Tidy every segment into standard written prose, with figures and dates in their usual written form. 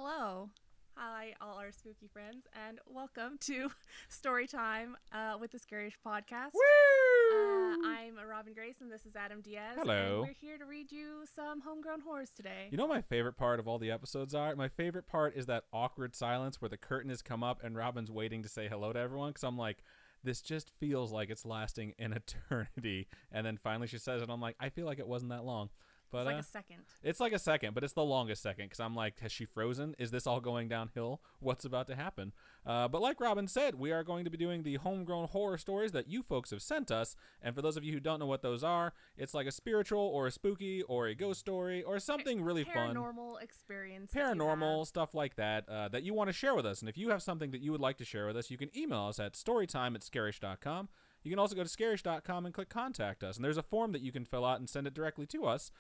Hello. Hi, all our spooky friends, and welcome to Storytime with the Scariest Podcast. Woo! I'm Robin Grace, and this is Adam Diaz. Hello. And we're here to read you some homegrown horrors today. You know what my favorite part of all the episodes are? My favorite part is that awkward silence where the curtain has come up and Robin's waiting to say hello to everyone, because I'm like, this just feels like it's lasting an eternity. And then finally she says it, and I'm like, I feel like it wasn't that long. But, it's like a second. It's like a second, but it's the longest second because I'm like, has she frozen? Is this all going downhill? What's about to happen? But like Robin said, we are going to be doing the homegrown horror stories that you folks have sent us. And for those of you who don't know what those are, it's like a spiritual or a spooky or a ghost story or something really fun. Paranormal experience. Paranormal, stuff like that, that you want to share with us. And if you have something that you would like to share with us, you can email us at storytime@scarish.com. You can also go to scarish.com and click contact us. And there's a form that you can fill out and send it directly to us,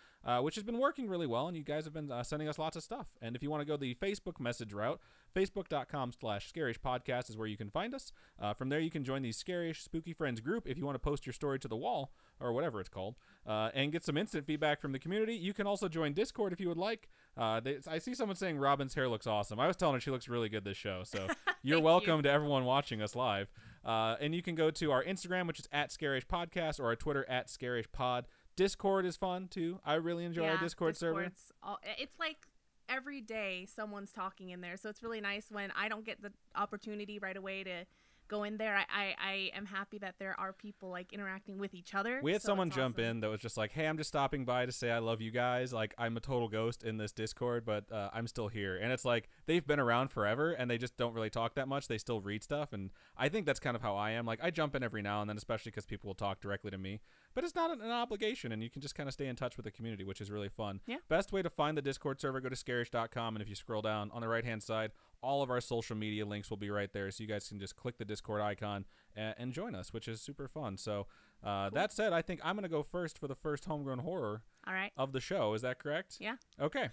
which has been working really well. And you guys have been sending us lots of stuff. And if you want to go the Facebook message route, facebook.com/scarishpodcast is where you can find us. From there, you can join the Scarish Spooky Friends group if you want to post your story to the wall, or whatever it's called, and get some instant feedback from the community. You can also join Discord if you would like. I see someone saying Robin's hair looks awesome. I was telling her she looks really good this show. So you're welcome to everyone watching us live. And you can go to our Instagram, which is @ScarishPodcast, or our Twitter @ScarishPod. Discord is fun, too. I really enjoy our Discord server. It's like every day someone's talking in there, so it's really nice when I don't get the opportunity right away to go in there. I am happy that there are people like interacting with each other. We had someone jump in that was just like, hey, I'm just stopping by to say I love you guys. Like, I'm a total ghost in this Discord, but I'm still here. And it's like, they've been around forever and they just don't really talk that much. They still read stuff. And I think that's kind of how I am. Like, I jump in every now and then, especially because people will talk directly to me. But it's not an obligation, and you can just kind of stay in touch with the community, which is really fun. Yeah. Best way to find the Discord server, go to scarish.com, and if you scroll down on the right-hand side, all of our social media links will be right there, so you guys can just click the Discord icon and join us, which is super fun. So cool. That said, I think I'm going to go first for the first homegrown horror of the show. Is that correct? Yeah. Okay.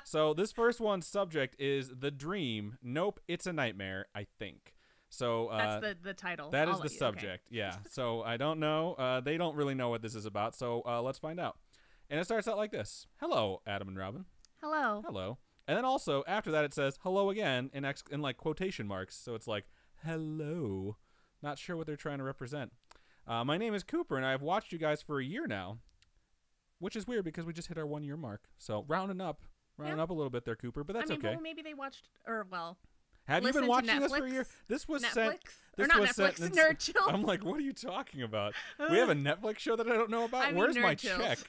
So this first one's subject is The Dream. Nope, it's a nightmare, I think. So that's the title. That is the subject. Okay. Yeah. So I don't know. They don't really know what this is about. So let's find out. And it starts out like this. Hello, Adam and Robin. Hello. Hello. And then also after that it says hello again in like quotation marks. So it's like hello. Not sure what they're trying to represent. My name is Cooper, and I've watched you guys for a year now, which is weird because we just hit our 1 year mark. So rounding up a little bit there, Cooper. But that's okay. Well, maybe they watched Have you been watching this for a year? This was Netflix? Nerd Chill. I'm like, what are you talking about? We have a Netflix show that I don't know about? Where's my check?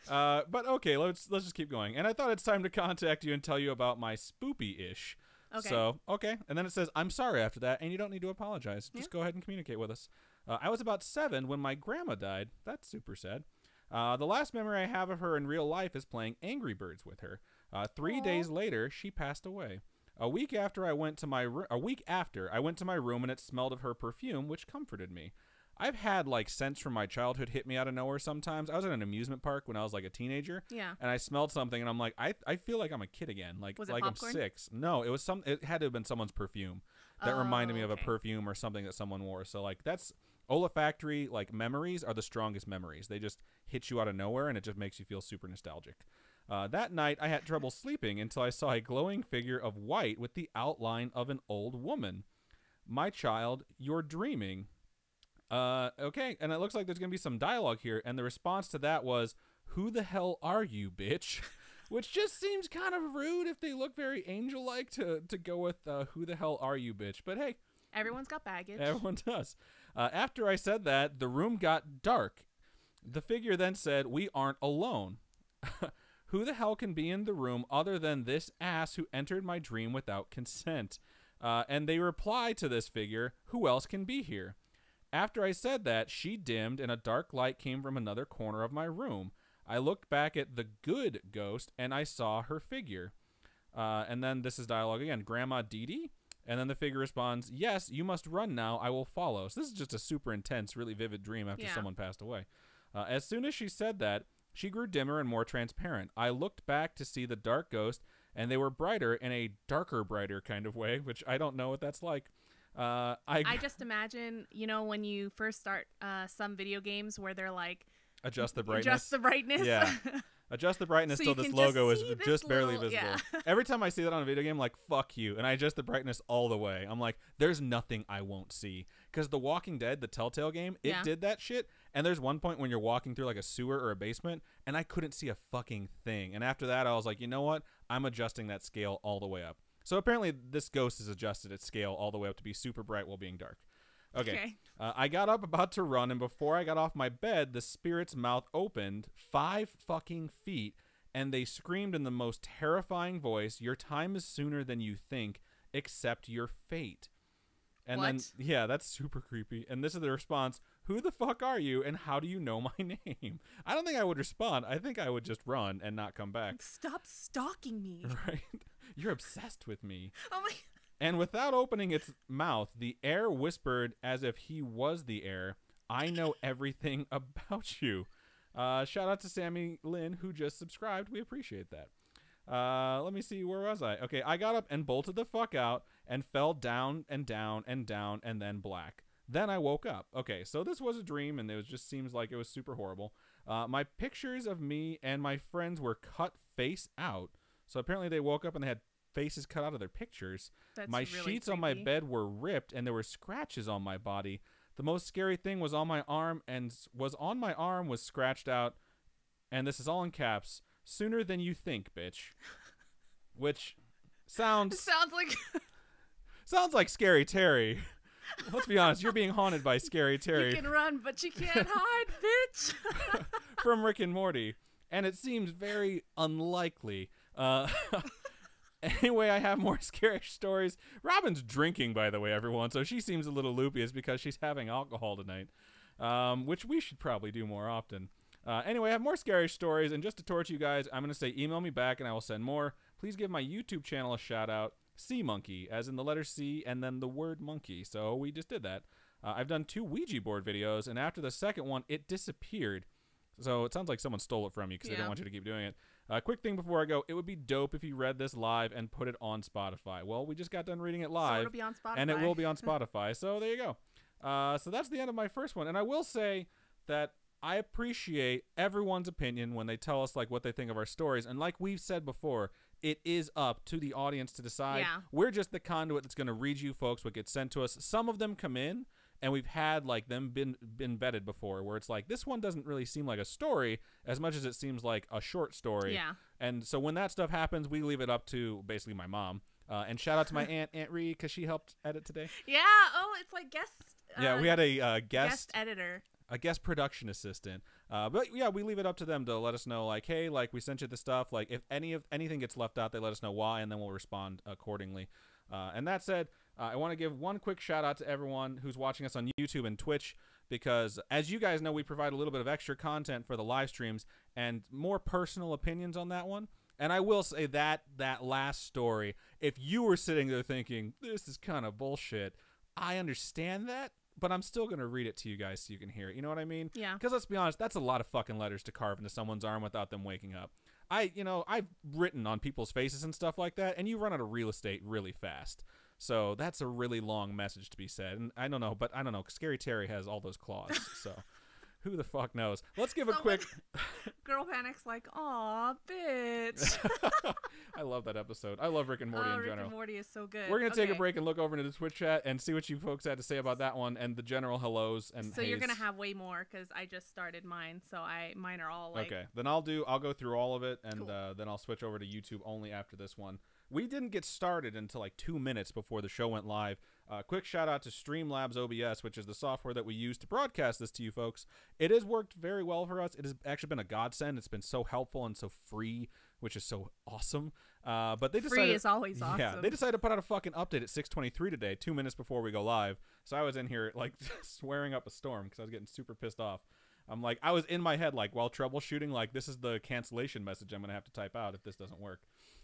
But okay, let's just keep going. And I thought it's time to contact you and tell you about my spoopy-ish. Okay. So, okay. And then it says, I'm sorry after that, and you don't need to apologize. Just go ahead and communicate with us. I was about 7 when my grandma died. That's super sad. The last memory I have of her in real life is playing Angry Birds with her. 3 days later, she passed away. A week after I went to my room and it smelled of her perfume, which comforted me. I've had like scents from my childhood hit me out of nowhere sometimes. I was at an amusement park when I was like a teenager. Yeah. And I smelled something and I'm like, I feel like I'm a kid again. Like popcorn? I'm 6. No, it had to have been someone's perfume that reminded me of a perfume or something that someone wore. So like that's olfactory, like memories are the strongest memories. They just hit you out of nowhere and it just makes you feel super nostalgic. That night, I had trouble sleeping until I saw a glowing figure of white with the outline of an old woman. My child, you're dreaming. Okay, and it looks like there's going to be some dialogue here, and the response to that was, who the hell are you, bitch? Which just seems kind of rude if they look very angel-like to go with who the hell are you, bitch. But hey. Everyone's got baggage. Everyone does. After I said that, the room got dark. The figure then said, we aren't alone. Who the hell can be in the room other than this ass who entered my dream without consent? And they reply to this figure, who else can be here? After I said that, she dimmed and a dark light came from another corner of my room. I looked back at the good ghost and I saw her figure. And then this is dialogue again. Grandma Dee Dee? And then the figure responds, yes, you must run now. I will follow. So this is just a super intense, really vivid dream after someone passed away. As soon as she said that, she grew dimmer and more transparent. I looked back to see the dark ghost, and they were brighter in a darker, brighter kind of way, which I don't know what that's like. I just imagine, when you first start some video games where they're like, adjust the brightness. Yeah. Adjust the brightness So till you this can logo just is see this just barely little- visible. yeah. Every time I see that on a video game, like, fuck you. And I adjust the brightness all the way. I'm like, there's nothing I won't see. Because The Walking Dead, the Telltale game, it Yeah. did that shit. And there's one point when you're walking through like a sewer or a basement, and I couldn't see a fucking thing. And after that, I was like, you know what? I'm adjusting that scale all the way up. So apparently this ghost is adjusted its scale all the way up to be super bright while being dark. Okay. I got up about to run, and before I got off my bed, the spirit's mouth opened 5 fucking feet, and they screamed in the most terrifying voice, "Your time is sooner than you think. Accept your fate." And then, What? yeah, that's super creepy. And this is the response: "Who the fuck are you, and how do you know my name?" I don't think I would respond. I think I would just run and not come back. Stop stalking me. Right? You're obsessed with me. Oh my. And without opening its mouth, the air whispered as if he was the air, "I know everything about you." Shout out to Sammy Lynn, who just subscribed. We appreciate that. Let me see. Where was I? Okay, I got up and bolted the fuck out and fell down and down and down and then black. Then I woke up. Okay, so this was a dream, and it just seems like it was super horrible. My pictures of me and my friends were cut face out. So apparently they woke up and they had faces cut out of their pictures. That's My really sheets on my creepy. bed were ripped, and there were scratches on my body. The most scary thing was on my arm, and was scratched out, and this is all in caps: "Sooner than you think, bitch." Which It sounds sounds like Scary Terry. Let's be honest, you're being haunted by Scary Terry you can run, but you can't hide, bitch. from Rick and Morty, and it seems very unlikely. Anyway, I have more scary stories. Robin's drinking, by the way, everyone, so she seems a little loopy. It's because she's having alcohol tonight, which we should probably do more often. Anyway, I have more scary stories, and just to torture you guys, I'm going to say email me back, and I will send more. Please give my YouTube channel a shout-out, Sea Monkey, as in the letter C and then the word monkey. So we just did that. I've done 2 Ouija board videos, and after the second one, it disappeared. So it sounds like someone stole it from you because they don't want you to keep doing it. Quick thing before I go, it would be dope if you read this live and put it on Spotify. Well, we just got done reading it So live, it'll be on Spotify. and it will be on Spotify. So there you go. So that's the end of my first one. And I will say that I appreciate everyone's opinion when they tell us like what they think of our stories. And like we've said before, it is up to the audience to decide. Yeah. We're just the conduit that's going to read you folks what gets sent to us. Some of them come in, and we've had like them been vetted before, where it's like, this one doesn't really seem like a story as much as it seems like a short story. Yeah. And so when that stuff happens, we leave it up to basically my mom. And shout out to my Aunt Ree, because she helped edit today. Yeah. Oh, it's like guest. Yeah, we had a guest editor. a guest production assistant. But yeah, we leave it up to them to let us know, like, hey, like, we sent you the stuff. Like, if anything gets left out, they let us know why, and then we'll respond accordingly. And that said, I want to give one quick shout out to everyone who's watching us on YouTube and Twitch, because as you guys know, we provide a little bit of extra content for the live streams and more personal opinions on that one. And I will say that last story, if you were sitting there thinking, this is kind of bullshit, I understand that, but I'm still going to read it to you guys so you can hear it. You know what I mean? Yeah. Because let's be honest, that's a lot of fucking letters to carve into someone's arm without them waking up. I've written on people's faces and stuff like that, and you run out of real estate really fast. So that's a really long message to be said. And I don't know, Scary Terry has all those claws, so who the fuck knows? Let's give a quick... Girl Panic's like, aw, bitch. I love that episode. I love Rick and Morty in Rick general. and Morty is so good. We're going to take a break and look over into the Twitch chat and see what you folks had to say about that one and the general hellos and So you're hays. going to have way more because I just started mine. So mine are all like... Okay, then I'll go through all of it, and Cool. then I'll switch over to YouTube only after this one. We didn't get started until like 2 minutes before the show went live. Quick shout out to Streamlabs OBS, which is the software that we use to broadcast this to you folks. It has worked very well for us. It has actually been a godsend. It's been so helpful and so free, which is so awesome. But they decided, Free is always awesome. Yeah, they decided to put out a fucking update at 6:23 today, 2 minutes before we go live. So I was in here like swearing up a storm because I was getting super pissed off. I'm like, I was in my head like while troubleshooting, like this is the cancellation message I'm gonna have to type out if this doesn't work.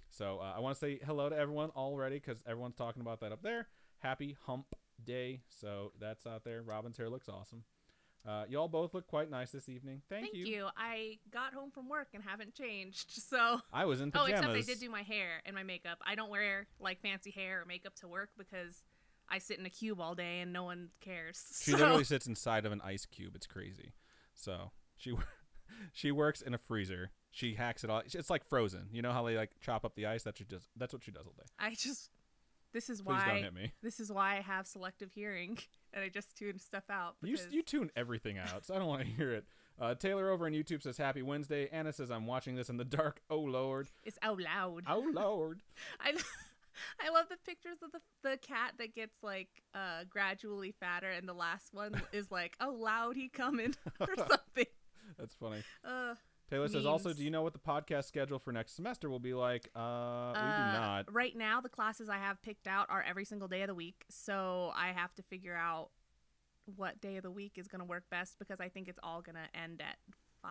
So I want to say hello to everyone already because everyone's talking about that up there. Happy Hump Day. So that's out there. Robin's hair looks awesome. Y'all both look quite nice this evening. Thank you. I got home from work and haven't changed. So I was in Oh, pajamas. except I did do my hair and my makeup. I don't wear like fancy hair or makeup to work because I sit in a cube all day and no one cares. She literally sits inside of an ice cube. It's crazy. So She works in a freezer. She hacks it all. It's like Frozen. You know how they like chop up the ice? That's what she does all day. This is Please why don't hit me. This is why I have selective hearing and I just tune stuff out. You tune everything out, so I don't want to hear it. Taylor over on YouTube says Happy Wednesday. Anna says I'm watching this in the dark. Oh Lord. It's out loud. Oh Lord. I love the pictures of the cat that gets like gradually fatter, and the last one is like, oh loud he coming or something. That's funny. Taylor says also, do you know what the podcast schedule for next semester will be like? We do not. Right now, the classes I have picked out are every single day of the week, so I have to figure out what day of the week is going to work best, because I think it's all going to end at 5.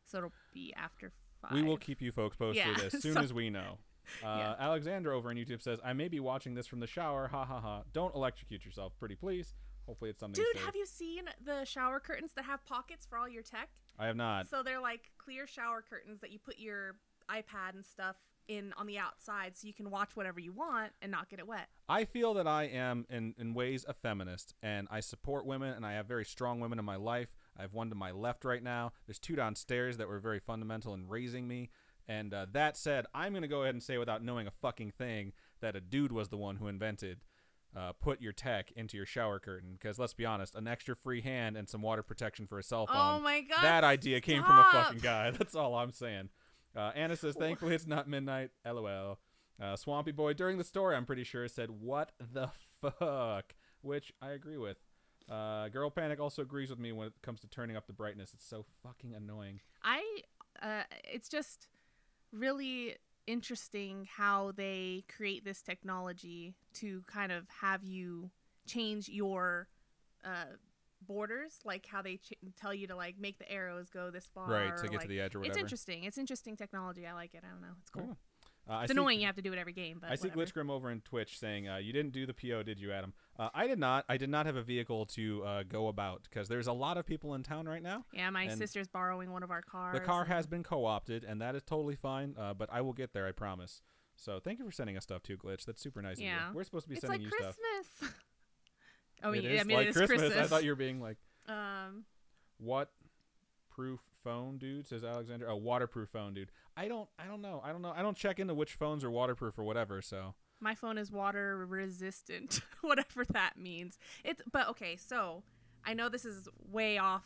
So it'll be after 5. We will keep you folks posted as soon as we know. Yeah. Alexandra over on YouTube says, I may be watching this from the shower. Ha ha ha. Don't electrocute yourself, pretty please. Hopefully it's something Dude, safe. have you seen the shower curtains that have pockets for all your tech? I have not. So they're like clear shower curtains that you put your iPad and stuff in on the outside, so you can watch whatever you want and not get it wet. I feel that I am in ways a feminist, and I support women, and I have very strong women in my life. I have one to my left right now. There's 2 downstairs that were very fundamental in raising me. And that said, I'm going to go ahead and say without knowing a fucking thing that a dude was the one who invented put your tech into your shower curtain. Because let's be honest, an extra free hand and some water protection for a cell phone. Oh my God. That idea came from a fucking guy. That's all I'm saying. Anna says, thankfully it's not midnight. LOL. Swampy Boy, during the story, I'm pretty sure, said, what the fuck? Which I agree with. Girl Panic also agrees with me when it comes to turning up the brightness. It's so fucking annoying. It's just really interesting how they create this technology to kind of have you change your borders, like how they tell you to like make the arrows go this far, right, to get like, to the edge or whatever. It's interesting technology. I like it. I don't know, it's cool. Yeah. It's annoying you have to do it every game, but I see Glitchgrim over in Twitch saying, you didn't do the PO, did you, Adam? I did not. I did not have a vehicle to go about, because there's a lot of people in town right now. Yeah, my sister's borrowing one of our cars. The car has been co-opted, and that is totally fine, but I will get there, I promise. So thank you for sending us stuff too, Glitch. That's super nice of you. We're supposed to be sending you stuff. It's like Christmas. It is Christmas. I thought you were being like, what proof phone, dude? Says Alexander. Oh, waterproof phone, dude. I don't know. I don't check into which phones are waterproof or whatever. So my phone is water resistant, whatever that means. But okay. So I know this is way off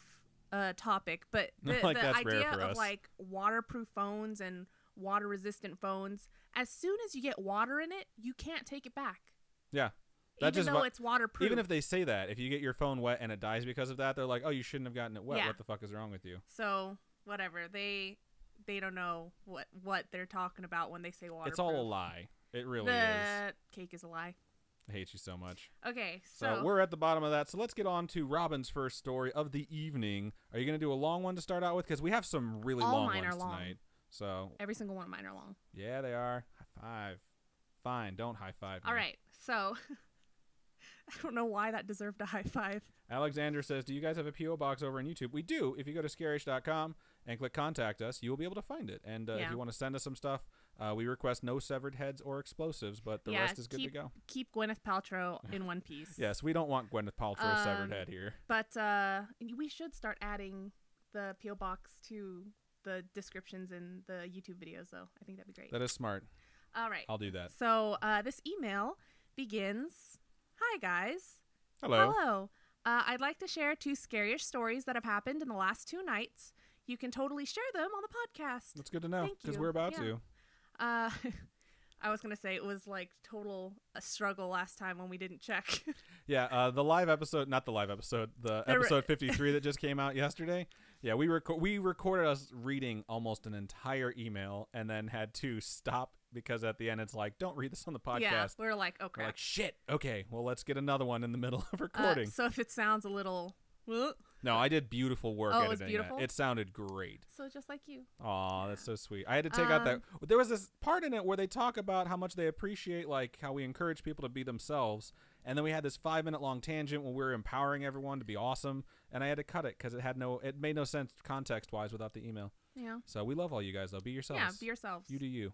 topic, but the idea of like waterproof phones and water resistant phones, as soon as you get water in it, you can't take it back. Yeah. Even though it's waterproof. Even if they say that, if you get your phone wet and it dies because of that, they're like, oh, you shouldn't have gotten it wet. Yeah. What the fuck is wrong with you? So whatever. They don't know what they're talking about when they say waterproof. It's all a lie. It really is. The cake is a lie. I hate you so much. Okay, so we're at the bottom of that. So let's get on to Robin's first story of the evening. Are you going to do a long one to start out with? Because we have some really long ones tonight. So every single one of mine are long. Yeah, they are. High five. Fine, don't high five me. All right, so I don't know why that deserved a high five. Alexander says, do you guys have a P.O. box over on YouTube? We do. If you go to scarish.com and click contact us, you will be able to find it. And if you want to send us some stuff, we request no severed heads or explosives, but the rest is good to go. Keep Gwyneth Paltrow in one piece. Yes, we don't want Gwyneth Paltrow's severed head here. But we should start adding the P.O. box to the descriptions in the YouTube videos, though. I think that'd be great. That is smart. All right. I'll do that. So this email begins, hi, guys. Hello. I'd like to share 2 scariest stories that have happened in the last 2 nights. You can totally share them on the podcast. That's good to know, because we're about to. I was going to say it was like a struggle last time when we didn't check. Yeah, the live episode, not the live episode, the episode 53 that just came out yesterday. Yeah, we recorded us reading almost an entire email and then had to stop because at the end it's like, don't read this on the podcast. Yeah, we're like, okay. We're like, shit, okay, well, let's get another one in the middle of recording. So if it sounds a little... No, I did beautiful work editing it was beautiful? It sounded great. So just like you. Aw, that's so sweet. I had to take out that. There was this part in it where they talk about how much they appreciate, like, how we encourage people to be themselves. And then we had this 5-minute long tangent when we were empowering everyone to be awesome. And I had to cut it because it made no sense context-wise without the email. Yeah. So we love all you guys, though. Be yourselves. Yeah, be yourselves. You do you.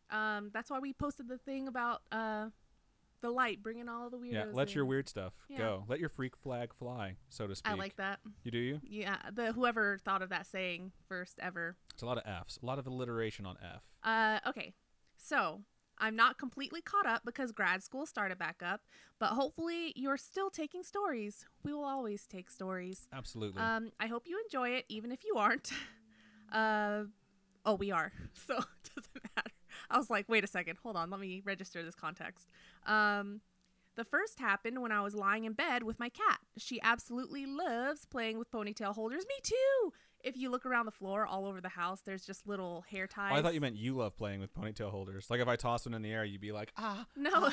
That's why we posted the thing about the the light, bringing all the weirdos. Yeah, let your weird stuff Yeah. go. Let your freak flag fly, so to speak. I like that. You do? Yeah, whoever thought of that saying first ever. It's a lot of F's. A lot of alliteration on F. Okay. So, I'm not completely caught up because grad school started back up, but hopefully you're still taking stories. We will always take stories. Absolutely. I hope you enjoy it, even if you aren't. We are. So, it doesn't matter. I was like, wait a second. Hold on. Let me register this context. The first happened when I was lying in bed with my cat. She absolutely loves playing with ponytail holders. Me too. If you look around the floor all over the house, there's just little hair ties. Oh, I thought you meant you love playing with ponytail holders. Like if I toss one in the air, you'd be like, ah. No.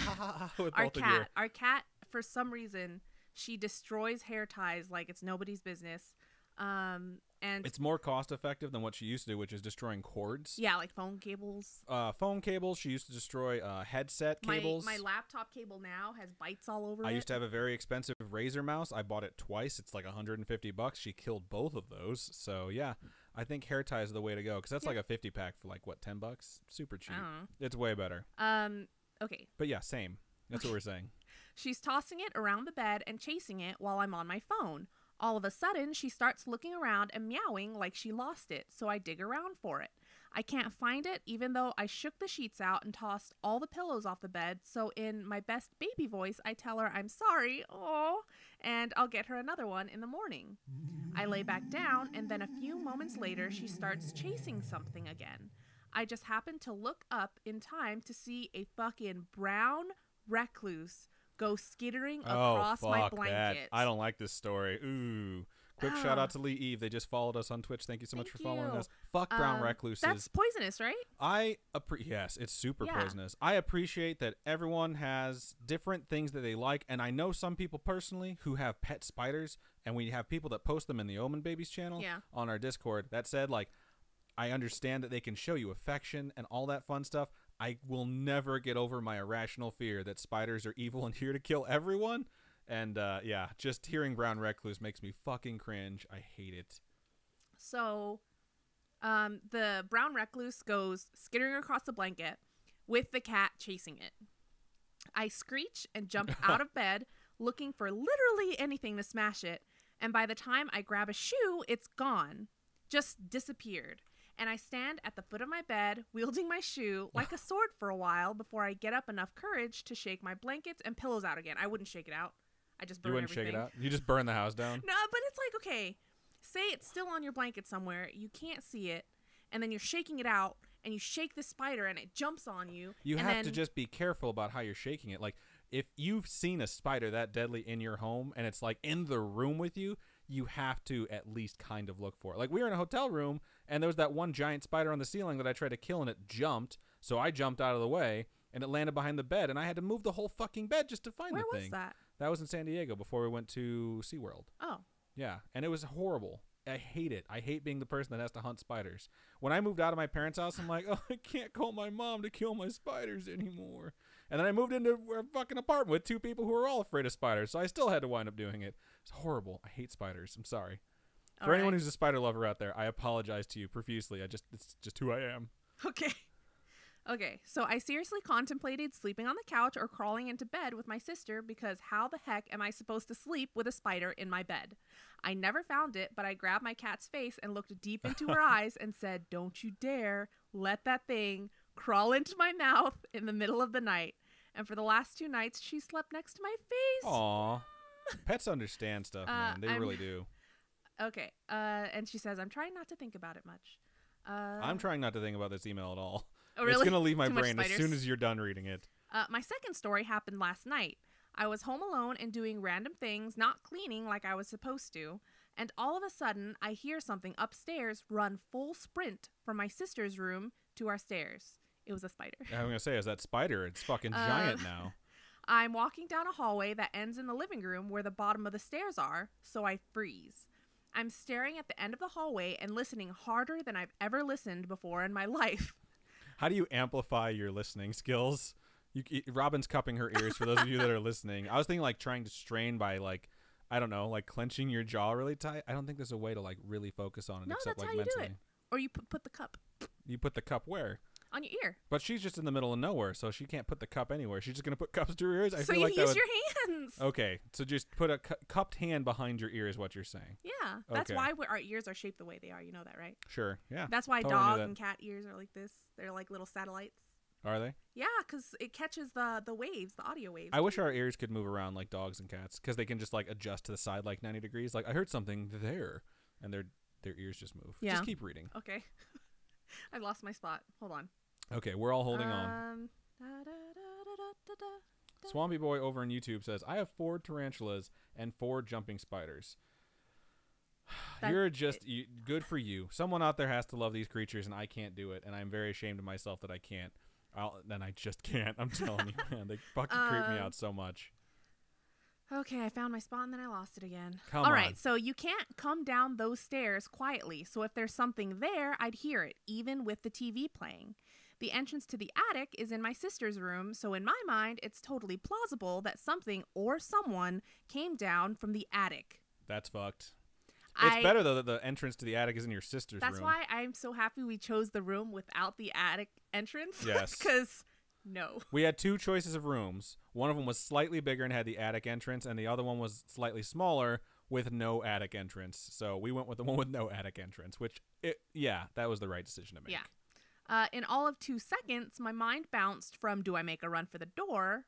With Our both of your... cat, for some reason, she destroys hair ties like it's nobody's business. And it's more cost effective than what she used to do, which is destroying cords. Yeah, like phone cables. Phone cables. She used to destroy headset cables. My laptop cable now has bites all over it. I used to have a very expensive Razer mouse. I bought it twice. It's like $150. She killed both of those. So yeah, I think hair ties are the way to go because that's like a 50-pack for like what, $10? Super cheap. It's way better. Okay. But yeah, same. That's what we're saying. She's tossing it around the bed and chasing it while I'm on my phone. All of a sudden, she starts looking around and meowing like she lost it, so I dig around for it. I can't find it, even though I shook the sheets out and tossed all the pillows off the bed, so in my best baby voice, I tell her I'm sorry, and I'll get her another one in the morning. I lay back down, and then a few moments later, she starts chasing something again. I just happened to look up in time to see a fucking brown recluse go skittering across my blanket. That. I don't like this story. Ooh. Quick shout out to Lee Eve. They just followed us on Twitch. Thank you so much for following us. Fuck brown recluses. That's poisonous, right? Yes, it's super poisonous. I appreciate that everyone has different things that they like, and I know some people personally who have pet spiders, and we have people that post them in the Omen Babies channel on our Discord. That said, like, I understand that they can show you affection and all that fun stuff. I will never get over my irrational fear that spiders are evil and here to kill everyone. And yeah, just hearing brown recluse makes me fucking cringe. I hate it. So the brown recluse goes skittering across the blanket with the cat chasing it. I screech and jump out of bed looking for literally anything to smash it. And by the time I grab a shoe, it's gone. Just disappeared. And I stand at the foot of my bed, wielding my shoe like a sword for a while before I get up enough courage to shake my blankets and pillows out again. I wouldn't shake it out. I just burn You wouldn't everything. shake it out? You just burn the house down? No, but it's like, okay, say it's still on your blanket somewhere. You can't see it. And then you're shaking it out, and you shake the spider, and it jumps on you. You have to just be careful about how you're shaking it. Like, if you've seen a spider that deadly in your home, and it's, like, in the room with you, you have to at least kind of look for it. Like, we were in a hotel room, and there was that one giant spider on the ceiling that I tried to kill, and it jumped. So I jumped out of the way, and it landed behind the bed, and I had to move the whole fucking bed just to find the thing. Where was that? That was in San Diego before we went to SeaWorld. Oh. Yeah, and it was horrible. I hate it. I hate being the person that has to hunt spiders. When I moved out of my parents' house, I'm like, oh, I can't call my mom to kill my spiders anymore. And then I moved into a fucking apartment with two people who were all afraid of spiders, so I still had to wind up doing it. It's horrible. I hate spiders. I'm sorry. For anyone who's a spider lover out there, I apologize to you profusely. It's just who I am. Okay, so I seriously contemplated sleeping on the couch or crawling into bed with my sister because how the heck am I supposed to sleep with a spider in my bed? I never found it, but I grabbed my cat's face and looked deep into her eyes and said, don't you dare let that thing crawl into my mouth in the middle of the night. And for the last 2 nights, she slept next to my face. Aw. Pets understand stuff, man. They really do. Okay, and she says, I'm trying not to think about it much. I'm trying not to think about this email at all. Oh, really? It's going to leave my Too brain as soon as you're done reading it. My second story happened last night. I was home alone and doing random things, not cleaning like I was supposed to, and all of a sudden, I hear something upstairs run full sprint from my sister's room to our stairs. It was a spider. I'm going to say, is that spider? It's fucking giant now. I'm walking down a hallway that ends in the living room where the bottom of the stairs are, so I freeze. I'm staring at the end of the hallway and listening harder than I've ever listened before in my life. How do you amplify your listening skills? Robin's cupping her ears for those of you that are listening. I was thinking like trying to strain by like, I don't know, like clenching your jaw really tight. I don't think there's a way to like really focus on it no, except that's like how mentally. You do it. Or you put the cup. You put the cup where? On your ear. But she's just in the middle of nowhere, so she can't put the cup anywhere. She's just going to put cups to her ears? So you use your hands. Okay, so just put a cupped hand behind your ear is what you're saying. Yeah, that's why our ears are shaped the way they are. You know that, right? Sure, yeah. That's why dog and cat ears are like this. They're like little satellites. Are they? Yeah, because it catches the waves, the audio waves. I wish our ears could move around like dogs and cats, because they can just like adjust to the side like 90 degrees. Like, I heard something there, and their ears just move. Yeah. Just keep reading. Okay. I lost my spot. Hold on. Okay, we're all holding on. Swampy Boy over on YouTube says, I have 4 tarantulas and 4 jumping spiders. You're just good for you. Someone out there has to love these creatures, and I can't do it, and I'm very ashamed of myself that I can't. Then I just can't. I'm telling you, man. They fucking creep me out so much. Okay, I found my spot, and then I lost it again. All right, so you can't come down those stairs quietly. So if there's something there, I'd hear it, even with the TV playing. The entrance to the attic is in my sister's room, so in my mind, it's totally plausible that something or someone came down from the attic. That's fucked. It's better, though, that the entrance to the attic is in your sister's room. That's why I'm so happy we chose the room without the attic entrance. Yes. Because, no. We had 2 choices of rooms. One of them was slightly bigger and had the attic entrance, and the other one was slightly smaller with no attic entrance. So we went with the one with no attic entrance, that was the right decision to make. Yeah. In all of 2 seconds, my mind bounced from, do I make a run for the door?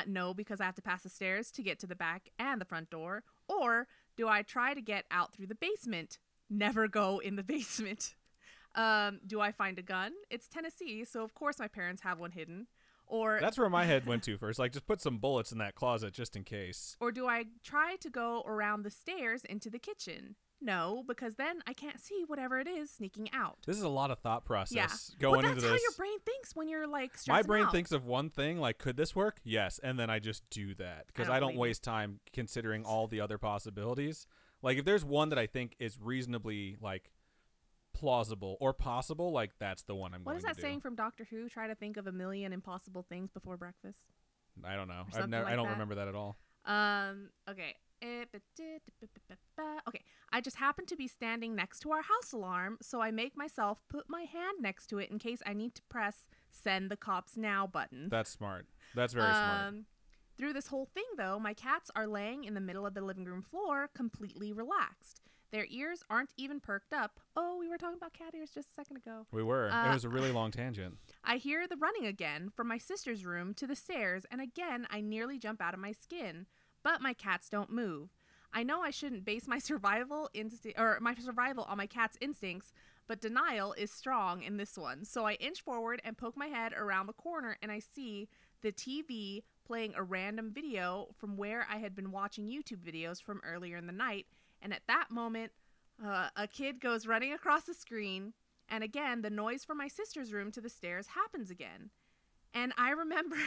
No, because I have to pass the stairs to get to the back and the front door. Or do I try to get out through the basement? Never go in the basement. Do I find a gun? It's Tennessee, so of course my parents have one hidden. Or that's where my head went to first. Like, just put some bullets in that closet just in case. Or do I try to go around the stairs into the kitchen? No, because then I can't see whatever it is sneaking out. This is a lot of thought process going into this. That's how your brain thinks when you're like stressing My brain out. thinks of one thing, like, could this work? Yes, and then I just do that because I don't waste time considering all the other possibilities. Like, if there's one that I think is reasonably like plausible or possible, like, that's the one I'm going to do. What is that saying from Doctor Who? Try to think of a million impossible things before breakfast. I don't know. I don't remember that at all. Okay. Okay, I just happen to be standing next to our house alarm, so I make myself put my hand next to it in case I need to press send the cops now button. That's smart. That's very smart. Through this whole thing, though, my cats are laying in the middle of the living room floor, completely relaxed. Their ears aren't even perked up. Oh, we were talking about cat ears just a second ago. We were. It was a really long tangent. I hear the running again from my sister's room to the stairs, and again, I nearly jump out of my skin. But my cats don't move. I know I shouldn't base my survival on my cat's instincts, but denial is strong in this one. So I inch forward and poke my head around the corner, and I see the TV playing a random video from where I had been watching YouTube videos from earlier in the night. And at that moment, a kid goes running across the screen, and again, the noise from my sister's room to the stairs happens again. And I remember...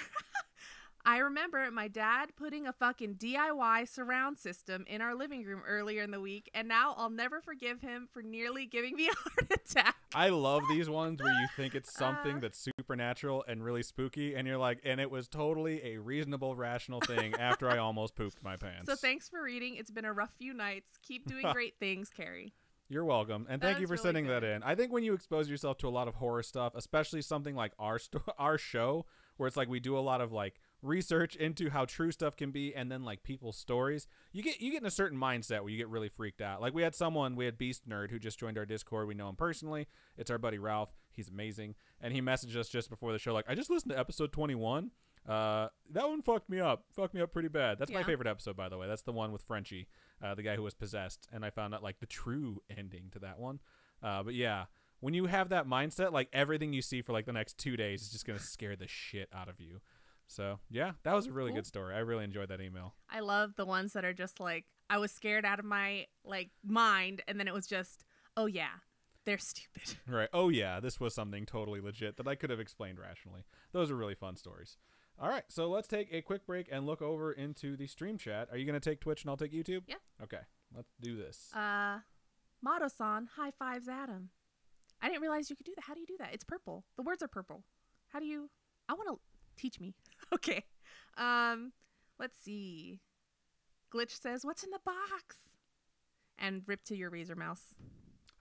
my dad putting a fucking DIY surround system in our living room earlier in the week, and now I'll never forgive him for nearly giving me a heart attack. I love these ones where you think it's something that's supernatural and really spooky, and you're like, and it was totally a reasonable, rational thing after I almost pooped my pants. So thanks for reading. It's been a rough few nights. Keep doing great things, Carrie. You're welcome, and thank you for sending that in. I think when you expose yourself to a lot of horror stuff, especially something like our show, where it's like we do a lot of like research into how true stuff can be, and then like people's stories, you get in a certain mindset where you get really freaked out. Like we had Beast Nerd who just joined our Discord. We know him personally. It's our buddy Ralph. He's amazing, and he messaged us just before the show like, I just listened to episode 21. That one fucked me up pretty bad. That's my favorite episode, by the way. That's the one with Frenchie, the guy who was possessed, and I found out like the true ending to that one. But yeah, when you have that mindset, like everything you see for like the next 2 days is just gonna scare the shit out of you. So yeah, that was a really good story. I really enjoyed that email. I love the ones that are just like, I was scared out of my like mind, and then it was just, oh yeah, they're stupid. Right. Oh yeah, this was something totally legit that I could have explained rationally. Those are really fun stories. All right, so let's take a quick break and look over into the stream chat. Are you going to take Twitch and I'll take YouTube? Yeah. Okay, let's do this. Mado-san, high fives Adam. I didn't realize you could do that. How do you do that? It's purple. The words are purple. How do you... I want to... Teach me. Okay. Let's see. Glitch says, what's in the box? And rip to your Razor Mouse.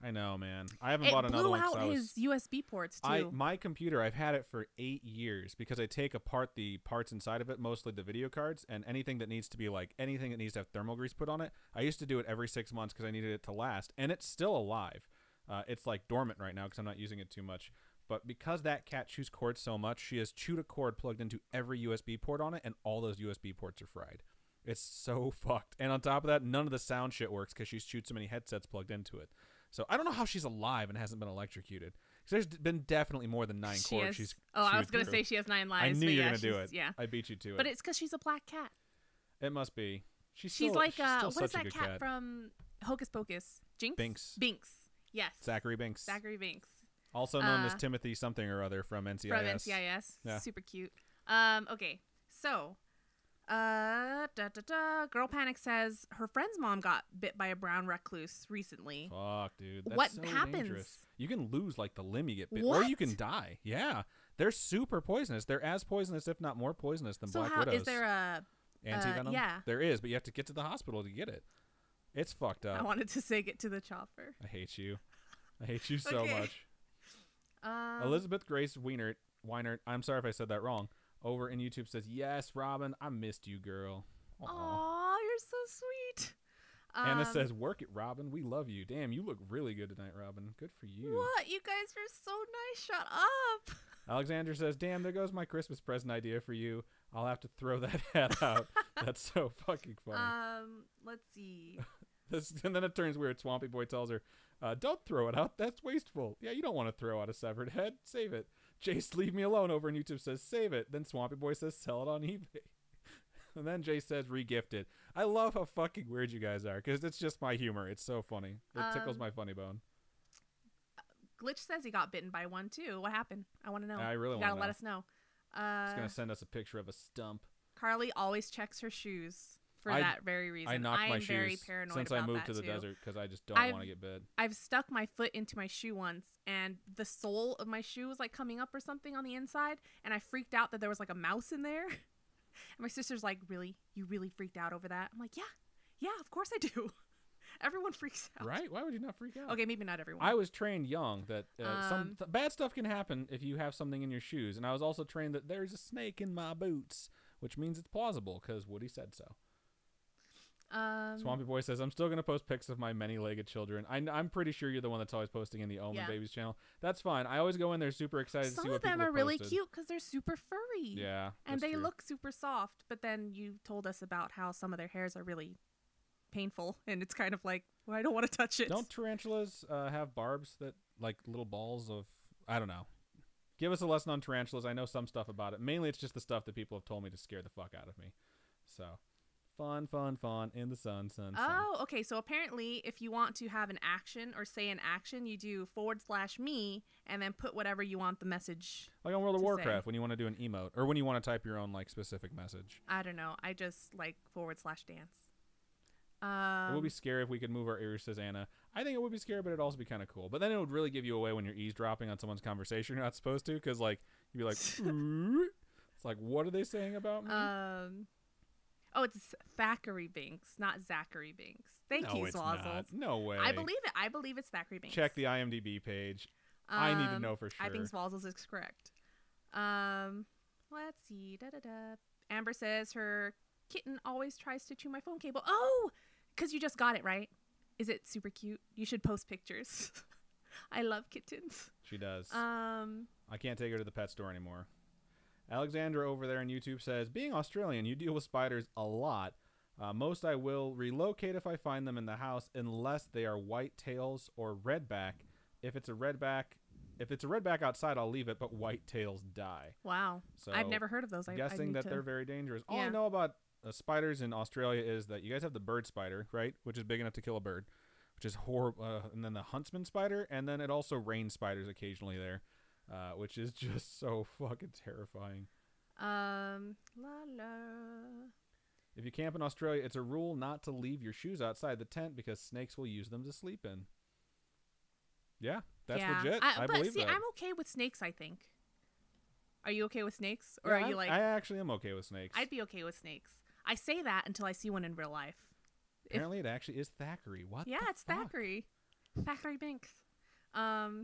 I know, man. I haven't bought another one. It blew out his USB ports, too. My computer, I've had it for 8 years because I take apart the parts inside of it, mostly the video cards, and anything that needs to have thermal grease put on it. I used to do it every 6 months because I needed it to last, and it's still alive. It's like dormant right now because I'm not using it too much. But because that cat chews cords so much, she has chewed a cord plugged into every USB port on it, and all those USB ports are fried. It's so fucked. And on top of that, none of the sound shit works because she's chewed so many headsets plugged into it. So I don't know how she's alive and hasn't been electrocuted. Because there's been definitely more than 9 cords. I was going to say she has 9 lives. I knew you were going to do it. Yeah. I beat you to it. But it's because she's a black cat. It must be. She's like, what is that cat from Hocus Pocus? Jinx? Binks. Yes. Zachary Binks. Also known as Timothy something or other from NCIS. Yeah. Super cute. Okay. So, Girl Panic says her friend's mom got bit by a brown recluse recently. Fuck, dude. That's what so happens? Dangerous. You can lose like the limb you get bit, what? or you can die. Yeah, they're super poisonous. They're as poisonous, if not more poisonous, than black widows. Is there a anti-venom? Yeah, there is, but you have to get to the hospital to get it. It's fucked up. I wanted to say get to the chopper. I hate you. I hate you so much. Elizabeth Grace Weinert. I'm sorry if I said that wrong. Over in YouTube says, yes, Robin, I missed you, girl. Aw, you're so sweet. Anna says, work it, Robin. We love you. Damn, you look really good tonight, Robin. Good for you. What? You guys are so nice. Shut up. Alexander says, damn, there goes my Christmas present idea for you. I'll have to throw that hat out. That's so fucking funny. Let's see. And then it turns weird. Swampy Boy tells her, don't throw it out. That's wasteful. Yeah, you don't want to throw out a severed head. Save it. Jace, leave me alone over on YouTube says, save it. Then Swampy Boy says, sell it on eBay. And then Jace says, re-gift it. I love how fucking weird you guys are because it's just my humor. It's so funny. It tickles my funny bone. Glitch says he got bitten by one too. What happened? I want to know. I really want to know. You gotta let us know. He's going to send us a picture of a stump. Carly always checks her shoes. For that very reason. I knocked my shoes very paranoid since about I moved that to the too. desert because I just don't want to get bit. I've stuck my foot into my shoe once, and the sole of my shoe was like coming up or something on the inside, and I freaked out that there was like a mouse in there. And my sister's like, "Really? You really freaked out over that?" I'm like, "Yeah, of course I do." Everyone freaks out, right? Why would you not freak out? Okay, maybe not everyone. I was trained young that some bad stuff can happen if you have something in your shoes, and I was also trained that there's a snake in my boots, which means it's plausible because Woody said so. Swampy Boy says, I'm still going to post pics of my many-legged children. I'm pretty sure you're the one that's always posting in the Omen Babies channel. That's fine. I always go in there super excited to see what people have posted. Some of them are really cute because they're super furry. Yeah, and they look super soft. But then you told us about how some of their hairs are really painful. And it's kind of like, well, I don't want to touch it. Don't tarantulas have barbs that, like little balls of, I don't know. Give us a lesson on tarantulas. I know some stuff about it. Mainly it's just the stuff that people have told me to scare the fuck out of me. So... Fun in the sun. Oh, okay. So apparently, if you want to have an action or say an action, you do /me and then put whatever you want the message. Like on World of Warcraft, when you want to do an emote or when you want to type your own like specific message. I don't know. I just like /dance. It would be scary if we could move our ears, says Anna. I think it would be scary, but it'd also be kind of cool. But then it would really give you away when you're eavesdropping on someone's conversation you're not supposed to, because like you'd be like, it's like, what are they saying about me? Oh, it's Thackeray Binks, not Zachary Binks. Thank you, Swazzles. No way. I believe it. I believe it's Thackeray Binks. Check the IMDb page. I need to know for sure. I think Swazzles is correct. Let's see. Amber says her kitten always tries to chew my phone cable. Oh, because you just got it, right? Is it super cute? You should post pictures. I love kittens. She does. I can't take her to the pet store anymore. Alexandra over there on YouTube says, being Australian, you deal with spiders a lot. Most I will relocate if I find them in the house, unless they are white tails or redback. If it's a redback outside, I'll leave it, but white tails die. Wow. So I've never heard of those. I'm guessing that they're very dangerous. All I know about spiders in Australia is that you guys have the bird spider, right? Which is big enough to kill a bird, which is horrible. And then the huntsman spider, and then it also rains spiders occasionally there. Which is just so fucking terrifying. If you camp in Australia, it's a rule not to leave your shoes outside the tent because snakes will use them to sleep in. Yeah, that's legit. I believe that. I'm okay with snakes, I think. Are you okay with snakes? Or are you like... I actually am okay with snakes. I'd be okay with snakes. I say that until I see one in real life. Apparently it actually is Thackeray. What? Yeah, it's fuck? Thackeray. Factory Binks.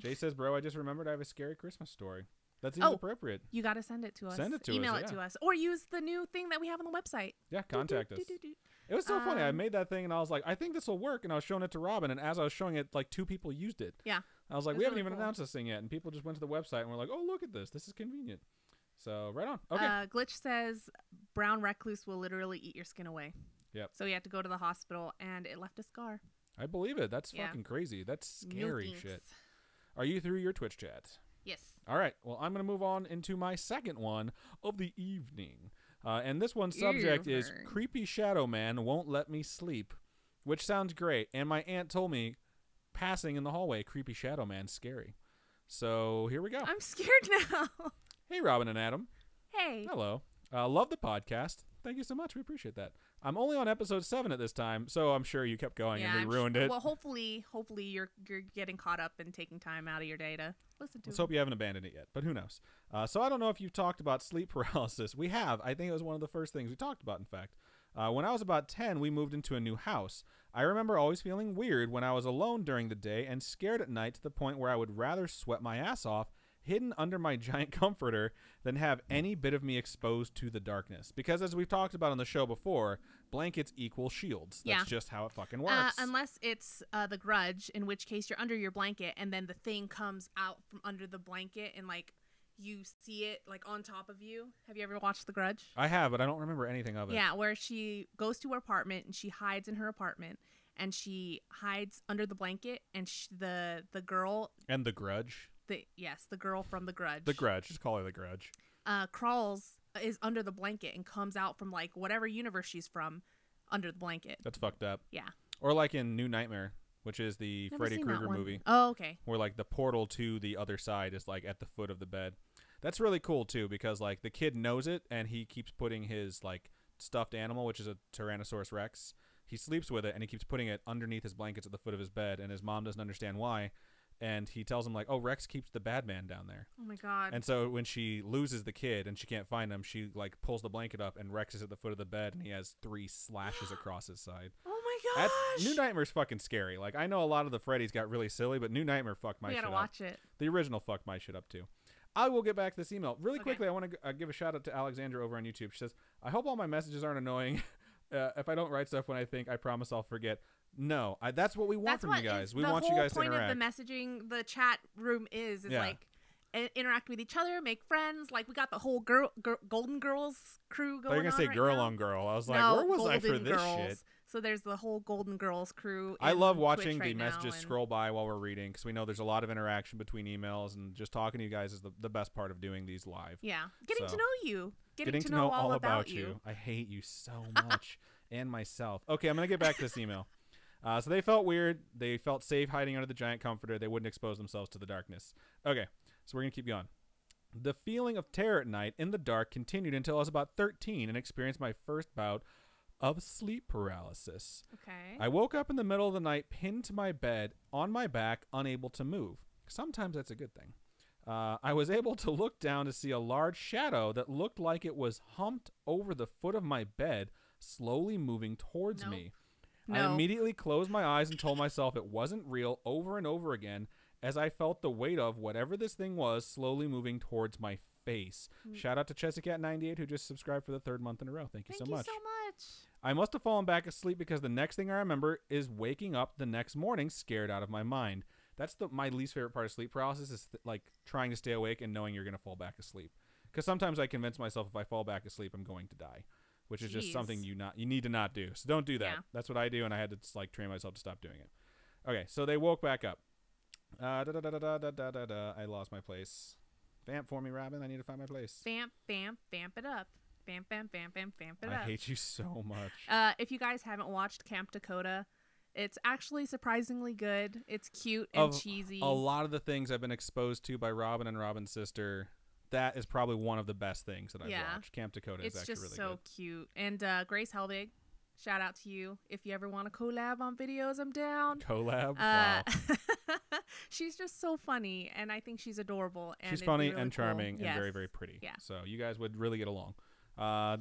Jay says, bro, I just remembered I have a scary Christmas story. That seems appropriate. You got to send it to us. Send it to Email us. Email it to us. Or use the new thing that we have on the website. Yeah, contact us. It was so funny. I made that thing and I was like, I think this will work. And I was showing it to Robin. And as I was showing it, like 2 people used it. Yeah. I was like, we haven't even announced this thing yet. And people just went to the website and were like, oh, look at this. This is convenient. So right on. Okay. Glitch says brown recluse will literally eat your skin away. Yep. So he had to go to the hospital and it left a scar. I believe it. That's fucking crazy. That's scary shit. Are you through your Twitch chat? Yes. All right. Well, I'm going to move on into my second one of the evening. And this one's subject is Creepy Shadow Man Won't Let Me Sleep, which sounds great. And my aunt told me, passing in the hallway, Creepy Shadow Man's scary. So here we go. I'm scared now. Hey, Robin and Adam. Hey. Hello. Love the podcast. Thank you so much. We appreciate that. I'm only on episode 7 at this time, so I'm sure you kept going and we ruined it. Well, hopefully you're getting caught up and taking time out of your day to listen to it. Let's hope you haven't abandoned it yet, but who knows? So I don't know if you've talked about sleep paralysis. We have. I think it was one of the first things we talked about, in fact. When I was about 10, we moved into a new house. I remember always feeling weird when I was alone during the day and scared at night to the point where I would rather sweat my ass off hidden under my giant comforter than have any bit of me exposed to the darkness. Because as we've talked about on the show before, blankets equal shields. That's just how it fucking works. Unless it's The Grudge, in which case you're under your blanket and then the thing comes out from under the blanket and like you see it like on top of you. Have you ever watched The Grudge? I have, but I don't remember anything of it. Yeah, where she goes to her apartment and she hides in her apartment and she hides under the blanket and the girl... And The Grudge? The girl from The Grudge. The Grudge. Just call her The Grudge. Is under the blanket and comes out from like whatever universe she's from under the blanket. That's fucked up. Yeah. Or like in New Nightmare, which is the Freddy Krueger movie. Oh, okay. Where like the portal to the other side is like at the foot of the bed. That's really cool too because like the kid knows it and he keeps putting his like stuffed animal, which is a Tyrannosaurus Rex. He sleeps with it and he keeps putting it underneath his blankets at the foot of his bed and his mom doesn't understand why. And he tells him like, oh, Rex keeps the bad man down there. Oh my God. And so when she loses the kid and she can't find him, she like pulls the blanket up and Rex is at the foot of the bed and he has 3 slashes across his side. Oh my gosh. New Nightmare's fucking scary. Like I know a lot of the Freddy's got really silly, but New Nightmare fucked my shit up. We gotta watch it. The original fucked my shit up too. I will get back to this email. Really quickly, I want to give a shout out to Alexandra over on YouTube. She says, I hope all my messages aren't annoying. If I don't write stuff when I think, I promise I'll forget. No, that's what we want from you guys. We want you guys to interact. The whole point of the messaging, the chat room is like interact with each other, make friends. Like we got the whole Golden Girls crew going on. You're gonna say right girl now. on girl. I was like, where was I for this shit? So there's the whole Golden Girls crew. I love watching the messages scroll by while we're reading because we know there's a lot of interaction between emails and just talking to you guys is the best part of doing these live. Yeah, getting to know you, getting to know all about you. I hate you so much and myself. Okay, I'm gonna get back to this email. So they felt weird. They felt safe hiding under the giant comforter. They wouldn't expose themselves to the darkness. Okay, so we're going to keep going. The feeling of terror at night in the dark continued until I was about 13 and experienced my first bout of sleep paralysis. Okay. I woke up in the middle of the night, pinned to my bed, on my back, unable to move. Sometimes that's a good thing. I was able to look down to see a large shadow that looked like it was humped over the foot of my bed, slowly moving towards me. No. I immediately closed my eyes and told myself it wasn't real over and over again as I felt the weight of whatever this thing was slowly moving towards my face. Shout out to ChessyCat98 who just subscribed for the 3rd month in a row. Thank you so much. I must have fallen back asleep because the next thing I remember is waking up the next morning scared out of my mind. That's my least favorite part of sleep paralysis is like trying to stay awake and knowing you're going to fall back asleep. Because sometimes I convince myself if I fall back asleep, I'm going to die. Which is just something you need to not do. So don't do that. Yeah. That's what I do, and I had to like train myself to stop doing it. Okay, so they woke back up. I lost my place. Vamp for me, Robin. I need to find my place. Vamp it up. Vamp it up. I hate you so much. If you guys haven't watched Camp Dakota, it's actually surprisingly good. It's cute and cheesy. A lot of the things I've been exposed to by Robin and Robin's sister, that is probably one of the best things that I've watched. Camp Dakota is actually really good. It's just so cute. And Grace Helbig, shout out to you. If you ever want to collab on videos, I'm down. Collab? Wow. She's just so funny, and I think she's adorable. And she's funny and charming and very, very pretty. Yeah. So you guys would really get along.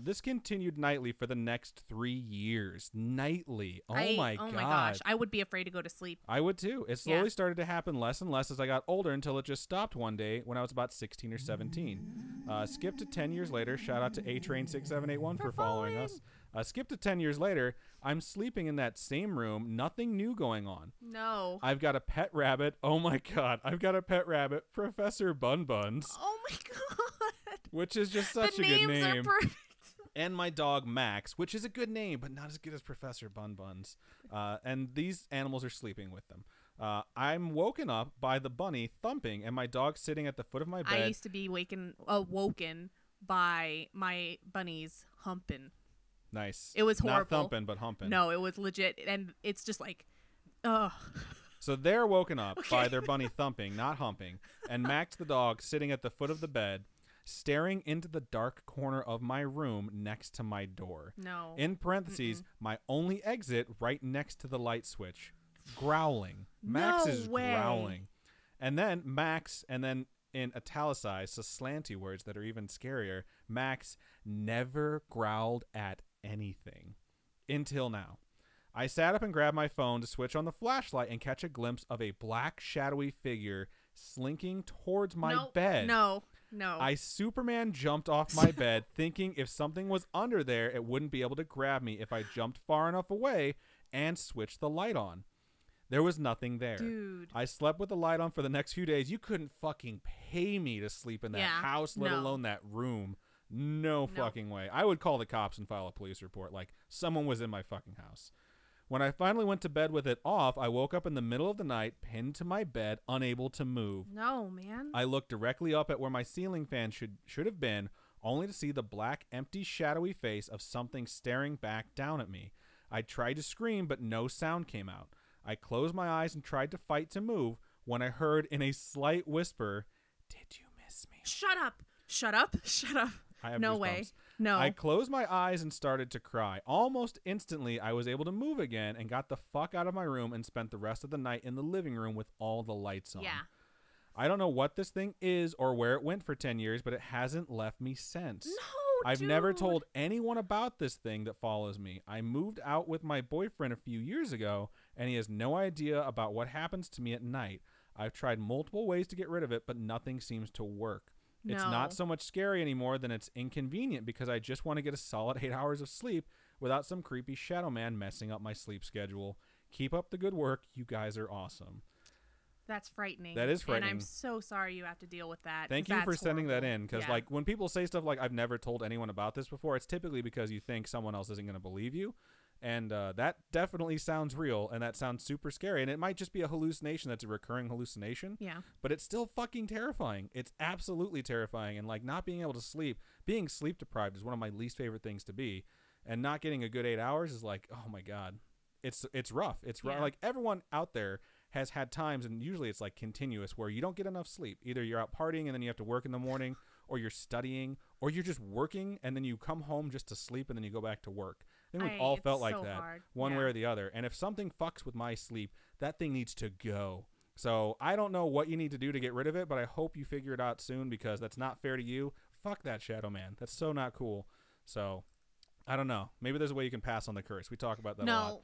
This continued nightly for the next 3 years. Nightly. Oh my gosh. I would be afraid to go to sleep. I would too. It slowly started to happen less and less as I got older until it just stopped one day when I was about 16 or 17. Skip to 10 years later. Shout out to A-Train6781 for following us. Skip to 10 years later. I'm sleeping in that same room. Nothing new going on. No. I've got a pet rabbit. Oh my God. I've got a pet rabbit. Professor Bun Buns. Oh my God. Which is just such a good name. The names are perfect. And my dog Max, which is a good name, but not as good as Professor Bun Buns. And these animals are sleeping with them. I'm woken up by the bunny thumping and my dog sitting at the foot of my bed. I used to be woken by my bunnies humping. Nice. It was horrible. Not thumping, but humping. No, it was legit. And it's just like, ugh. So they're woken up by their bunny thumping, not humping. And Max the dog sitting at the foot of the bed, staring into the dark corner of my room next to my door. No. In parentheses, my only exit right next to the light switch. Growling. Max is growling. And then Max, and then in italicized, so slanty words that are even scarier, Max never growled at anything. Until now. I sat up and grabbed my phone to switch on the flashlight and catch a glimpse of a black shadowy figure slinking towards my bed. No. I Superman jumped off my bed thinking if something was under there, it wouldn't be able to grab me if I jumped far enough away and switched the light on. There was nothing there. Dude. I slept with the light on for the next few days. You couldn't fucking pay me to sleep in that house, let alone that room. No fucking way. I would call the cops and file a police report like someone was in my fucking house. When I finally went to bed with it off, I woke up in the middle of the night, pinned to my bed, unable to move. No, man. I looked directly up at where my ceiling fan should have been, only to see the black, empty, shadowy face of something staring back down at me. I tried to scream, but no sound came out. I closed my eyes and tried to fight to move when I heard in a slight whisper, "Did you miss me?" Shut up. Shut up. Shut up. I have no goosebumps. Way. No. I closed my eyes and started to cry. Almost instantly, I was able to move again and got the fuck out of my room and spent the rest of the night in the living room with all the lights on. Yeah. I don't know what this thing is or where it went for 10 years, but it hasn't left me since. No, I've never told anyone about this thing that follows me. I moved out with my boyfriend a few years ago, and he has no idea about what happens to me at night. I've tried multiple ways to get rid of it, but nothing seems to work. No. It's not so much scary anymore than it's inconvenient because I just want to get a solid 8 hours of sleep without some creepy shadow man messing up my sleep schedule. Keep up the good work. You guys are awesome. That's frightening. That is frightening. And I'm so sorry you have to deal with that. Thank you for sending horrible. that in. Because like when people say stuff like, I've never told anyone about this before, it's typically because you think someone else isn't going to believe you. And that definitely sounds real, and that sounds super scary. And it might just be a hallucination that's a recurring hallucination. Yeah. But it's still fucking terrifying. It's absolutely terrifying. And, like, not being able to sleep, being sleep deprived is one of my least favorite things to be. And not getting a good 8 hours is like, oh, my God. It's rough. It's rough. Like, everyone out there has had times, and usually it's, like, continuous, where you don't get enough sleep. Either you're out partying and then you have to work in the morning, or you're studying, or you're just working, and then you come home just to sleep, and then you go back to work. I think we've all felt like that one way or the other. And if something fucks with my sleep, that thing needs to go. So I don't know what you need to do to get rid of it, but I hope you figure it out soon because that's not fair to you. Fuck that shadow man. That's so not cool. So I don't know. Maybe there's a way you can pass on the curse. We talk about that a lot.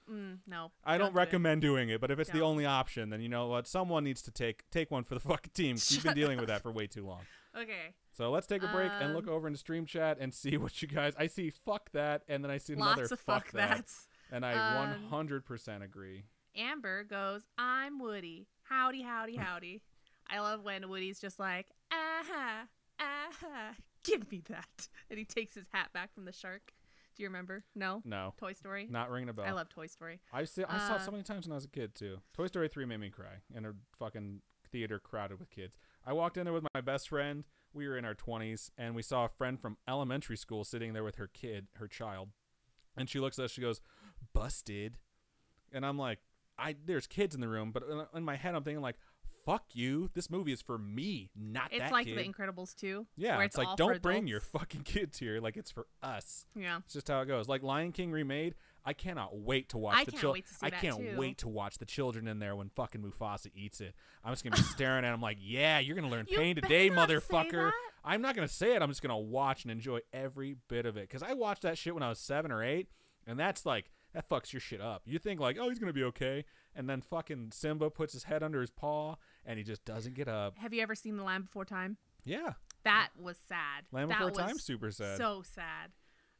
No. I don't recommend doing it, but if it's the only option, then you know what? Someone needs to take one for the fucking team. You've been dealing with that for way too long. Okay. So let's take a break and look over into stream chat and see what you guys. I see fuck that, and then I see another lots of fuck that. And I 100% agree. Amber goes, I'm Woody. Howdy, howdy, howdy. I love when Woody's just like, give me that. And he takes his hat back from the shark. Do you remember? No? No. Toy Story? Not ringing a bell. I love Toy Story. I saw it so many times when I was a kid, too. Toy Story 3 made me cry in a fucking theater crowded with kids. I walked in there with my best friend. We were in our 20s, and we saw a friend from elementary school sitting there with her child. And she looks at us, she goes, busted. And I'm like, there's kids in the room, but in my head I'm thinking like, fuck you. This movie is for me, not that kid. It's like The Incredibles 2. Yeah, where it's like, don't bring your fucking kids here. Like, it's for us. Yeah. It's just how it goes. Like, Lion King remade, I cannot wait to watch the children. I can't wait to watch the children in there when fucking Mufasa eats it. I'm just gonna be staring at him like, yeah, you're gonna learn pain today, motherfucker. I'm not gonna say it. I'm just gonna watch and enjoy every bit of it because I watched that shit when I was 7 or 8, and that's like that fucks your shit up. You think like, oh, he's gonna be okay, and then fucking Simba puts his head under his paw and he just doesn't get up. Have you ever seen The Land Before Time? Yeah. That was sad. Land Before Time, super sad. So sad.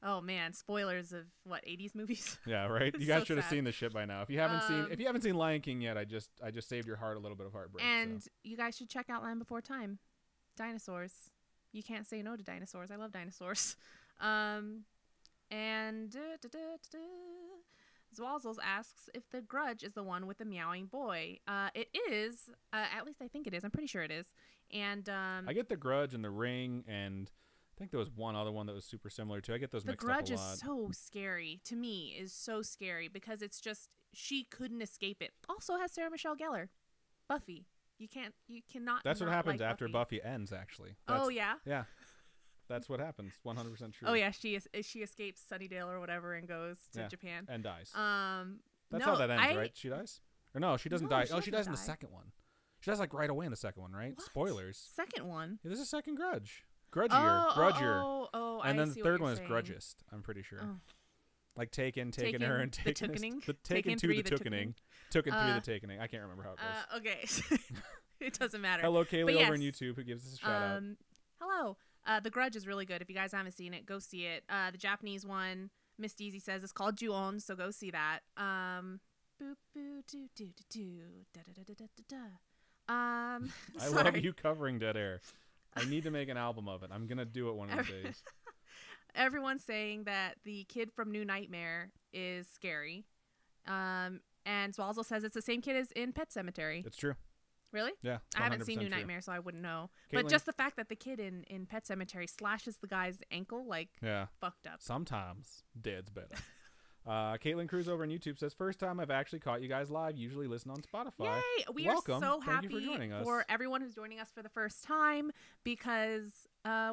Oh man, spoilers of what 80s movies. Yeah, right. You guys should have seen this shit by now. If you haven't seen Lion King yet, I just saved your heart a little bit of heartbreak. And you guys should check out Land Before Time. Dinosaurs. You can't say no to dinosaurs. I love dinosaurs. Zwalzels asks if The Grudge is the one with the meowing boy. It is. At least I think it is. I'm pretty sure it is. And I get The Grudge and The Ring, and I think there was one other one that was super similar too. I get those mixed up a lot. The Grudge is so scary to me. Is so scary because it's just she couldn't escape it. Also has Sarah Michelle Gellar, Buffy. You cannot. That's what happens like after Buffy ends. Actually. Oh yeah. Yeah. That's what happens. 100% true. Oh yeah, she escapes Sunnydale or whatever and goes to Japan and dies. That's how that ends, right? She dies, or no? She doesn't die. She dies in the second one. She dies like right away in the second one, right? What? Spoilers. Second one. Yeah, there's a second Grudge. Grudgier. Oh, and then the third one is saying. Grudgist. I'm pretty sure. Oh. Like taking her and taking the Taken 2 the Tookening. Taken 3 the Takening. I can't remember how it goes. Okay. It doesn't matter. Hello, Kaylee over on YouTube who gives us a shout out. Hello. The Grudge is really good. If you guys haven't seen it, go see it. The Japanese one, Miss Deezy says, it's called Ju-on, so go see that. Boop, boo, doo, doo, doo, doo, da, da, da, da, da, da. I love you covering Dead Air. I need to make an album of it. I'm going to do it one of these days. Everyone's saying that the kid from New Nightmare is scary. And Swalzel says it's the same kid as in Pet Sematary. It's true. Really? Yeah. I haven't seen New Nightmare, so I wouldn't know. Caitlin, but just the fact that the kid in Pet Sematary slashes the guy's ankle, fucked up. Sometimes dead's better. Caitlin Cruz over on YouTube says, first time I've actually caught you guys live. Usually listen on Spotify. Yay! We Welcome. are so happy Thank you for joining us. for everyone who's joining us for the first time because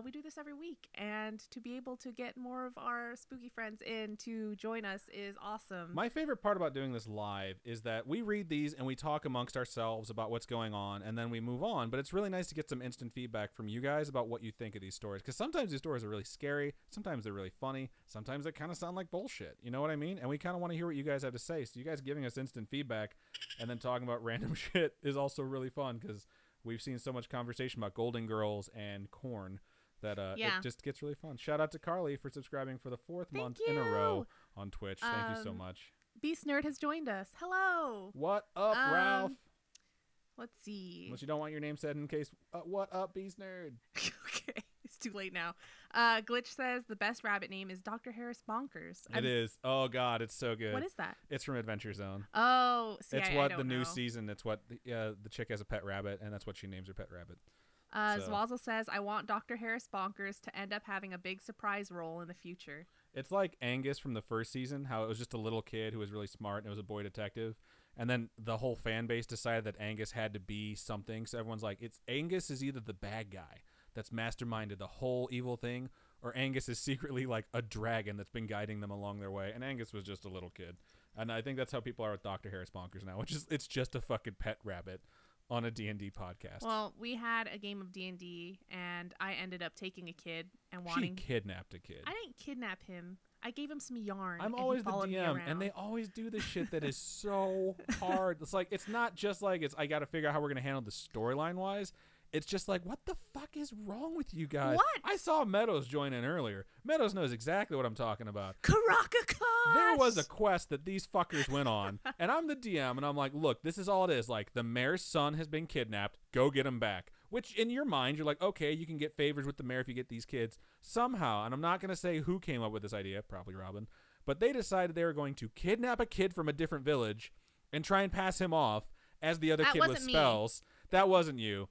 we do this every week. And to be able to get more of our spooky friends in to join us is awesome. My favorite part about doing this live is that we read these and we talk amongst ourselves about what's going on and then we move on. But it's really nice to get some instant feedback from you guys about what you think of these stories. Because sometimes these stories are really scary. Sometimes they're really funny. Sometimes they kind of sound like bullshit. You know what I mean? And we kind of want to hear what you guys have to say. So you guys giving us instant feedback and then talking about random shit is also really fun because we've seen so much conversation about Golden Girls and Korn that it just gets really fun. Shout out to Carly for subscribing for the 4th month in a row on Twitch. Thank you so much. Beast Nerd has joined us. Hello. What up, Ralph? Let's see. Unless you don't want your name said in case. What up, Beast Nerd? Okay. It's too late now. Glitch says the best rabbit name is Dr. Harris Bonkers. It is. Oh, God. It's so good. What is that? It's from Adventure Zone. Oh, see, it's I what don't the new know. season. It's what the chick has a pet rabbit, and that's what she names her pet rabbit. Zwazzle says, I want Dr. Harris Bonkers to end up having a big surprise role in the future. It's like Angus from the first season, how it was just a little kid who was really smart and it was a boy detective. And then the whole fan base decided that Angus had to be something. So everyone's like, Angus is either the bad guy that's masterminded the whole evil thing, or Angus is secretly like a dragon that's been guiding them along their way. And Angus was just a little kid. And I think that's how people are with Dr. Harris Bonkers now, which is it's just a fucking pet rabbit on a D&D podcast. Well, we had a game of D&D, and I ended up taking a kid and wanting... She kidnapped a kid. I didn't kidnap him. I gave him some yarn. I'm always the DM, and they always do the shit that is so hard. It's like, it's not just like, I got to figure out how we're going to handle the storyline-wise. It's just like, what the fuck is wrong with you guys? What? I saw Meadows join in earlier. Meadows knows exactly what I'm talking about. Karakakos! There was a quest that these fuckers went on, and I'm the DM, and I'm like, look, this is all it is. Like, the mayor's son has been kidnapped. Go get him back. Which, in your mind, you're like, okay, you can get favors with the mayor if you get these kids. Somehow, and I'm not going to say who came up with this idea, probably Robin, but they decided they were going to kidnap a kid from a different village and try and pass him off as the other kid with spells. That wasn't you.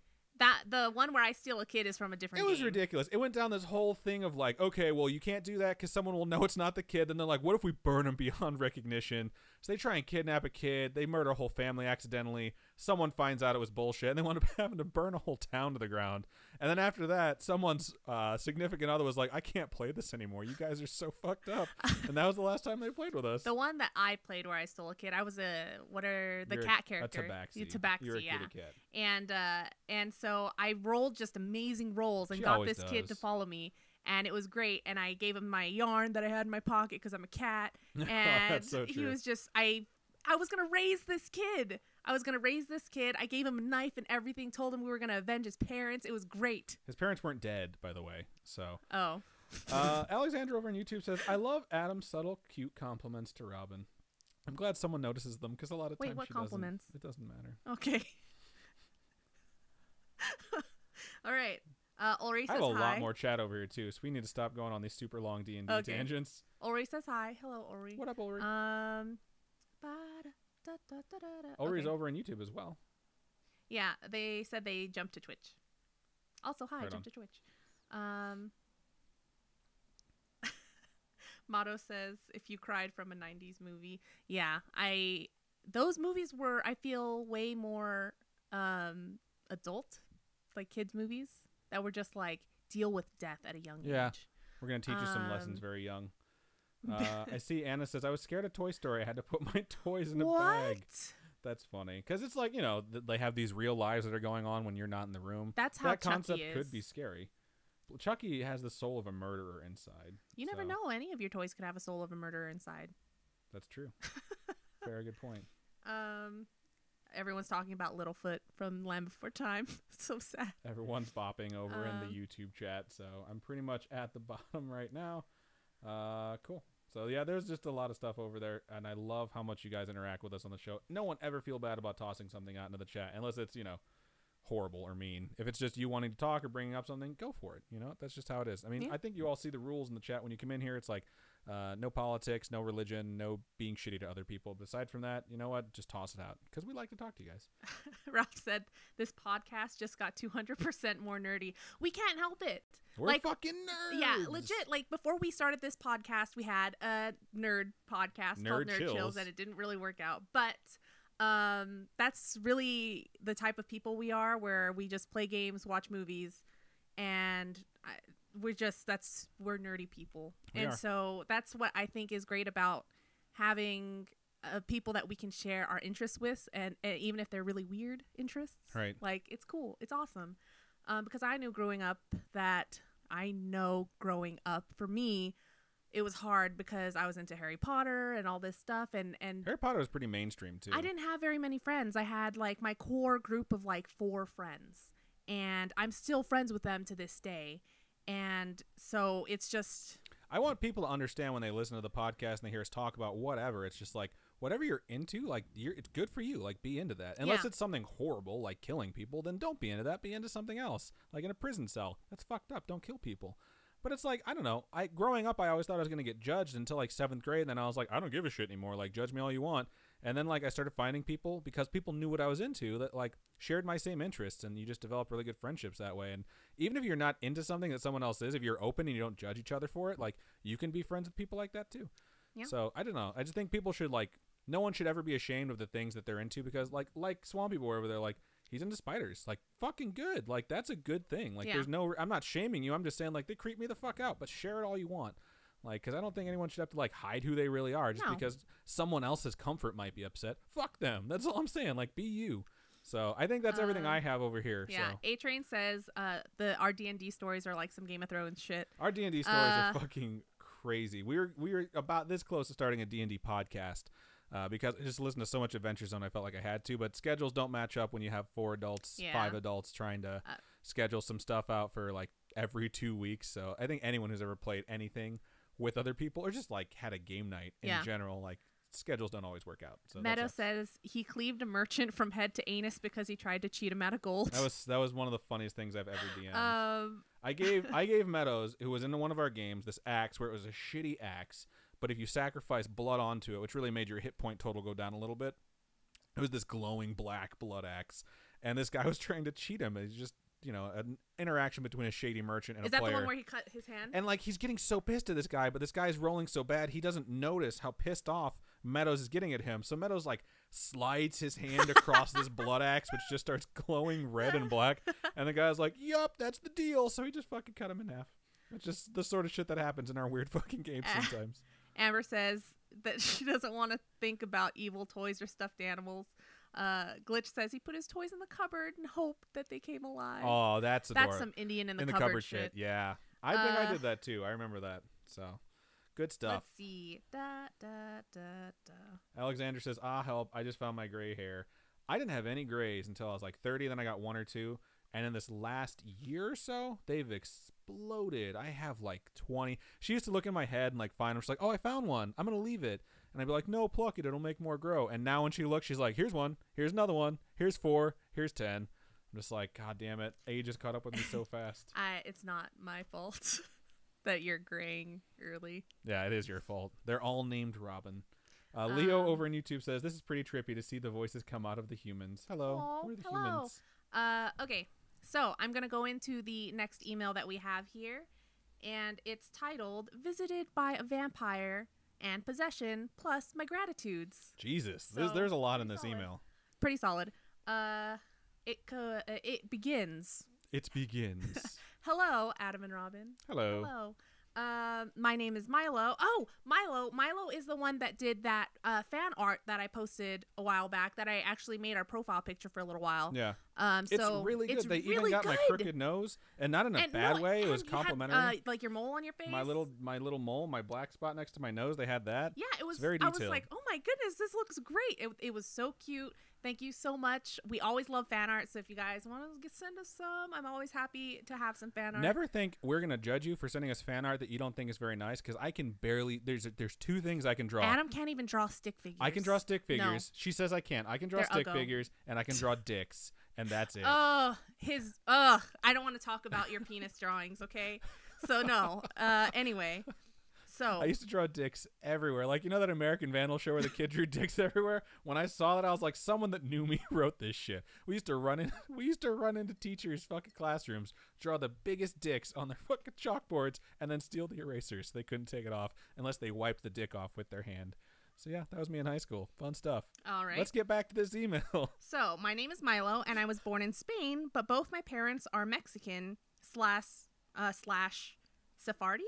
The one where I steal a kid is from a different game. It was game. ridiculous. It went down this whole thing of like, okay, well, you can't do that because someone will know it's not the kid. Then they're like, what if we burn him beyond recognition? So they try and kidnap a kid. They murder a whole family accidentally. Someone finds out it was bullshit, and they wind up having to burn a whole town to the ground. And then after that, someone's significant other was like, I can't play this anymore. You guys are so fucked up. And that was the last time they played with us. The one that I played where I stole a kid, I was cat character. A tabaxi. Tabaxi, You're a kitty cat. And so I rolled just amazing rolls and got this kid to follow me. And it was great. And I gave him my yarn that I had in my pocket because I'm a cat. And that's so true. He was just, I was going to raise this kid. I gave him a knife and everything, told him we were going to avenge his parents. It was great. His parents weren't dead, by the way. So. Oh. Alexandra over on YouTube says, I love Adam's subtle, cute compliments to Robin. I'm glad someone notices them because a lot of times what compliments? It doesn't matter. Okay. All right. Ulrich says hi. I have a lot more chat over here too, so we need to stop going on these super long D&D tangents. Ulrich says hi. Hello, Ulrich. What up, Ulrich? Ulrich's over on YouTube as well. Yeah, they said they jumped to Twitch. Also, hi, jump to Twitch. Motto says, if you cried from a 90s movie. Yeah, those movies were, I feel, way more adult, like kids' movies that were just like deal with death at a young age. We're going to teach you some lessons very young. I see Anna says, I was scared of Toy Story. I had to put my toys in a bag. That's funny. Because it's like, they have these real lives that are going on when you're not in the room. That's how that Chucky concept is. Could be scary. Chucky has the soul of a murderer inside. You never know. Any of your toys could have a soul of a murderer inside. That's true. Very good point. Everyone's talking about Littlefoot from Land Before Time. So sad. Everyone's bopping over in the YouTube chat, so I'm pretty much at the bottom right now. Cool. So yeah, there's just a lot of stuff over there, and I love how much you guys interact with us on the show. No one ever feel bad about tossing something out into the chat, unless it's, horrible or mean. If it's just you wanting to talk or bringing up something, go for it. That's just how it is. I mean, I think you all see the rules in the chat when you come in here. It's like no politics, no religion, no being shitty to other people. But aside from that, you know what? Just toss it out because we like to talk to you guys. Ralph said this podcast just got 200% more nerdy. We can't help it. We're fucking nerds. Yeah, legit. Like before we started this podcast, we had a nerd podcast called Nerd Chills, and it didn't really work out. But that's really the type of people we are, where we just play games, watch movies, and we're nerdy people. So that's what I think is great about having people that we can share our interests with, and even if they're really weird interests, right? Like it's cool, it's awesome. Because I know growing up for me, it was hard because I was into Harry Potter and all this stuff, and Harry Potter was pretty mainstream too. I didn't have very many friends. I had like my core group of like 4 friends, and I'm still friends with them to this day. And so it's just, I want people to understand when they listen to the podcast and they hear us talk about whatever, it's just like whatever you're into, like it's good for you. Like be into that. Unless it's something horrible like killing people, then don't be into that. Be into something else, like in a prison cell. That's fucked up. Don't kill people. But it's like, I don't know. Growing up, I always thought I was going to get judged until like 7th grade. And then I was like, I don't give a shit anymore. Like, judge me all you want. And then like I started finding people because people knew what I was into that like shared my same interests. And you just develop really good friendships that way. And even if you're not into something that someone else is, if you're open and you don't judge each other for it, like you can be friends with people like that too. Yeah. So I don't know. I just think people should no one should ever be ashamed of the things that they're into, because like Swampy Boy over there, like, he's into spiders. Like, fucking good. Like, that's a good thing. Like, I'm not shaming you. I'm just saying, like, they creep me the fuck out, but share it all you want. Like, because I don't think anyone should have to, like, hide who they really are just because someone else's comfort might be upset. Fuck them. That's all I'm saying. Like, be you. So I think that's everything I have over here. Yeah. So. A-Train says our D&D stories are like some Game of Thrones shit. Our D&D stories are fucking crazy. We were about this close to starting a D&D podcast. Because I just listened to so much Adventure Zone, I felt like I had to. But schedules don't match up when you have 4 adults, 5 adults trying to schedule some stuff out for like every 2 weeks. So I think anyone who's ever played anything with other people or just like had a game night in general, like schedules don't always work out. So Meadow says he cleaved a merchant from head to anus because he tried to cheat him out of gold. That was one of the funniest things I've ever DM'd. I gave Meadows, who was into one of our games, this axe where it was a shitty axe. But if you sacrifice blood onto it, which really made your hit point total go down a little bit, it was this glowing black blood axe. And this guy was trying to cheat him. It's just, an interaction between a shady merchant and a player. Is that the one where he cut his hand? And, like, he's getting so pissed at this guy, but this guy's rolling so bad, he doesn't notice how pissed off Meadows is getting at him. So Meadows like slides his hand across this blood axe, which just starts glowing red and black. And the guy's like, yup, that's the deal. So he just fucking cut him in half. It's just the sort of shit that happens in our weird fucking games sometimes. Amber says that she doesn't want to think about evil toys or stuffed animals. Glitch says he put his toys in the cupboard and hoped that they came alive. Oh, that's adorable. That's some Indian in the cupboard shit. Yeah. I think I did that too. I remember that. So, good stuff. Let's see. Alexander says, help. I just found my gray hair. I didn't have any grays until I was like 30. Then I got 1 or 2. And in this last year or so, they've exploded. I have like 20. She used to look in my head and like find them. She's like, oh, I found one. I'm going to leave it. And I'd be like, no, pluck it. It'll make more grow. And now when she looks, she's like, here's 1. Here's another 1. Here's 4. Here's 10. I'm just like, God damn it. Age has caught up with me so fast. It's not my fault that you're graying early. Yeah, it is your fault. They're all named Robin. Leo over on YouTube says, this is pretty trippy to see the voices come out of the humans. Hello. We're the humans. Okay. So I'm going to go into the next email that we have here, and it's titled, Visited by a Vampire and Possession, plus my gratitudes. Jesus. So, there's a lot in this email. Pretty solid. It begins. It begins. Hello, Adam and Robin. Hello. Hello. My name is Milo. Oh, Milo is the one that did that fan art that I posted a while back that I actually made our profile picture for a little while. Yeah. So it's really good. They really even got good. my crooked nose, and not in a bad way. It was complimentary. Had, like your mole on your face. My little mole, my black spot next to my nose. They had that. Yeah, it was very detailed. I was like, oh my goodness, this looks great. It was so cute. Thank you so much. We always love fan art, so if you guys want to send us some, I'm always happy to have some fan art. Never think we're going to judge you for sending us fan art that you don't think is very nice, because I can barely, there's 2 things I can draw. Adam can't even draw stick figures. I can draw stick figures. No. She says I can't. I can draw stick figures, and I can draw dicks, and that's it. I don't want to talk about your penis drawings, okay? So no. Anyway. So I used to draw dicks everywhere. Like, you know that American Vandal show where the kid drew dicks everywhere? When I saw that, I was like, someone that knew me wrote this shit. We used to run into teachers' fucking classrooms, draw the biggest dicks on their fucking chalkboards, and then steal the erasers. They couldn't take it off unless they wiped the dick off with their hand. So yeah, that was me in high school. Fun stuff. All right. Let's get back to this email. So my name is Milo, and I was born in Spain, but both my parents are Mexican slash Sephardi.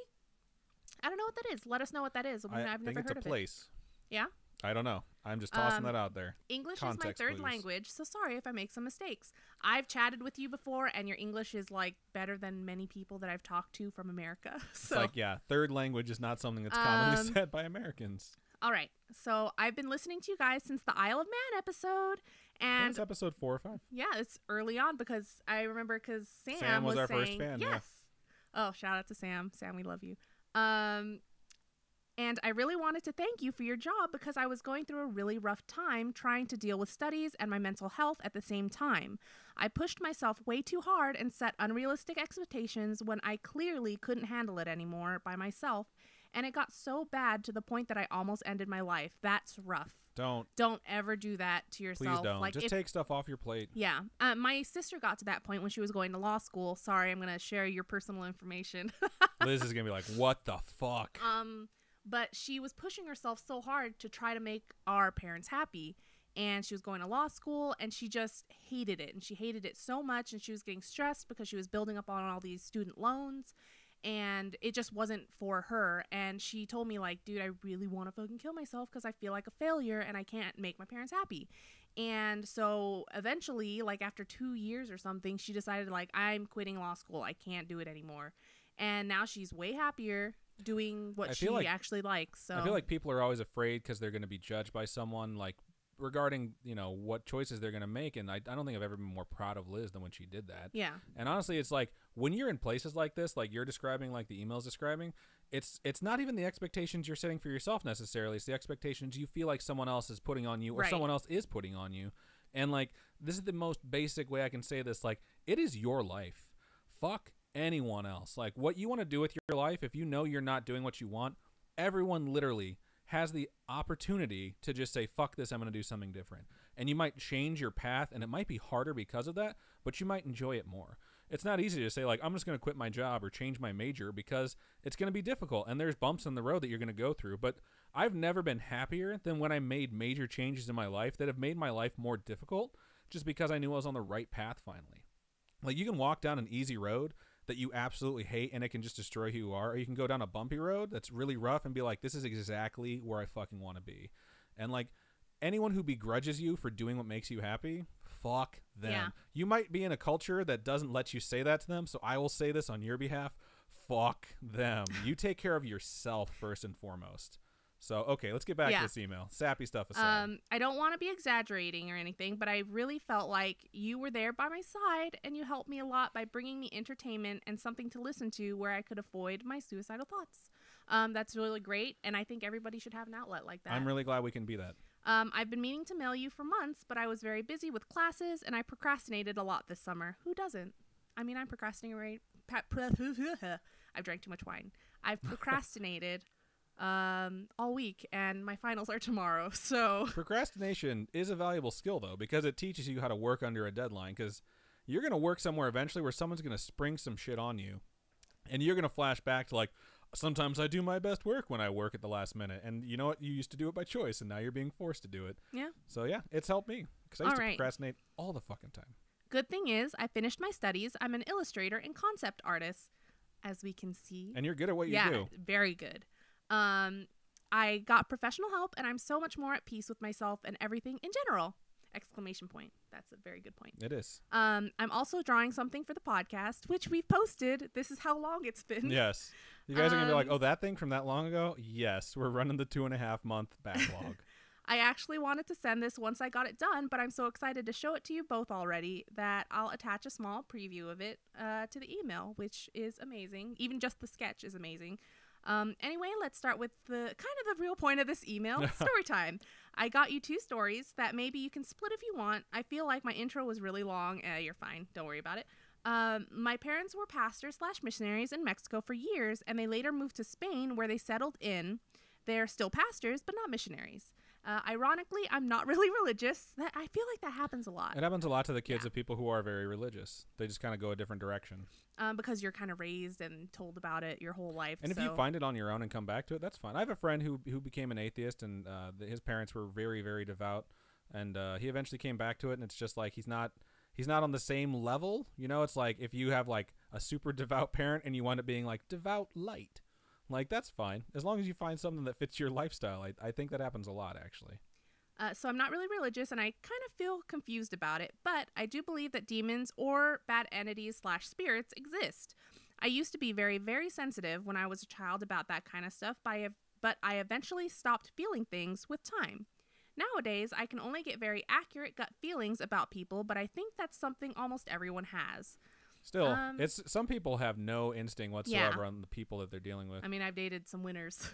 I don't know what that is. Let us know what that is. I've never heard of it. It's a place. Yeah? I don't know. I'm just tossing that out there. English is my third language, so sorry if I make some mistakes. I've chatted with you before, and your English is, like, better than many people that I've talked to from America. So. It's like, yeah, third language is not something that's commonly said by Americans. All right. So I've been listening to you guys since the Isle of Man episode. And it's episode 4 or 5. Yeah, it's early on because I remember because Sam was our first fan. Yes. Yeah. Oh, shout out to Sam. Sam, we love you. And I really wanted to thank you for your job because I was going through a really rough time trying to deal with studies and my mental health at the same time. I pushed myself way too hard and set unrealistic expectations when I clearly couldn't handle it anymore by myself. And it got so bad to the point that I almost ended my life. That's rough. Don't ever do that to yourself. Please don't. Like, just take stuff off your plate. Yeah. My sister got to that point when she was going to law school. Sorry, I'm going to share your personal information. Liz is going to be like, what the fuck? But she was pushing herself so hard to try to make our parents happy. And she was going to law school, and she just hated it. And she hated it so much, and she was getting stressed because she was building up on all these student loans. And it just wasn't for her. And she told me, like, dude, I really want to fucking kill myself because I feel like a failure and I can't make my parents happy. And so eventually, like after 2 years or something, she decided, like, I'm quitting law school. I can't do it anymore. And now she's way happier doing what she actually likes. So I feel like people are always afraid because they're going to be judged by someone, like, regarding, you know, what choices they're going to make. And I don't think I've ever been more proud of Liz than when she did that. Yeah. And honestly, it's like when you're in places like this, like you're describing, like the email's describing, it's not even the expectations you're setting for yourself necessarily. It's the expectations you feel like someone else is putting on you or someone else is putting on you. And like, this is the most basic way I can say this. Like, it is your life. Fuck anyone else. Like, what you want to do with your life, if you know you're not doing what you want, everyone literally has the opportunity to just say, fuck this, I'm going to do something different. And you might change your path, and it might be harder because of that, but you might enjoy it more. It's not easy to say, like, I'm just going to quit my job or change my major because it's going to be difficult, and there's bumps in the road that you're going to go through. But I've never been happier than when I made major changes in my life that have made my life more difficult just because I knew I was on the right path finally. Like, you can walk down an easy road that you absolutely hate and it can just destroy who you are, or you can go down a bumpy road that's really rough and be like, this is exactly where I fucking want to be. And like, anyone who begrudges you for doing what makes you happy, fuck them. Yeah. You might be in a culture that doesn't let you say that to them, so I will say this on your behalf. Fuck them. You take care of yourself first and foremost. So, okay, let's get back to this email. Sappy stuff aside. I don't want to be exaggerating or anything, but I really felt like you were there by my side and you helped me a lot by bringing me entertainment and something to listen to where I could avoid my suicidal thoughts. That's really great, and I think everybody should have an outlet like that. I'm really glad we can be that. I've been meaning to mail you for months, but I was very busy with classes, and I procrastinated a lot this summer. Who doesn't? I mean, I'm procrastinating. I've drank too much wine. I've procrastinated all week, and my finals are tomorrow. So procrastination is a valuable skill, though, because it teaches you how to work under a deadline. Because you're going to work somewhere eventually where someone's going to spring some shit on you, and you're going to flash back to like, sometimes I do my best work when I work at the last minute. And you know what? You used to do it by choice, and now you're being forced to do it. Yeah. So, yeah, it's helped me. Because I used to procrastinate all the fucking time. Good thing is, I finished my studies. I'm an illustrator and concept artist, as we can see. And you're good at what you do. Yeah, very good. I got professional help, and I'm so much more at peace with myself and everything in general. Exclamation point. That's a very good point. It is. I'm also drawing something for the podcast, which we've posted. This is how long it's been. Yes. You guys are going to be like, oh, that thing from that long ago? Yes. We're running the 2.5 month backlog. I actually wanted to send this once I got it done, but I'm so excited to show it to you both already that I'll attach a small preview of it to the email, which is amazing. Even just the sketch is amazing. Anyway, let's start with the real point of this email, story time. I got you 2 stories that maybe you can split if you want. I feel like my intro was really long. You're fine. Don't worry about it. My parents were pastors/missionaries in Mexico for years, and they later moved to Spain where they settled in. They're still pastors, but not missionaries. Ironically, I'm not really religious. I feel like that happens a lot. It happens a lot to the kids of people who are very religious. They just kind of go a different direction. Because you're kind of raised and told about it your whole life. And if you find it on your own and come back to it, that's fine. I have a friend who became an atheist, and his parents were very, very devout. And he eventually came back to it, and it's just like he's not on the same level. You know, it's like if you have like a super devout parent and you wind up being like devout light. Like, that's fine. As long as you find something that fits your lifestyle. I think that happens a lot, actually. So I'm not really religious, and I kind of feel confused about it, but I do believe that demons or bad entities/spirits exist. I used to be very, very sensitive when I was a child about that kind of stuff, but I eventually stopped feeling things with time. Nowadays, I can only get very accurate gut feelings about people, but I think that's something almost everyone has. Still, it's some people have no instinct whatsoever on the people that they're dealing with. I mean, I've dated some winners.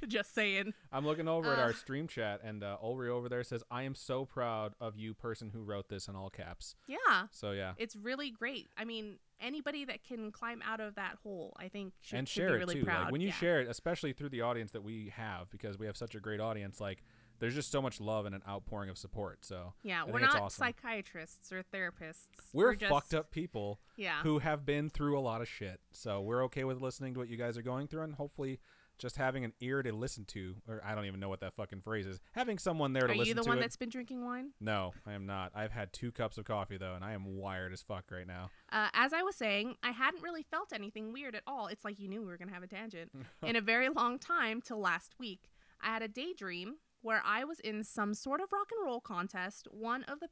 Just saying. I'm looking over at our stream chat, and Ulri over there says, I am so proud of you, person who wrote this in all caps. Yeah. So, yeah. It's really great. I mean, anybody that can climb out of that hole, I think, should share be it really too. proud. Like, when you share it, especially through the audience that we have, because we have such a great audience, like, there's just so much love and an outpouring of support. So yeah, we're not awesome. Psychiatrists or therapists. We're just fucked up people who have been through a lot of shit. So we're okay with listening to what you guys are going through, and hopefully just having an ear to listen to, or I don't even know what that fucking phrase is. Having someone there to listen to. Are you the one that's been drinking wine? No, I am not. I've had 2 cups of coffee, though, and I am wired as fuck right now. As I was saying, I hadn't really felt anything weird at all. It's like you knew we were going to have a tangent. In a very long time till last week. I had a daydream where I was in some sort of rock and roll contest. One of the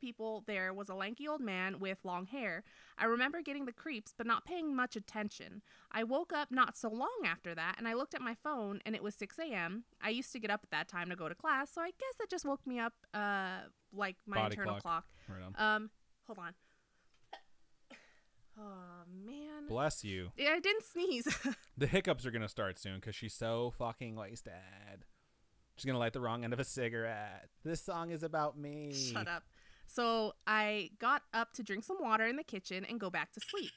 people there was a lanky old man with long hair. I remember getting the creeps, but not paying much attention. I woke up not so long after that, and I looked at my phone, and it was 6 a.m. I used to get up at that time to go to class, so I guess that just woke me up, like my body internal clock. Right on. Hold on. Oh, man. Bless you. I didn't sneeze. The hiccups are going to start soon because she's so fucking wasted. She's going to light the wrong end of a cigarette. This song is about me. Shut up. So I got up to drink some water in the kitchen and go back to sleep.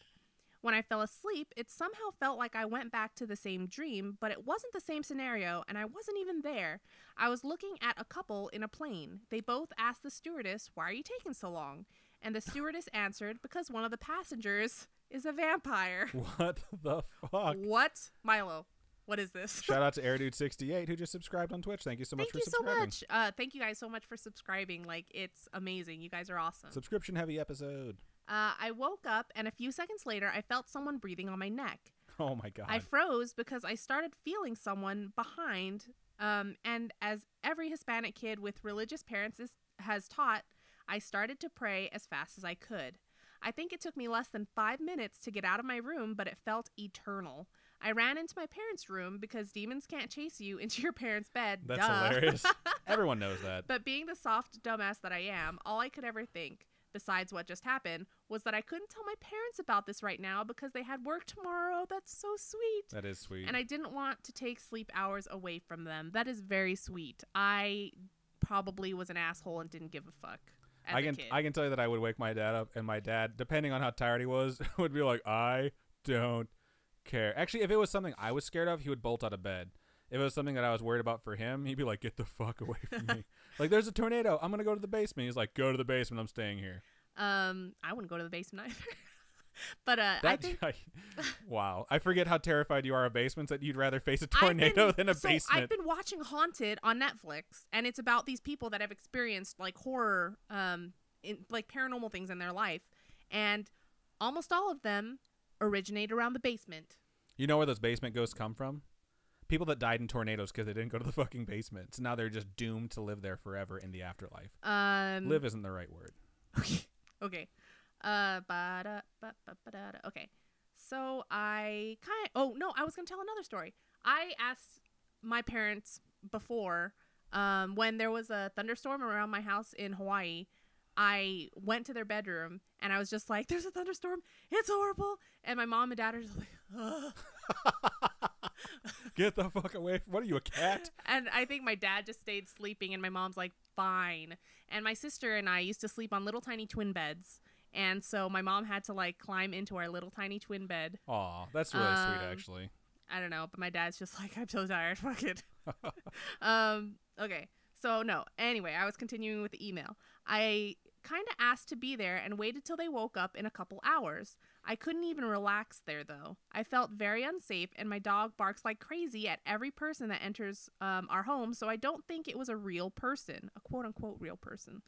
When I fell asleep, it somehow felt like I went back to the same dream, but it wasn't the same scenario, and I wasn't even there. I was looking at a couple in a plane. They both asked the stewardess, "Why are you taking so long?" And the stewardess answered, "Because one of the passengers is a vampire." What the fuck? What? Milo, What is this? Shout out to AirDude68 who just subscribed on Twitch. Thank you so much for subscribing. Thank you so much. Thank you guys so much for subscribing. Like, it's amazing. You guys are awesome. Subscription heavy episode. I woke up and a few seconds later, I felt someone breathing on my neck. Oh my God. I froze because I started feeling someone behind. And as every Hispanic kid with religious parents has taught, I started to pray as fast as I could. I think it took me less than 5 minutes to get out of my room, but it felt eternal. I ran into my parents' room because demons can't chase you into your parents' bed. That's hilarious. Everyone knows that. But being the soft dumbass that I am, all I could ever think, besides what just happened, was that I couldn't tell my parents about this right now because they had work tomorrow. That's so sweet. That is sweet. And I didn't want to take sleep hours away from them. That is very sweet. I probably was an asshole and didn't give a fuck. I can tell you that I would wake my dad up, and my dad, depending on how tired he was, would be like, I don't care. Actually, if it was something I was scared of, he would bolt out of bed. If it was something that I was worried about for him, he'd be like, get the fuck away from me. Like, there's a tornado. I'm going to go to the basement. He's like, go to the basement. I'm staying here. I wouldn't go to the basement either. But I think... Wow. I forget how terrified you are of basements, that you'd rather face a tornado than a basement. I've been watching Haunted on Netflix, and it's about these people that have experienced, like, horror, like, paranormal things in their life. And almost all of them originate around the basement. You know where those basement ghosts come from? People that died in tornadoes because they didn't go to the fucking basement. So now they're just doomed to live there forever in the afterlife. Live isn't the right word. Okay. Okay. So I was going to tell another story. I asked my parents before, when there was a thunderstorm around my house in Hawaii, I went to their bedroom and I was just like, there's a thunderstorm. It's horrible. And my mom and dad are just like, ugh. Get the fuck away. What are you, a cat? And I think my dad just stayed sleeping and my mom's like, fine. And my sister and I used to sleep on little tiny twin beds. And so my mom had to like climb into our little tiny twin bed. Aw, that's really sweet, actually. I don't know, but my dad's just like, I'm so tired. Fuck it. Okay. So no. Anyway, I was continuing with the email. I kind of asked to be there and waited till they woke up in a couple hours. I couldn't even relax there, though. I felt very unsafe, and my dog barks like crazy at every person that enters our home, so I don't think it was a real person, a quote-unquote real person.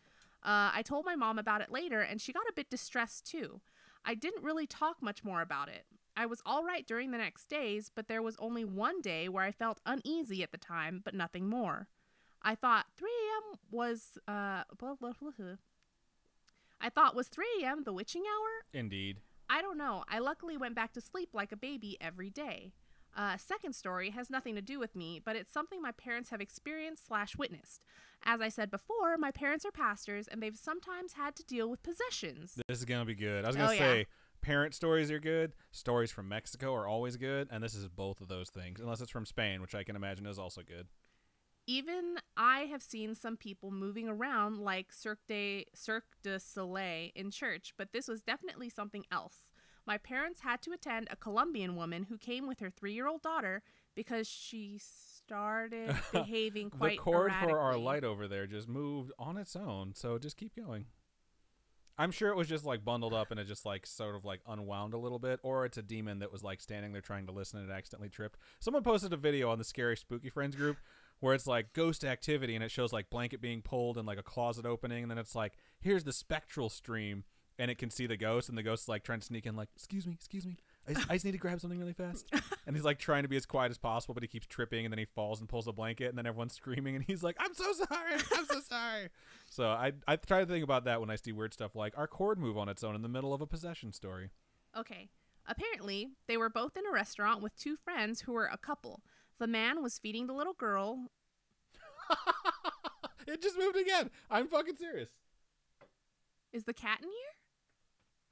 I told my mom about it later, and she got a bit distressed, too. I didn't really talk much more about it. I was all right during the next days, but there was only one day where I felt uneasy at the time, but nothing more. I thought 3 a.m. was, was 3 a.m. the witching hour? Indeed. I don't know. I luckily went back to sleep like a baby every day. Second story has nothing to do with me, but it's something my parents have experienced/witnessed. As I said before, my parents are pastors, and they've sometimes had to deal with possessions. This is going to be good. I was going to say, parent stories are good. Stories from Mexico are always good, and this is both of those things, unless it's from Spain, which I can imagine is also good. Even I have seen some people moving around like Cirque du Soleil in church, but this was definitely something else. My parents had to attend a Colombian woman who came with her 3-year-old daughter because she started behaving quite The cord erratically. for our light over there just moved on its own, so just keep going. I'm sure it was just like bundled up and it just like sort of like unwound a little bit, or it's a demon that was like standing there trying to listen and it accidentally tripped. Someone posted a video on the Scary Spooky Friends group where it's like ghost activity and it shows like blanket being pulled and like a closet opening, and then it's like, here's the spectral stream, and it can see the ghost, and the ghost is like trying to sneak in like, excuse me, I just need to grab something really fast. And he's like trying to be as quiet as possible, but he keeps tripping, and then he falls and pulls a blanket, and then everyone's screaming, and he's like, I'm so sorry. So I try to think about that when I see weird stuff like our cord move on its own in the middle of a possession story. Okay. Apparently, they were both in a restaurant with 2 friends who were a couple. The man was feeding the little girl. It just moved again. I'm fucking serious. Is the cat in here?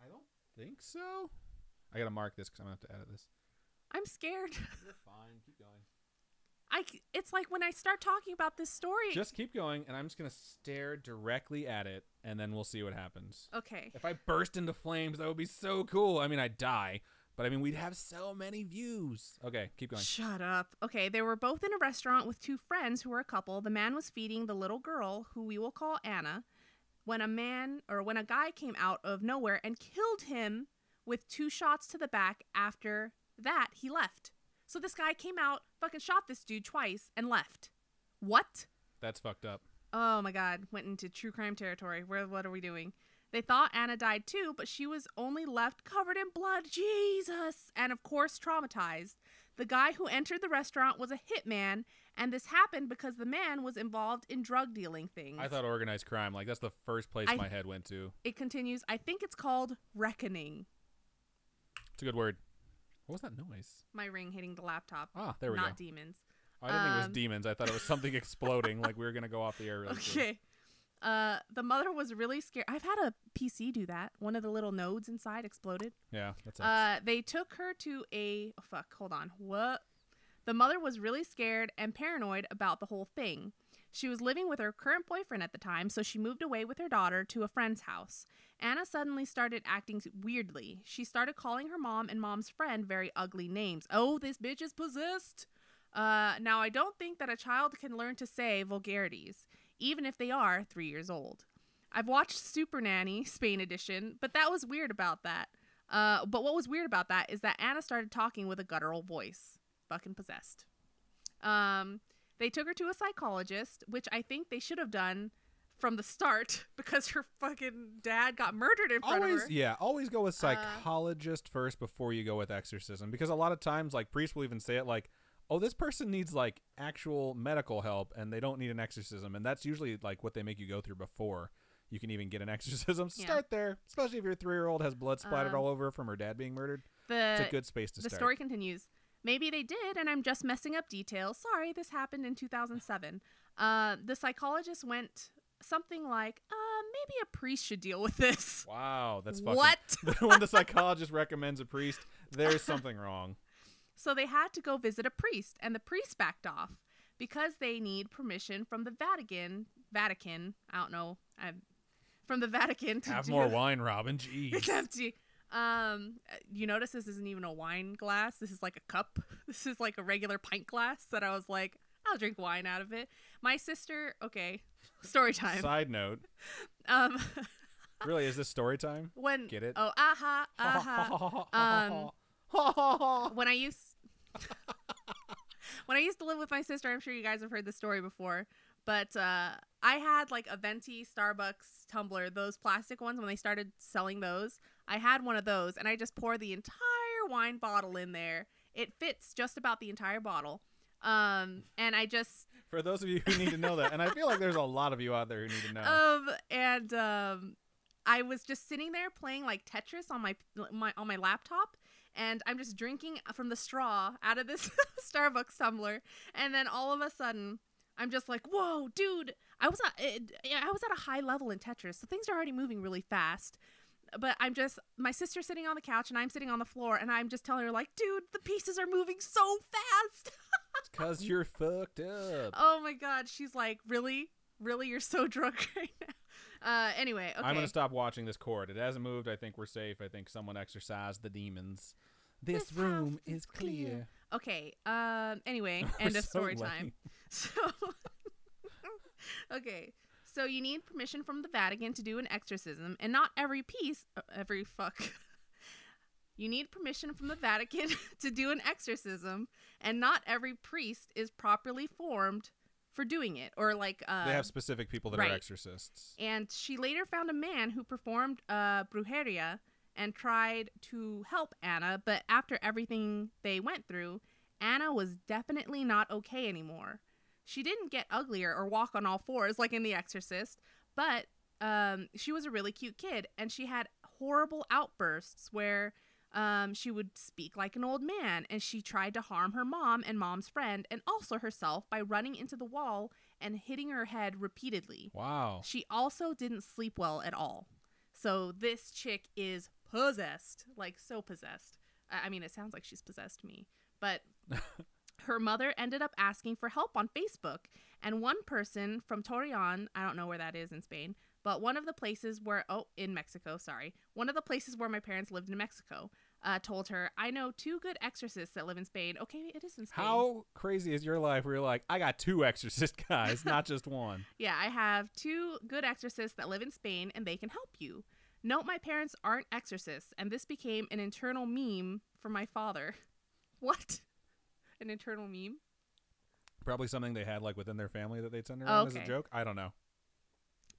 I don't think so. I gotta mark this because I'm gonna have to edit this. I'm scared. You're fine. Keep going. It's like when I start talking about this story. Just keep going, and I'm just gonna stare directly at it, and then we'll see what happens. Okay. If I burst into flames, that would be so cool. I mean, I'd die. But, I mean, we'd have so many views. Okay, keep going. Shut up. Okay, they were both in a restaurant with 2 friends who were a couple. The man was feeding the little girl, who we will call Anna, when a guy came out of nowhere and killed him with 2 shots to the back. After that, he left. So this guy came out, fucking shot this dude twice and left. What? That's fucked up. Oh my God. Went into true crime territory. What are we doing? They thought Anna died too, but she was only left covered in blood. Jesus! And of course, traumatized. The guy who entered the restaurant was a hitman, and this happened because the man was involved in drug dealing things. I thought organized crime. Like, that's the first place my head went to. It continues. I think it's called reckoning. It's a good word. What was that noise? My ring hitting the laptop. Ah, there we go. Not demons. I didn't think it was demons. I thought it was something exploding, like we were going to go off the air really soon. Okay. The mother was really scared. I've had a PC do that. One of the little nodes inside exploded. Yeah, that's They took her to a... Oh, fuck, hold on. What? The mother was really scared and paranoid about the whole thing. She was living with her current boyfriend at the time, so she moved away with her daughter to a friend's house. Anna suddenly started acting weirdly. She started calling her mom and mom's friend very ugly names. Oh, this bitch is possessed! Now, I don't think that a child can learn to say vulgarities, even if they are 3 years old. I've watched Super Nanny, Spain edition, but that was weird about that. But what was weird about that is that Anna started talking with a guttural voice. Fucking possessed. They took her to a psychologist, which I think they should have done from the start because her fucking dad got murdered in front of her. Yeah, always go with psychologist first before you go with exorcism, because a lot of times, like, priests will even say it like, oh, this person needs, like, actual medical help and they don't need an exorcism, and that's usually, like, what they make you go through before you can even get an exorcism. So start there, especially if your 3-year-old has blood splattered all over from her dad being murdered. It's a good space to start. The story continues. Maybe they did, and I'm just messing up details. Sorry, this happened in 2007. The psychologist went something like, maybe a priest should deal with this. Wow, that's fucking... What? When the psychologist recommends a priest, there's something wrong. So they had to go visit a priest, and the priest backed off because they need permission from the Vatican, I don't know, from the Vatican to have more wine, Robin. Jeez. It's empty. You notice this isn't even a wine glass. This is like a cup. This is like a regular pint glass that I was like, I'll drink wine out of it. My sister, okay, story time. Side note. Really, is this story time? When get it? Oh, when I used to live with my sister, I'm sure you guys have heard this story before, but I had like a venti Starbucks tumbler, those plastic ones. When they started selling those, I had one of those, and I just poured the entire wine bottle in there. It fits just about the entire bottle. And I just... For those of you who need to know that, and I feel like there's a lot of you out there who need to know. I was just sitting there playing like Tetris on my laptop, and I'm just drinking from the straw out of this Starbucks tumbler, and then all of a sudden, I'm just like, "Whoa, dude!" I was at a high level in Tetris, so things are already moving really fast. But my sister's sitting on the couch, and I'm sitting on the floor, and I'm just telling her like, "Dude, the pieces are moving so fast." It's 'cause you're fucked up. Oh my God, she's like, "Really, really, you're so drunk right now." Anyway, okay. I'm going to stop watching this cord. It hasn't moved. I think we're safe. I think someone exorcised the demons. This room is clear. Okay. Anyway, end of story time. So, okay. So you need permission from the Vatican to do an exorcism, and not every You need permission from the Vatican to do an exorcism, and not every priest is properly formed for doing it, or like they have specific people that are exorcists. And she later found a man who performed brujeria and tried to help Anna, but after everything they went through, Anna was definitely not okay anymore. She didn't get uglier or walk on all fours like in The Exorcist, but she was a really cute kid, and she had horrible outbursts where she would speak like an old man, and she tried to harm her mom and mom's friend and also herself by running into the wall and hitting her head repeatedly. Wow. She also didn't sleep well at all. So this chick is possessed, like so possessed. I mean, it sounds like she's possessed me, but her mother ended up asking for help on Facebook, and one person from Torreon, I don't know where that is in Spain, but one of the places where, in Mexico, sorry. One of the places where my parents lived in Mexico, told her, I know 2 good exorcists that live in Spain. Okay, it is in Spain. How crazy is your life where you're like, I got 2 exorcist guys, not just one? Yeah, I have 2 good exorcists that live in Spain, and they can help you. Note my parents aren't exorcists, and this became an internal meme for my father. What? An internal meme? Probably something they had like within their family that they'd send around as a joke. I don't know.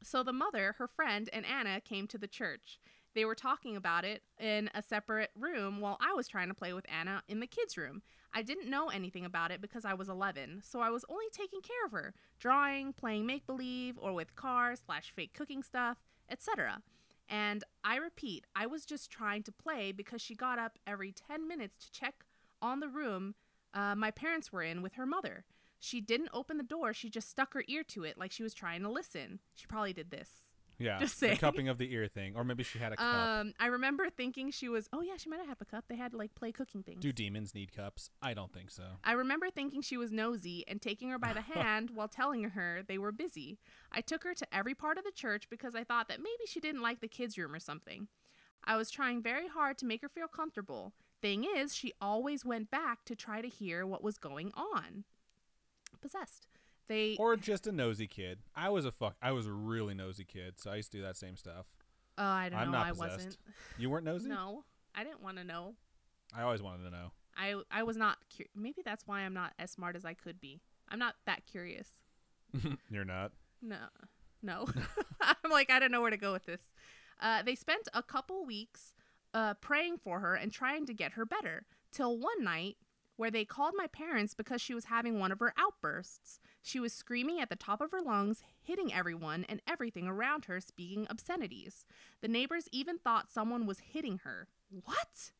So the mother, her friend, and Anna came to the church. They were talking about it in a separate room while I was trying to play with Anna in the kids' room. I didn't know anything about it because I was 11, so I was only taking care of her, drawing, playing make-believe, or with cars/fake cooking stuff, etc. And I repeat, I was just trying to play because she got up every 10 minutes to check on the room my parents were in with her mother. She didn't open the door. She just stuck her ear to it like she was trying to listen. She probably did this. Yeah, the cupping of the ear thing. Or maybe she had a cup. I remember thinking she was, oh yeah, she might have had a cup. They had like play cooking things. Do demons need cups? I don't think so. I remember thinking she was nosy and taking her by the hand while telling her they were busy. I took her to every part of the church because I thought that maybe she didn't like the kids' room or something. I was trying very hard to make her feel comfortable. Thing is, she always went back to try to hear what was going on. Possessed. Or just a nosy kid. I was a really nosy kid, so I used to do that same stuff. I don't know. I'm not I possessed. wasn't. You weren't nosy? No, I didn't want to know. I always wanted to know. I was not. Maybe that's why I'm not as smart as I could be. I'm not that curious. You're not? No. I'm like, I don't know where to go with this. They spent a couple weeks praying for her and trying to get her better, till one night where they called my parents because she was having one of her outbursts. She was screaming at the top of her lungs, hitting everyone and everything around her, speaking obscenities. The neighbors even thought someone was hitting her. What?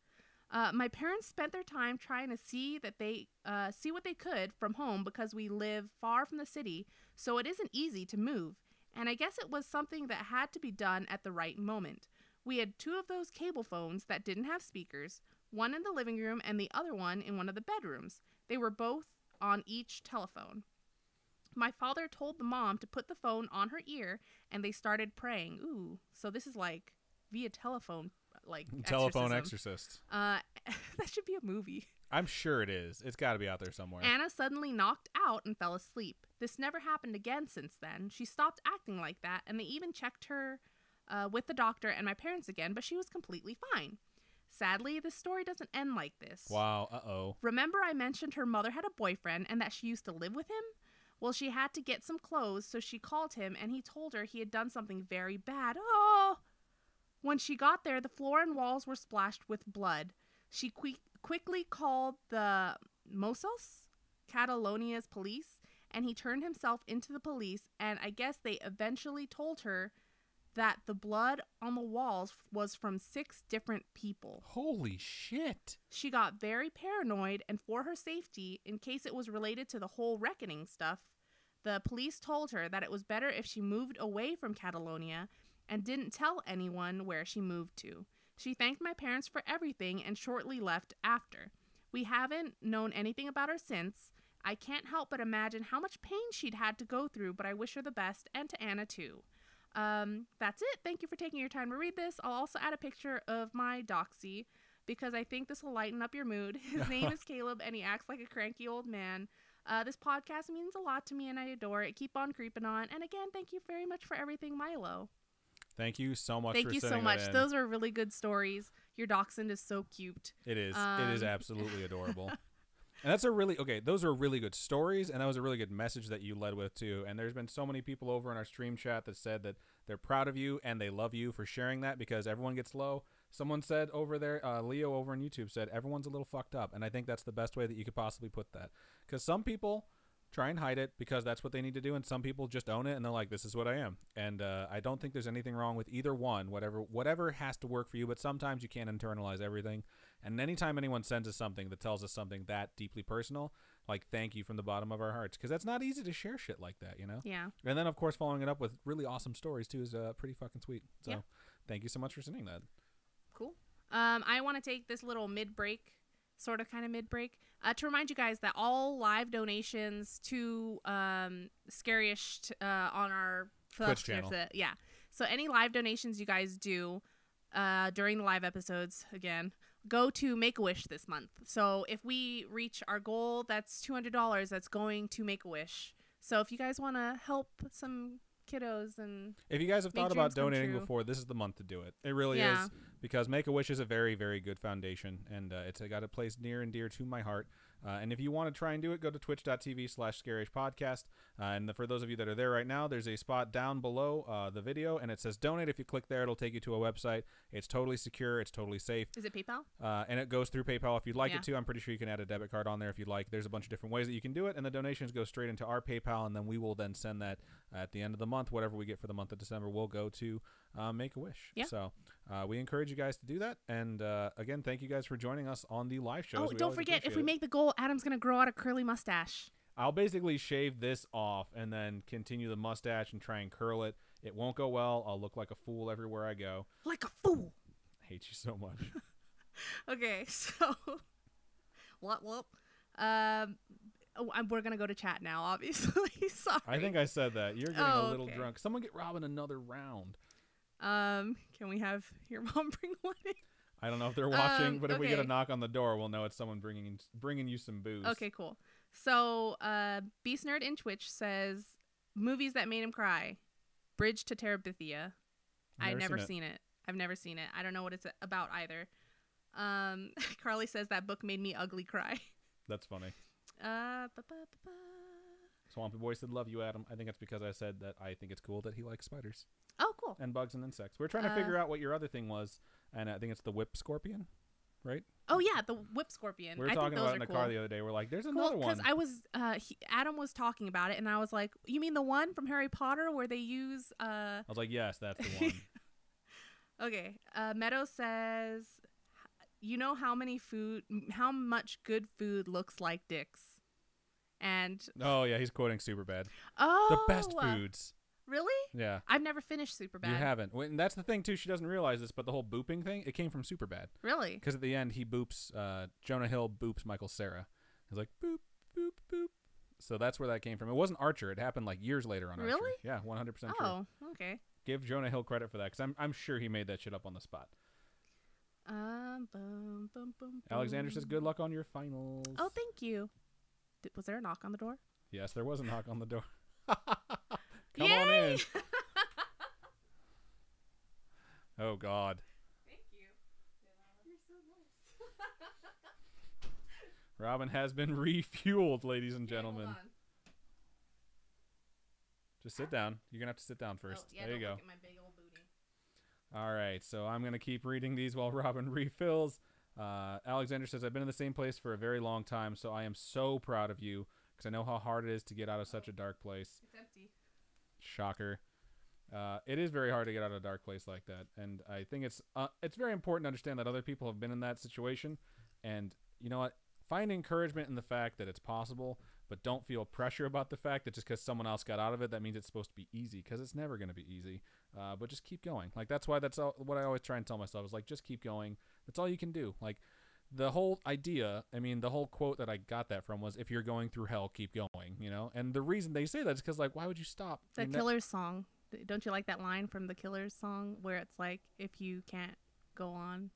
My parents spent their time trying to see what they could from home because we live far from the city, so it isn't easy to move. And I guess it was something that had to be done at the right moment. We had 2 of those cable phones that didn't have speakers, one in the living room and the other one in one of the bedrooms. They were both on each telephone. My father told the mom to put the phone on her ear, and they started praying. Ooh, so this is like via telephone, like telephone exorcist. That should be a movie. I'm sure it is. It's got to be out there somewhere. Anna suddenly knocked out and fell asleep. This never happened again since then. She stopped acting like that, and they even checked her with the doctor and my parents again, but she was completely fine. Sadly, the story doesn't end like this. Wow, uh-oh. Remember I mentioned her mother had a boyfriend and that she used to live with him? Well, she had to get some clothes, so she called him, and he told her he had done something very bad. Oh! When she got there, the floor and walls were splashed with blood. She quickly called the Mossos, Catalonia's police, and he turned himself into the police, and I guess they eventually told her that the blood on the walls was from 6 different people. Holy shit. She got very paranoid, and for her safety, in case it was related to the whole reckoning stuff, the police told her that it was better if she moved away from Catalonia and didn't tell anyone where she moved to. She thanked my parents for everything and shortly left after. We haven't known anything about her since. I can't help but imagine how much pain she'd had to go through, but I wish her the best, and to Anna too. That's it. Thank you for taking your time to read this. I'll also add a picture of my doxy because I think this will lighten up your mood. His name is Caleb, and he acts like a cranky old man. This podcast means a lot to me, and I adore it. Keep on creeping on. And again, thank you very much for everything, Milo. Thank you so much. Thank you so much. Those are really good stories. Your dachshund is so cute. It is. It is absolutely adorable. And those are really good stories, and that was a really good message that you led with too. And there's been so many people over in our stream chat that said that they're proud of you and they love you for sharing that, because everyone gets low. Someone said over there, Leo over on YouTube said, everyone's a little fucked up. And I think that's the best way that you could possibly put that. Because some people try and hide it because that's what they need to do, and some people just own it and they're like, this is what I am. And I don't think there's anything wrong with either one, whatever has to work for you, but sometimes you can't internalize everything. And anytime anyone sends us something that tells us something that deeply personal, like, thank you from the bottom of our hearts, because that's not easy to share shit like that, you know? Yeah. And then, of course, following it up with really awesome stories too is pretty fucking sweet. So Thank you so much for sending that. Cool. I want to take this little mid-break, to remind you guys that all live donations to Scariest on our Twitch channel. So any live donations you guys do during the live episodes, again, go to Make-A-Wish this month. So if we reach our goal, that's $200 that's going to Make-A-Wish. So if you guys want to help some kiddos, and if you guys have thought about donating before, this is the month to do it. It really is, because Make-A-Wish is a very, very good foundation, and it's got a place near and dear to my heart. And if you want to try and do it, go to twitch.tv/scarishpodcast. And for those of you that are there right now, there's a spot down below the video, and it says donate. If you click there, it'll take you to a website. It's totally secure. It's totally safe. Is it PayPal? And it goes through PayPal if you'd like it to. I'm pretty sure you can add a debit card on there if you'd like. There's a bunch of different ways that you can do it, and the donations go straight into our PayPal, and then we will then send that at the end of the month. Whatever we get for the month of December will go to Make-A-Wish. Yeah. So we encourage you guys to do that. And again, thank you guys for joining us on the live shows. Oh, don't forget, if we make the goal, Adam's going to grow out a curly mustache. I'll basically shave this off and then continue the mustache and try and curl it. It won't go well. I'll look like a fool everywhere I go. Like a fool. I hate you so much. Okay, so we're going to go to chat now, obviously. Sorry. I think I said that. You're getting a little drunk. Someone get Robin another round. Can we have your mom bring one in? I don't know if they're watching, but if we get a knock on the door, we'll know it's someone bringing you some booze. Okay, cool. So, Beast Nerd in Twitch says, movies that made him cry. Bridge to Terabithia. I've never seen it. I've never seen it. I don't know what it's about either. Carly says that book made me ugly cry. That's funny. Swampy Boy said, love you, Adam. I think it's because I said that I think it's cool that he likes spiders. Oh, cool. And bugs and insects. We're trying to figure out what your other thing was, and I think it's the whip scorpion, right? Oh, yeah, the whip scorpion. We were talking about it in the car the other day. We're like, there's another one. Because Adam was talking about it, and I was like, you mean the one from Harry Potter where they use... I was like, yes, that's the one. Okay. Meadow says, you know how much good food looks like dicks? And oh yeah, he's quoting Superbad. Oh, the best foods. Really? Yeah. I've never finished Superbad. You haven't. And that's the thing too. She doesn't realize this, but the whole booping thing, it came from Superbad. Really? Because at the end, he boops. Jonah Hill boops Michael Cera. He's like boop boop boop. So that's where that came from. It wasn't Archer. It happened like years later on Archer. Really? Yeah, 100% true. Oh, okay. Give Jonah Hill credit for that, because I'm sure he made that shit up on the spot. Alexander says, good luck on your finals. Oh, thank you. Was there a knock on the door? Yes, there was a knock on the door. Come on in. Oh, God. Thank you. You're so nice. Robin has been refueled, ladies and gentlemen. Hold on. Just sit down. You're going to have to sit down first. Oh, yeah, there you go. Look at my big old booty. All right, so I'm going to keep reading these while Robin refills. Alexander says, I've been in the same place for a very long time, so I am so proud of you because I know how hard it is to get out of such a dark place. It's empty. Shocker. It is very hard to get out of a dark place like that, and I think it's very important to understand that other people have been in that situation, and you know what? Find encouragement in the fact that it's possible, but don't feel pressure about the fact that just because someone else got out of it, that means it's supposed to be easy, because it's never going to be easy. But just keep going. Like, that's what I always try and tell myself is, like, just keep going. That's all you can do. Like, the whole idea, the whole quote that I got that from was, if you're going through hell, keep going, you know? And the reason they say that is because, like, why would you stop? The Killers song. Don't you like that line from the Killers song where it's like, if you can't go on?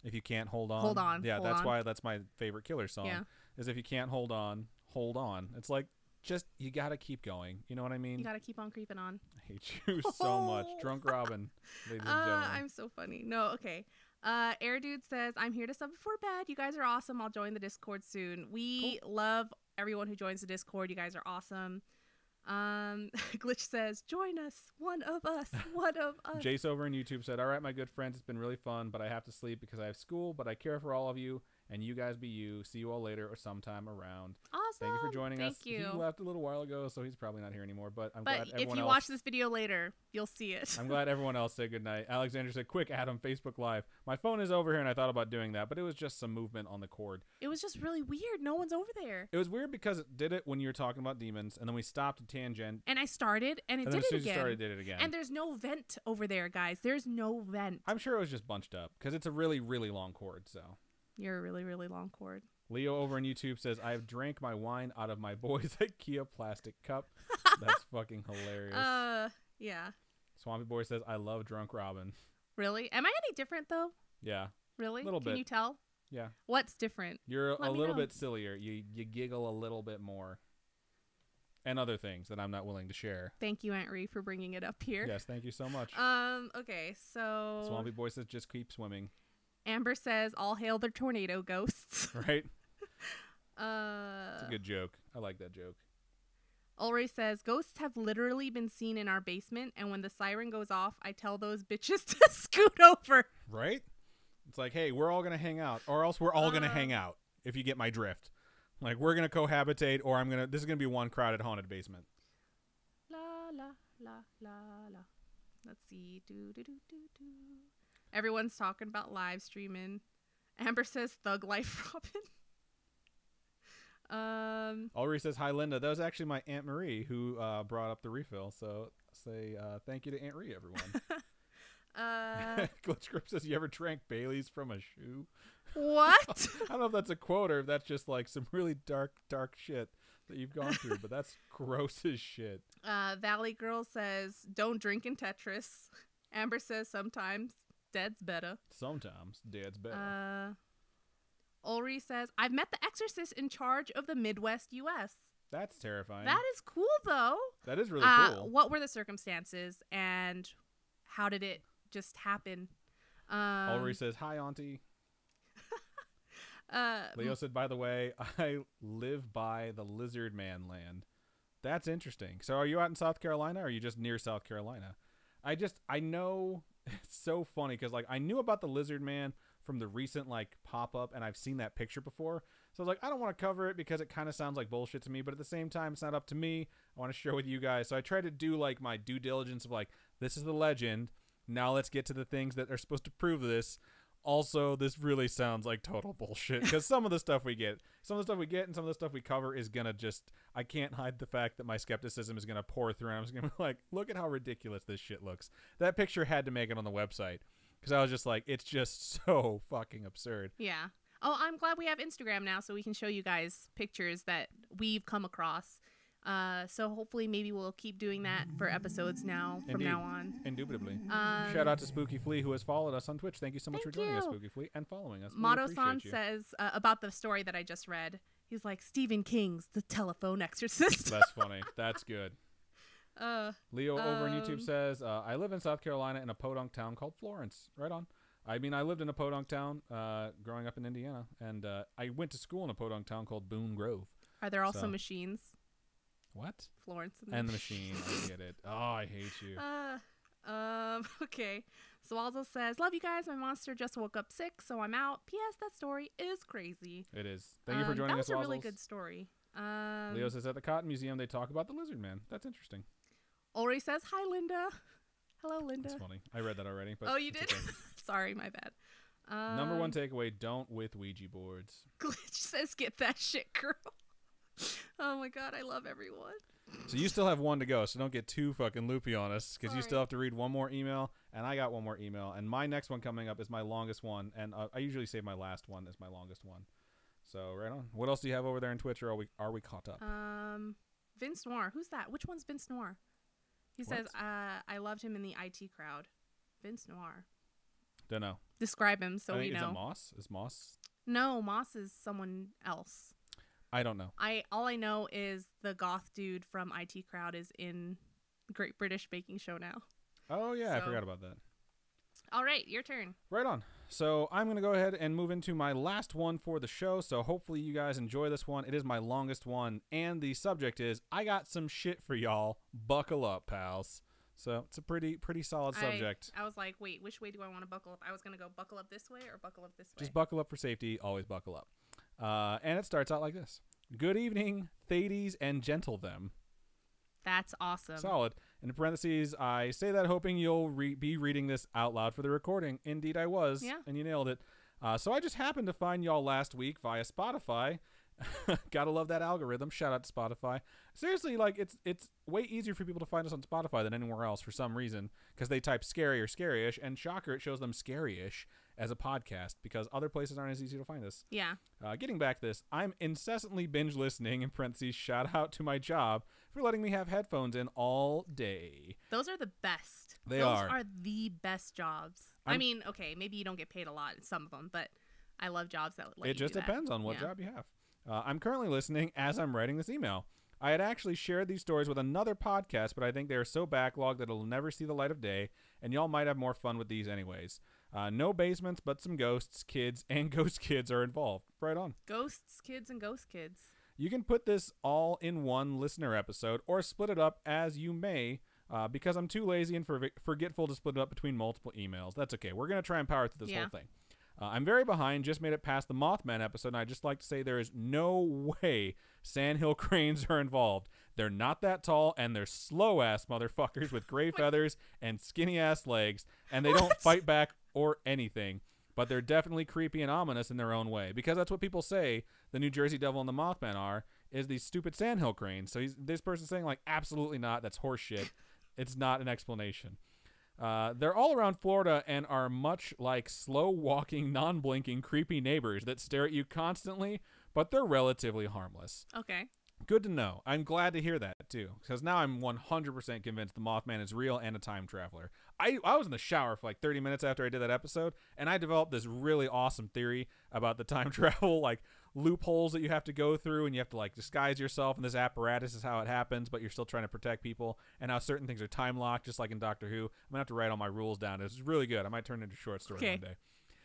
If you can't hold on. Hold on. Yeah, hold that's on. why that's my favorite Killers song. Yeah. Is if you can't hold on, hold on. It's like, just, you got to keep going. You know what I mean? You got to keep on creeping on. I hate you so much. Drunk Robin, ladies and gentlemen. I'm so funny. No, okay. Air Dude says, I'm here to sub before bed. You guys are awesome. I'll join the Discord soon. We love everyone who joins the Discord. You guys are awesome. Glitch says, join us. One of us. One of us. Jace over on YouTube said, all right, my good friends, it's been really fun, but I have to sleep because I have school, but I care for all of you, and you guys be you. See you all later or sometime around. Awesome. Thank you for joining us. Thank you. He left a little while ago, so he's probably not here anymore, but I'm glad everyone else... if you watch this video later, you'll see it. I'm glad everyone else said goodnight. Alexander said, quick, Adam, Facebook Live. My phone is over here, and I thought about doing that, but it was just some movement on the cord. It was just really weird. No one's over there. It was weird because it did it when you were talking about demons, and then we stopped at tangent. And I started, and it did it again. And as soon as you started, it did it again. And there's no vent over there, guys. There's no vent. I'm sure it was just bunched up, because it's a really, really long cord, so... You're a really, really long cord. Leo over on YouTube says, I have drank my wine out of my boy's IKEA plastic cup. That's fucking hilarious. Yeah. Swampy Boy says, I love Drunk Robin. Really? Am I any different, though? Yeah. Really? A little bit. Can you tell? Yeah. What's different? You're a little bit sillier. You giggle a little bit more. And other things that I'm not willing to share. Thank you, Aunt Ree, for bringing it up here. Yes, thank you so much. Okay, so... Swampy Boy says, just keep swimming. Amber says, all hail the tornado ghosts. Right? It's a good joke. I like that joke. Ulrich says, ghosts have literally been seen in our basement, and when the siren goes off, I tell those bitches to scoot over. Right? It's like, hey, we're all going to hang out, or else we're all going to hang out, if you get my drift. Like, we're going to cohabitate, or this is going to be one crowded haunted basement. La, la, la, la, la. Let's see. Everyone's talking about live streaming. Amber says, Thug Life Robin. Ulrich says, hi, Linda. That was actually my Aunt Marie who brought up the refill. So say thank you to Aunt Marie, everyone. Glitch Grip says, you ever drank Bailey's from a shoe? What? I don't know if that's a quote or if that's just like some really dark shit that you've gone through, but that's gross as shit. Valley Girl says, don't drink in Tetris. Amber says, sometimes dead's better. Sometimes dead's better. Ulrich says, I've met the exorcist in charge of the Midwest U.S. That's terrifying. That is cool, though. That is really cool. What were the circumstances, and how did it just happen? Ulrich says, hi, Auntie. Leo said, by the way, I live by the Lizard Man land. That's interesting. So are you out in South Carolina, or are you just near South Carolina? I know it's so funny because, like, I knew about the Lizard Man from the recent, like, pop-up, and I've seen that picture before. So I was like, I don't want to cover it because it kind of sounds like bullshit to me, but at the same time, it's not up to me. I want to share with you guys. So I tried to do, like, my due diligence of, like, this is the legend. Now let's get to the things that are supposed to prove this. Also, this really sounds like total bullshit because some of the stuff we get and some of the stuff we cover is going to just, I can't hide the fact that my skepticism is going to pour through, and I'm just going to be like, look at how ridiculous this shit looks. That picture had to make it on the website. Because I was just like, it's just so fucking absurd. Yeah. Oh, I'm glad we have Instagram now so we can show you guys pictures that we've come across. So hopefully maybe we'll keep doing that for episodes now from now on. Indubitably. Shout out to Spooky Flea who has followed us on Twitch. Thank you so much for joining us, Spooky Flea, and following us. Moto-san says about the story that I just read. He's like, Stephen King's The Telephone Exorcist. That's funny. That's good. Leo over on YouTube says, I live in South Carolina in a podunk town called Florence. Right on. I mean, I lived in a podunk town growing up in Indiana, and I went to school in a podunk town called Boone Grove. Are there also machines? What? Florence and the machine. I get it. Oh, I hate you. Okay. So Alzo says, love you guys. My monster just woke up sick, so I'm out. P.S. That story is crazy. It is. Thank you for joining us, That was a really good story. Leo says, at the Cotton Museum, they talk about the Lizard Man. That's interesting. Ori says, hi, Linda. Hello, Linda. That's funny. I read that already. But oh, you did? Okay. Sorry, my bad. Number one takeaway, don't with Ouija boards. Glitch says, get that shit, girl. Oh, my God. I love everyone. So you still have one to go, so don't get too fucking loopy on us, because you still have to read one more email, and I got one more email, and my next one coming up is my longest one, and I usually save my last one as my longest one. So right on. What else do you have over there on Twitch, or are we caught up? Vince Noir. Who's that? Which one's Vince Noir? He says, I loved him in the IT crowd. Vince Noir. Don't know. Describe him so we know. Is it Moss? Is Moss? No, Moss is someone else. I don't know. All I know is the goth dude from IT Crowd is in the Great British Baking Show now. Oh, yeah. I forgot about that. All right. Your turn. Right on. So I'm going to go ahead and move into my last one for the show. So hopefully you guys enjoy this one. It is my longest one. And the subject is, I got some shit for y'all. Buckle up, pals. So it's a pretty solid subject. I was like, wait, which way do I want to buckle up? I was going to go buckle up this way or buckle up this way? Just buckle up for safety. Always buckle up. And it starts out like this. Good evening, Thades and gentle them. That's awesome. Solid. In parentheses, I say that hoping you'll be reading this out loud for the recording. Indeed, I was. Yeah. And you nailed it. So I just happened to find y'all last week via Spotify. Gotta love that algorithm. Shout out to Spotify. Seriously, like it's way easier for people to find us on Spotify than anywhere else for some reason, because they type scary or scary-ish, and shocker, it shows them scary-ish as a podcast because other places aren't as easy to find us. Yeah. Getting back to this, I'm incessantly binge listening, in parentheses, shout out to my job for letting me have headphones in all day. Those are the best. Those are the best jobs. I mean, okay, maybe you don't get paid a lot in some of them, but I love jobs that let you do that. It just depends on what job you have. I'm currently listening as I'm writing this email. I had actually shared these stories with another podcast, but I think they are so backlogged that it'll never see the light of day, and y'all might have more fun with these anyways. No basements, but some ghosts, kids, and ghost kids are involved. Right on. Ghosts, kids, and ghost kids. You can put this all in one listener episode or split it up as you may, because I'm too lazy and forgetful to split it up between multiple emails. That's okay. We're going to try and power through this whole thing. I'm very behind. Just made it past the Mothman episode, and I'd just like to say there is no way sandhill cranes are involved. They're not that tall, and they're slow-ass motherfuckers with gray feathers and skinny-ass legs, and they don't fight back or anything. But they're definitely creepy and ominous in their own way, because that's what people say the New Jersey Devil and the Mothman are, is these stupid sandhill cranes. So this person's saying, like, absolutely not. That's horseshit. It's not an explanation. They're all around Florida and are much like slow-walking, non-blinking, creepy neighbors that stare at you constantly, but they're relatively harmless. Okay. Good to know. I'm glad to hear that, too, because now I'm 100% convinced the Mothman is real and a time traveler. I was in the shower for like 30 minutes after I did that episode, and I developed this really awesome theory about the time travel, like loopholes that you have to go through, and you have to like disguise yourself, and this apparatus is how it happens, but you're still trying to protect people, and how certain things are time locked, just like in Doctor Who. I'm going to have to write all my rules down. It's really good. I might turn it into a short story one day.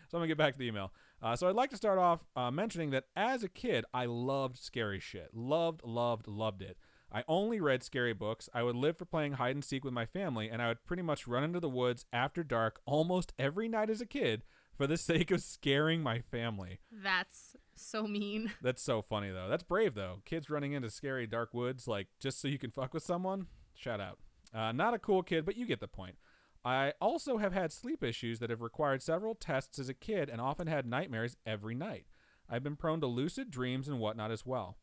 So I'm going to get back to the email. So I'd like to start off mentioning that as a kid, I loved scary shit. Loved it. I only read scary books. I would live for playing hide and seek with my family, and I would pretty much run into the woods after dark almost every night as a kid for the sake of scaring my family. That's so mean. That's so funny, though. That's brave, though. Kids running into scary dark woods, like, just so you can fuck with someone? Shout out. Not a cool kid, but you get the point. I also have had sleep issues that have required several tests as a kid and often had nightmares every night. I've been prone to lucid dreams and whatnot as well.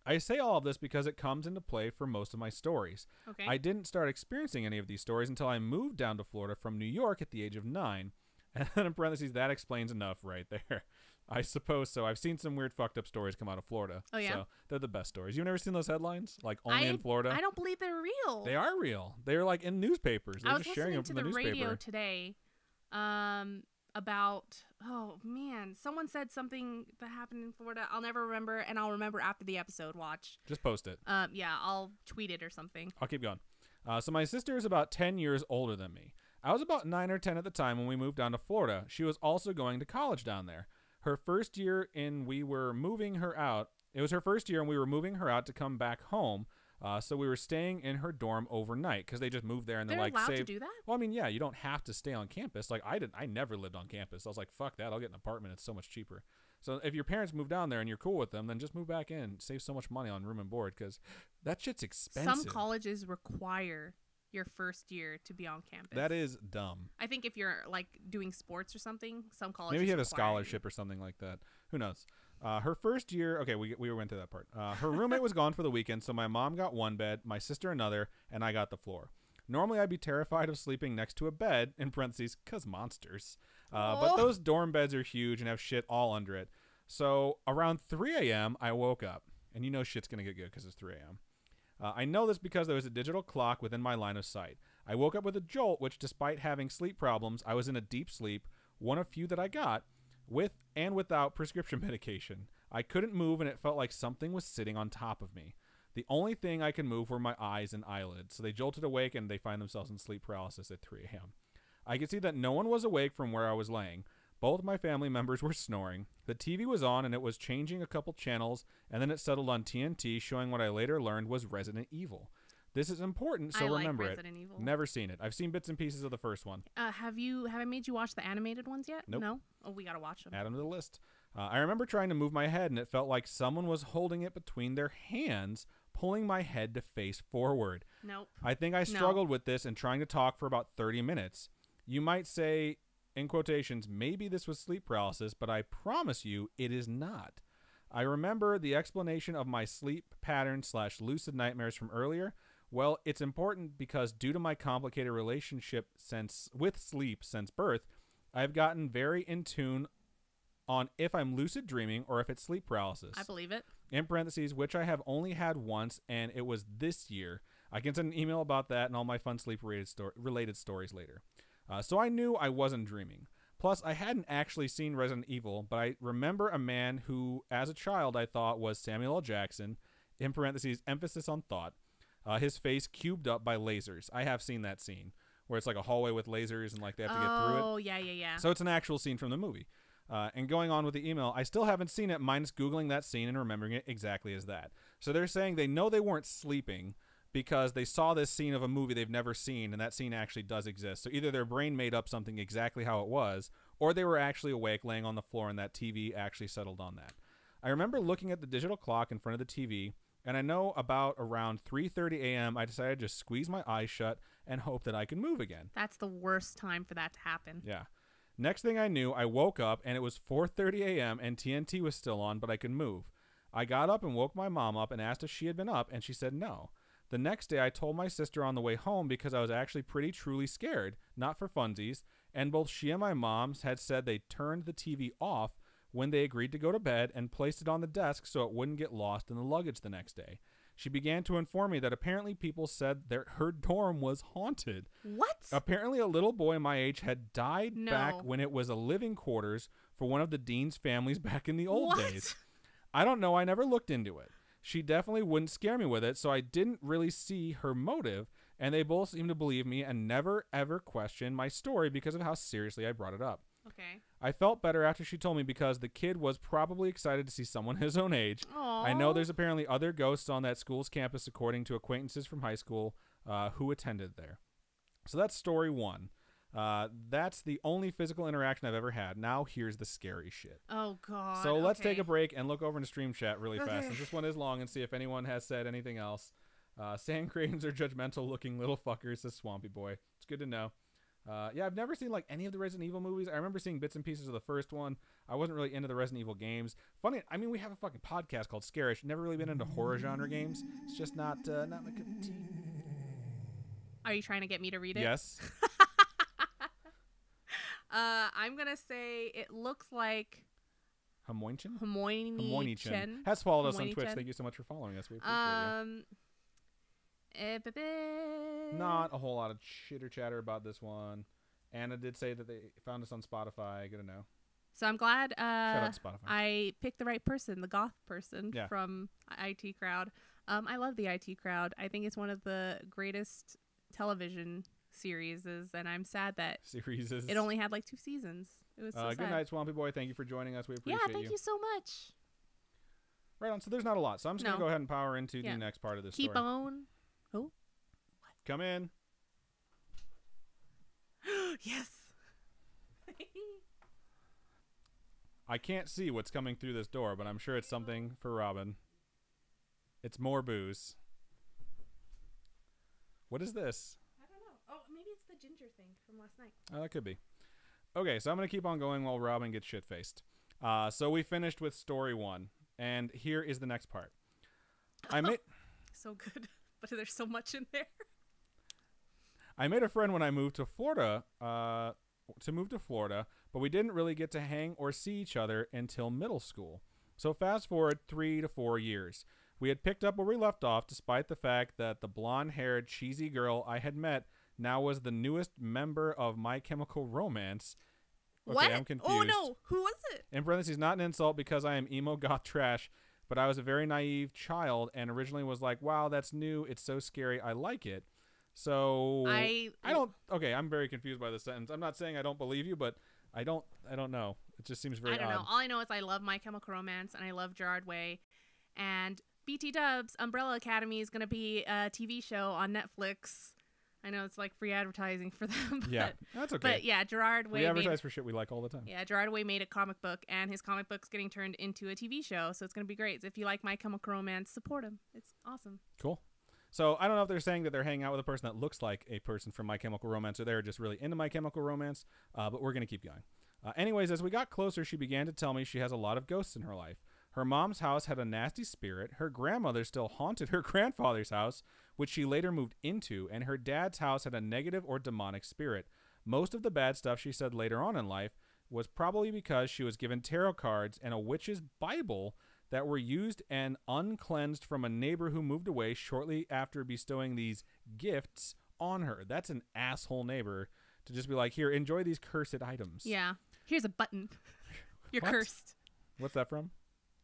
I say all of this because it comes into play for most of my stories. Okay. I didn't start experiencing any of these stories until I moved down to Florida from New York at the age of 9. And then in parentheses, that explains enough right there. I suppose so. I've seen some weird fucked up stories come out of Florida. Oh, yeah? So they're the best stories. You've never seen those headlines? Like, only in Florida? I don't believe they're real. They are real. They're like in newspapers. They're just sharing them from the newspaper. I was listening to the radio today about, oh, man. Someone said something that happened in Florida. I'll never remember, and I'll remember after the episode. Watch. Just post it. Yeah, I'll tweet it or something. I'll keep going. So my sister is about 10 years older than me. I was about 9 or 10 at the time when we moved down to Florida. She was also going to college down there. Her first year we were moving her out. It was her first year and we were moving her out to come back home. So we were staying in her dorm overnight because they just moved there and they're like allowed to do that? Well, I mean, yeah, you don't have to stay on campus. Like I never lived on campus. I was like, fuck that. I'll get an apartment. It's so much cheaper. So if your parents move down there and you're cool with them, then just move back in. Save so much money on room and board because that shit's expensive. Some colleges require your first year to be on campus. That is dumb. I think if you're like doing sports or something, some colleges maybe you have a scholarship or something like that. Who knows? Her first year, okay, we went through that part. Her roommate was gone for the weekend, so my mom got one bed, my sister another, and I got the floor. Normally, I'd be terrified of sleeping next to a bed, in parentheses, 'cause monsters. But those dorm beds are huge and have shit all under it. So around 3 a.m., I woke up. And you know shit's going to get good because it's 3 a.m. I know this because there was a digital clock within my line of sight. I woke up with a jolt, which despite having sleep problems, I was in a deep sleep, one of few that I got, with and without prescription medication. I couldn't move and it felt like something was sitting on top of me. The only thing I could move were my eyes and eyelids, so they jolted awake and they find themselves in sleep paralysis at 3 a.m. I could see that no one was awake from where I was laying. Both my family members were snoring. The TV was on and it was changing a couple channels, and then it settled on TNT, showing what I later learned was Resident Evil. This is important, so remember it. Evil. Never seen it. I've seen bits and pieces of the first one. Have I made you watch the animated ones yet? Nope. No? Oh, we gotta watch them. Add them to the list. I remember trying to move my head, and it felt like someone was holding it between their hands, pulling my head to face forward. Nope. I think I struggled with this and trying to talk for about 30 minutes. You might say, in quotations, maybe this was sleep paralysis, but I promise you it is not. I remember the explanation of my sleep pattern / lucid nightmares from earlier. Well, it's important because due to my complicated relationship with sleep since birth, I've gotten very in tune on if I'm lucid dreaming or if it's sleep paralysis. I believe it. In parentheses, which I have only had once, and it was this year. I can send an email about that and all my fun sleep-related stories later. So I knew I wasn't dreaming. Plus, I hadn't actually seen Resident Evil, but I remember a man who, as a child, I thought was Samuel L. Jackson, in parentheses, emphasis on thought, his face cubed up by lasers. I have seen that scene. where it's like a hallway with lasers and like they have to get through it. Oh, yeah. So it's an actual scene from the movie. And going on with the email, I still haven't seen it minus Googling that scene and remembering it exactly as that. So they're saying they know they weren't sleeping because they saw this scene of a movie they've never seen, and that scene actually does exist. So either their brain made up something exactly how it was, or they were actually awake laying on the floor and that TV actually settled on that. I remember looking at the digital clock in front of the TV, and I know about around 3:30 a.m. I decided to just squeeze my eyes shut and hope that I could move again. That's the worst time for that to happen. Yeah. Next thing I knew, I woke up and it was 4:30 a.m. and TNT was still on, but I could move. I got up and woke my mom up and asked if she had been up, and she said no. The next day, I told my sister on the way home because I was actually pretty truly scared, not for funsies, and both she and my mom had said they turned the TV off when they agreed to go to bed and placed it on the desk so it wouldn't get lost in the luggage the next day. She began to inform me that apparently people said that her dorm was haunted. What? Apparently a little boy my age had died back when it was a living quarters for one of the dean's families back in the old days. I don't know. I never looked into it. She definitely wouldn't scare me with it, so I didn't really see her motive, and they both seemed to believe me and never, ever questioned my story because of how seriously I brought it up. Okay. I felt better after she told me because the kid was probably excited to see someone his own age. Aww. I know there's apparently other ghosts on that school's campus, according to acquaintances from high school who attended there. So that's story one. That's the only physical interaction I've ever had. Now here's the scary shit. Oh, God. So let's take a break and look over into stream chat really fast, since this one is long, and see if anyone has said anything else. Sand cranes are judgmental looking little fuckers, says Swampy Boy. It's good to know. Yeah, I've never seen like any of the Resident Evil movies. I remember seeing bits and pieces of the first one. I wasn't really into the Resident Evil games. Funny, I mean, we have a fucking podcast called Scarish. Never really been into horror genre games. It's just not my cup of tea. Are you trying to get me to read it? Yes. I'm gonna say it looks like Hamoinchin? Hamoinichin has followed us on Twitch. Thank you so much for following us. We appreciate you. Not a whole lot of chitter chatter about this one. Anna did say that they found us on Spotify. Good to know. So I'm glad Shout out to Spotify. I picked the right person, the goth person from IT Crowd. I love the IT Crowd. I think it's one of the greatest television series, and I'm sad that it only had like 2 seasons. It was so sad. Good night, Swampy Boy. Thank you for joining us. We appreciate you. Yeah, thank you so much. Right on. So there's not a lot. So I'm just going to go ahead and power into the next part of this story. Keep on. Oh. Come in. Yes. I can't see what's coming through this door, but I'm sure it's something for Robin. It's more booze. What is this? I don't know. Oh, maybe it's the ginger thing from last night. Oh, that could be. Okay, so I'm going to keep on going while Robin gets shit-faced. So we finished with story 1, and here is the next part. So good, but there's so much in there. I made a friend when I moved to Florida, but we didn't really get to hang or see each other until middle school. So fast forward 3 to 4 years. We had picked up where we left off, despite the fact that the blonde-haired, cheesy girl I had met now was the newest member of My Chemical Romance. Okay, what? I'm confused. Oh, no. Who was it? In parentheses, not an insult because I am emo goth trash, but I was a very naive child and originally was like, wow, that's new. It's so scary. I like it. So I don't. Okay, I'm very confused by this sentence. I'm not saying I don't believe you, but I don't know. It just seems very odd. I don't know. All I know is I love My Chemical Romance and I love Gerard Way. And BT Dubs Umbrella Academy is going to be a TV show on Netflix. I know it's like free advertising for them. But, yeah, that's okay. But yeah, Gerard Way. We advertise for shit we like all the time. Yeah, Gerard Way made a comic book, and his comic book's getting turned into a TV show, so it's going to be great. So if you like My Chemical Romance, support him. It's awesome. Cool. So I don't know if they're saying that they're hanging out with a person that looks like a person from My Chemical Romance, or they're just really into My Chemical Romance, but we're going to keep going. Anyways, as we got closer, she began to tell me she has a lot of ghosts in her life. Her mom's house had a nasty spirit. Her grandmother still haunted her grandfather's house, which she later moved into, and her dad's house had a negative or demonic spirit. Most of the bad stuff, she said later on in life, was probably because she was given tarot cards and a witch's Bible that were used and uncleansed from a neighbor who moved away shortly after bestowing these gifts on her. That's an asshole neighbor to just be like, here, enjoy these cursed items. Yeah. Here's a button. You're cursed. What's that from?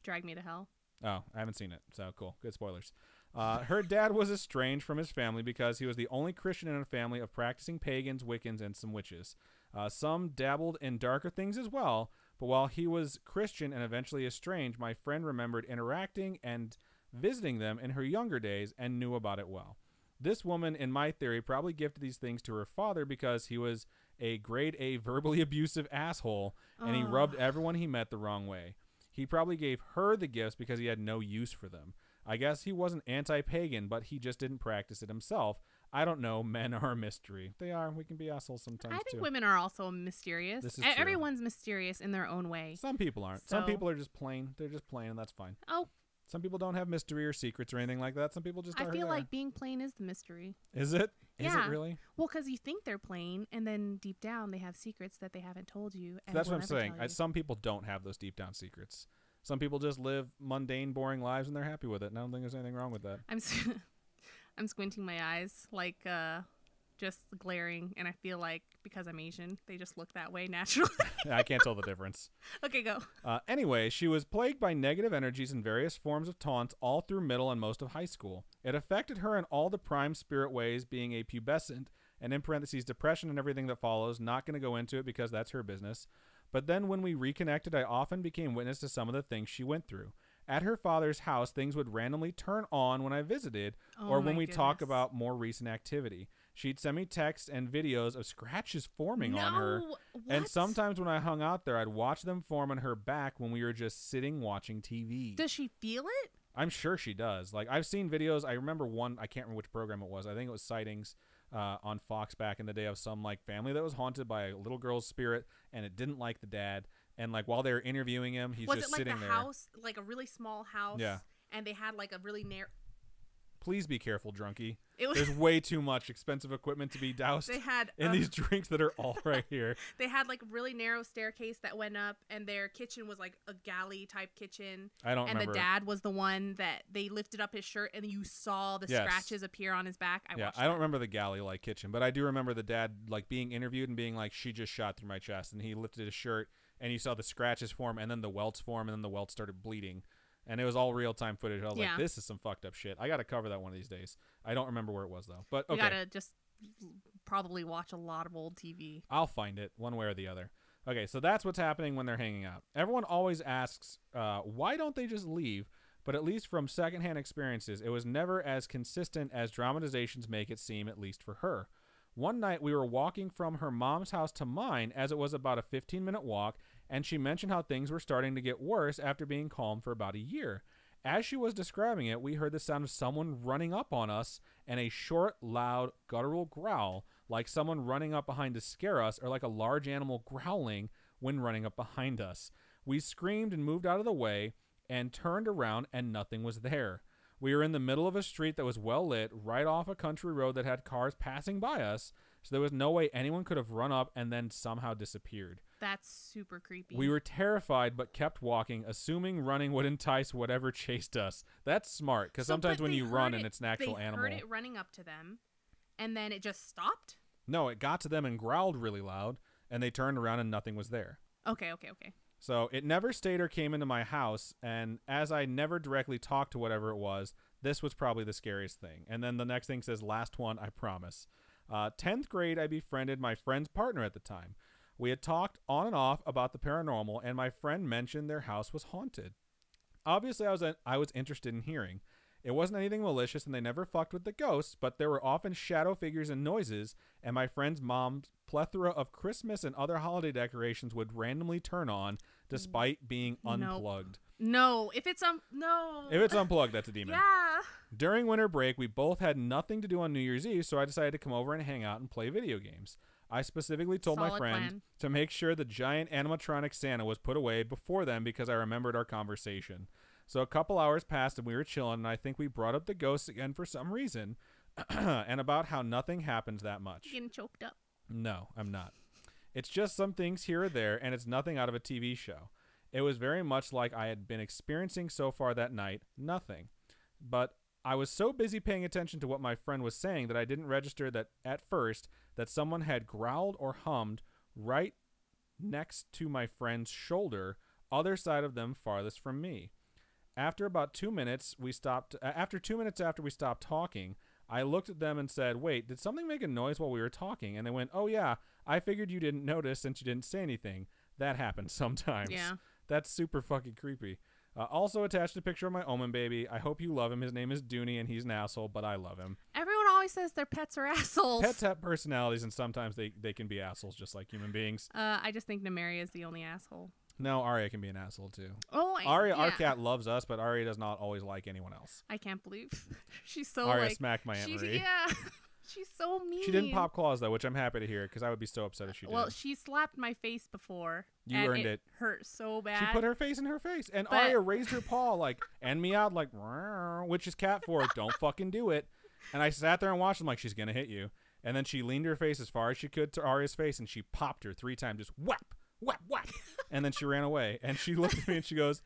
Drag Me to Hell. Oh, I haven't seen it. So cool. Good spoilers. Her dad was estranged from his family because he was the only Christian in a family of practicing pagans, Wiccans, and some witches. Some dabbled in darker things as well, but while he was Christian and eventually estranged, my friend remembered interacting and visiting them in her younger days and knew about it well. This woman, in my theory, probably gifted these things to her father because he was a grade A verbally abusive asshole, and he rubbed everyone he met the wrong way. He probably gave her the gifts because he had no use for them. I guess he wasn't anti-pagan, but he just didn't practice it himself. I don't know. Men are a mystery. They are. We can be assholes sometimes, I think women are also mysterious. This is true. Everyone's mysterious in their own way. Some people aren't. Some people are just plain. They're just plain, and that's fine. Oh. Some people don't have mystery or secrets or anything like that. Some people just are. I feel like being plain is the mystery. Is it? Yeah. Is it really? Well, because you think they're plain, and then deep down they have secrets that they haven't told you. And that's what I'm saying. Some people don't have those deep down secrets. Some people just live mundane, boring lives, and they're happy with it. And I don't think there's anything wrong with that. I'm squinting my eyes, like just glaring, and I feel like because I'm Asian, they just look that way naturally. Yeah, I can't tell the difference. Okay, go. Anyway, she was plagued by negative energies and various forms of taunts all through middle and most of high school. It affected her in all the prime spirit ways, being a pubescent, and in parentheses, depression and everything that follows. Not going to go into it because that's her business. But then when we reconnected, I often became witness to some of the things she went through. At her father's house, things would randomly turn on when I visited or when we talk about more recent activity. She'd send me texts and videos of scratches forming on her. What? And sometimes when I hung out there, I'd watch them form on her back when we were just sitting watching TV. Does she feel it? I'm sure she does. Like, I've seen videos. I remember one, I can't remember which program it was. I think it was Sightings on Fox back in the day of some like family that was haunted by a little girl's spirit, and it didn't like the dad. And like while they were interviewing him, he's just sitting there. Was it like the house, like a really small house? Yeah. And they had like a really narrow. Please be careful, drunkie. There's way too much expensive equipment to be doused in these drinks that are all right here. They had like a really narrow staircase that went up, and their kitchen was like a galley type kitchen. I don't remember. And the dad was the one that they lifted up his shirt, and you saw the scratches appear on his back. I don't remember the galley-like kitchen, but I do remember the dad like being interviewed and being like, "She just shot through my chest," and he lifted his shirt, and you saw the scratches form, and then the welts form, and then the welts started bleeding. And it was all real-time footage. I was like, this is some fucked up shit. I got to cover that one of these days. I don't remember where it was, though. But okay. You got to just probably watch a lot of old TV. I'll find it one way or the other. Okay, so that's what's happening when they're hanging out. Everyone always asks, why don't they just leave? But at least from secondhand experiences, it was never as consistent as dramatizations make it seem, at least for her. One night, we were walking from her mom's house to mine, as it was about a 15-minute walk, and she mentioned how things were starting to get worse after being calm for about a year. As she was describing it, we heard the sound of someone running up on us and a short, loud, guttural growl, like someone running up behind to scare us, or like a large animal growling when running up behind us. We screamed and moved out of the way and turned around, and nothing was there. We were in the middle of a street that was well lit, right off a country road that had cars passing by us, so there was no way anyone could have run up and then somehow disappeared. That's super creepy. We were terrified but kept walking, assuming running would entice whatever chased us. That's smart, because sometimes when you run and it's an actual animal. They heard it running up to them, and then it just stopped? No, it got to them and growled really loud, and they turned around and nothing was there. Okay. So it never stayed or came into my house, and as I never directly talked to whatever it was, this was probably the scariest thing. And then the next thing says, last one, I promise. 10th grade, I befriended my friend's partner at the time. We had talked on and off about the paranormal, and my friend mentioned their house was haunted. Obviously, I was interested in hearing. It wasn't anything malicious, and they never fucked with the ghosts, but there were often shadow figures and noises, and my friend's mom's plethora of Christmas and other holiday decorations would randomly turn on, despite being unplugged. No, if it's unplugged, that's a demon. Yeah. During winter break, we both had nothing to do on New Year's Eve, so I decided to come over and hang out and play video games. I specifically told my friend to make sure the giant animatronic Santa was put away before then because I remembered our conversation. So a couple hours passed and we were chilling, and I think we brought up the ghosts again for some reason, and about how nothing happens that much. Getting choked up. No, I'm not. It's just some things here or there, and it's nothing out of a TV show. It was very much like I had been experiencing so far that night, nothing. But I was so busy paying attention to what my friend was saying that I didn't register that at first that someone had growled or hummed right next to my friend's shoulder, other side of them farthest from me. After about 2 minutes, after 2 minutes after we stopped talking, I looked at them and said, "Wait, did something make a noise while we were talking?" And they went, "Oh yeah, I figured you didn't notice since you didn't say anything. That happens sometimes." Yeah. That's super fucking creepy. Also attached a picture of my Omen baby. I hope you love him. His name is Dooney, and he's an asshole, but I love him. Everyone always says their pets are assholes. Pets have personalities, and sometimes they can be assholes just like human beings. I just think Nemaria is the only asshole. No, Arya can be an asshole, too. Oh, Arya, our cat, loves us, but Arya does not always like anyone else. I can't believe she's so Arya smacked my Aunt Marie. Yeah. She's so mean. She didn't pop claws, though, which I'm happy to hear, because I would be so upset if she did. Well, she slapped my face before. You earned it. Hurt so bad. She put her face in her face, and Arya raised her paw, and me out, which is cat for, don't fucking do it. And I sat there and watched him she's going to hit you. And then she leaned her face as far as she could to Arya's face, and she popped her 3 times, just whap, whap, whap. And then she ran away, and she looked at me, and she goes,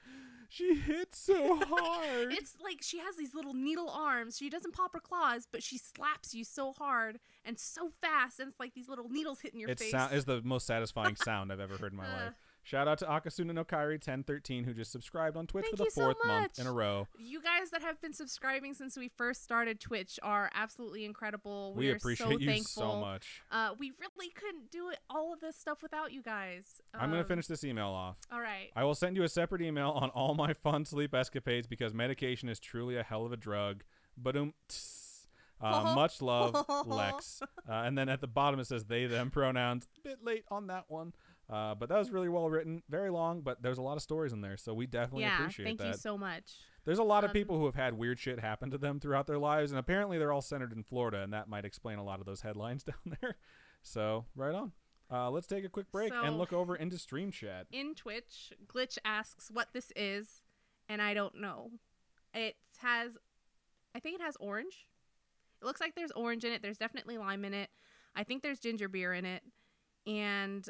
"She hit so hard." It's like she has these little needle arms. She doesn't pop her claws, but she slaps you so hard and so fast, and it's like these little needles hitting your face. It is the most satisfying sound I've ever heard in my life. Shout out to Akasuna no Kairi 1013 who just subscribed on Twitch for the 4th month in a row. You guys that have been subscribing since we first started Twitch are absolutely incredible. We appreciate you so much. We really couldn't do all of this stuff without you guys. I'm going to finish this email off. All right. I will send you a separate email on all my fun sleep escapades because medication is truly a hell of a drug. Much love, Lex. And then at the bottom it says they, them pronouns. Bit late on that one. But that was really well written, very long, but there's a lot of stories in there, so we definitely appreciate that. Thank you so much. There's a lot of people who have had weird shit happen to them throughout their lives, and apparently they're all centered in Florida, and that might explain a lot of those headlines down there. So, right on. Let's take a quick break and look over into Stream Chat. In Twitch, Glitch asks what this is, and I don't know. I think it has orange. It looks like there's orange in it. There's definitely lime in it. I think there's ginger beer in it. And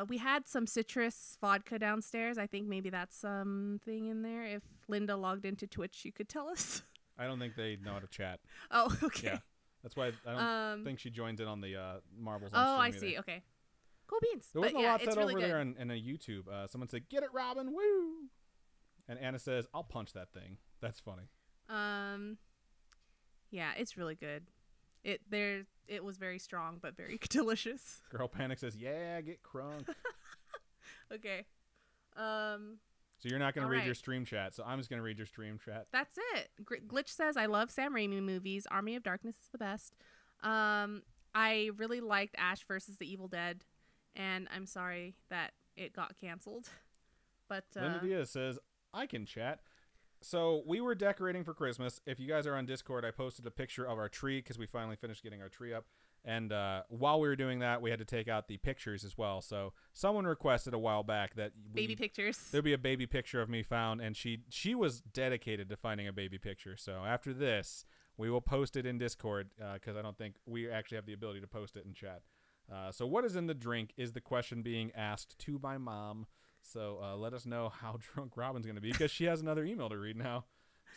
we had some citrus vodka downstairs. I think maybe that's something in there. If Linda logged into Twitch, she could tell us. I don't think they know how to chat. Oh, okay. Yeah, that's why I don't think she joins in on the marbles. Oh, I see. Okay. Cool beans. There wasn't a lot said over there in a YouTube. Someone said, "Get it, Robin, woo!" And Anna says, "I'll punch that thing." That's funny. Yeah, it's really good. It was very strong, but very delicious. Girl Panic says, "Yeah, get crunk." Okay. So you're not going to read your stream chat, so I'm just going to read your stream chat. That's it. Glitch says, "I love Sam Raimi movies. Army of Darkness is the best. I really liked Ash versus the Evil Dead, and I'm sorry that it got canceled." But Linda Diaz says, "I can chat." So we were decorating for Christmas. If you guys are on Discord, I posted a picture of our tree because we finally finished getting our tree up. And while we were doing that, we had to take out the pictures as well. So someone requested a while back that baby pictures. There'd be a baby picture of me found, and she was dedicated to finding a baby picture. So after this, we will post it in Discord because I don't think we actually have the ability to post it in chat. So what is in the drink is the question being asked to my mom. So let us know how drunk Robin's going to be because she has another email to read now.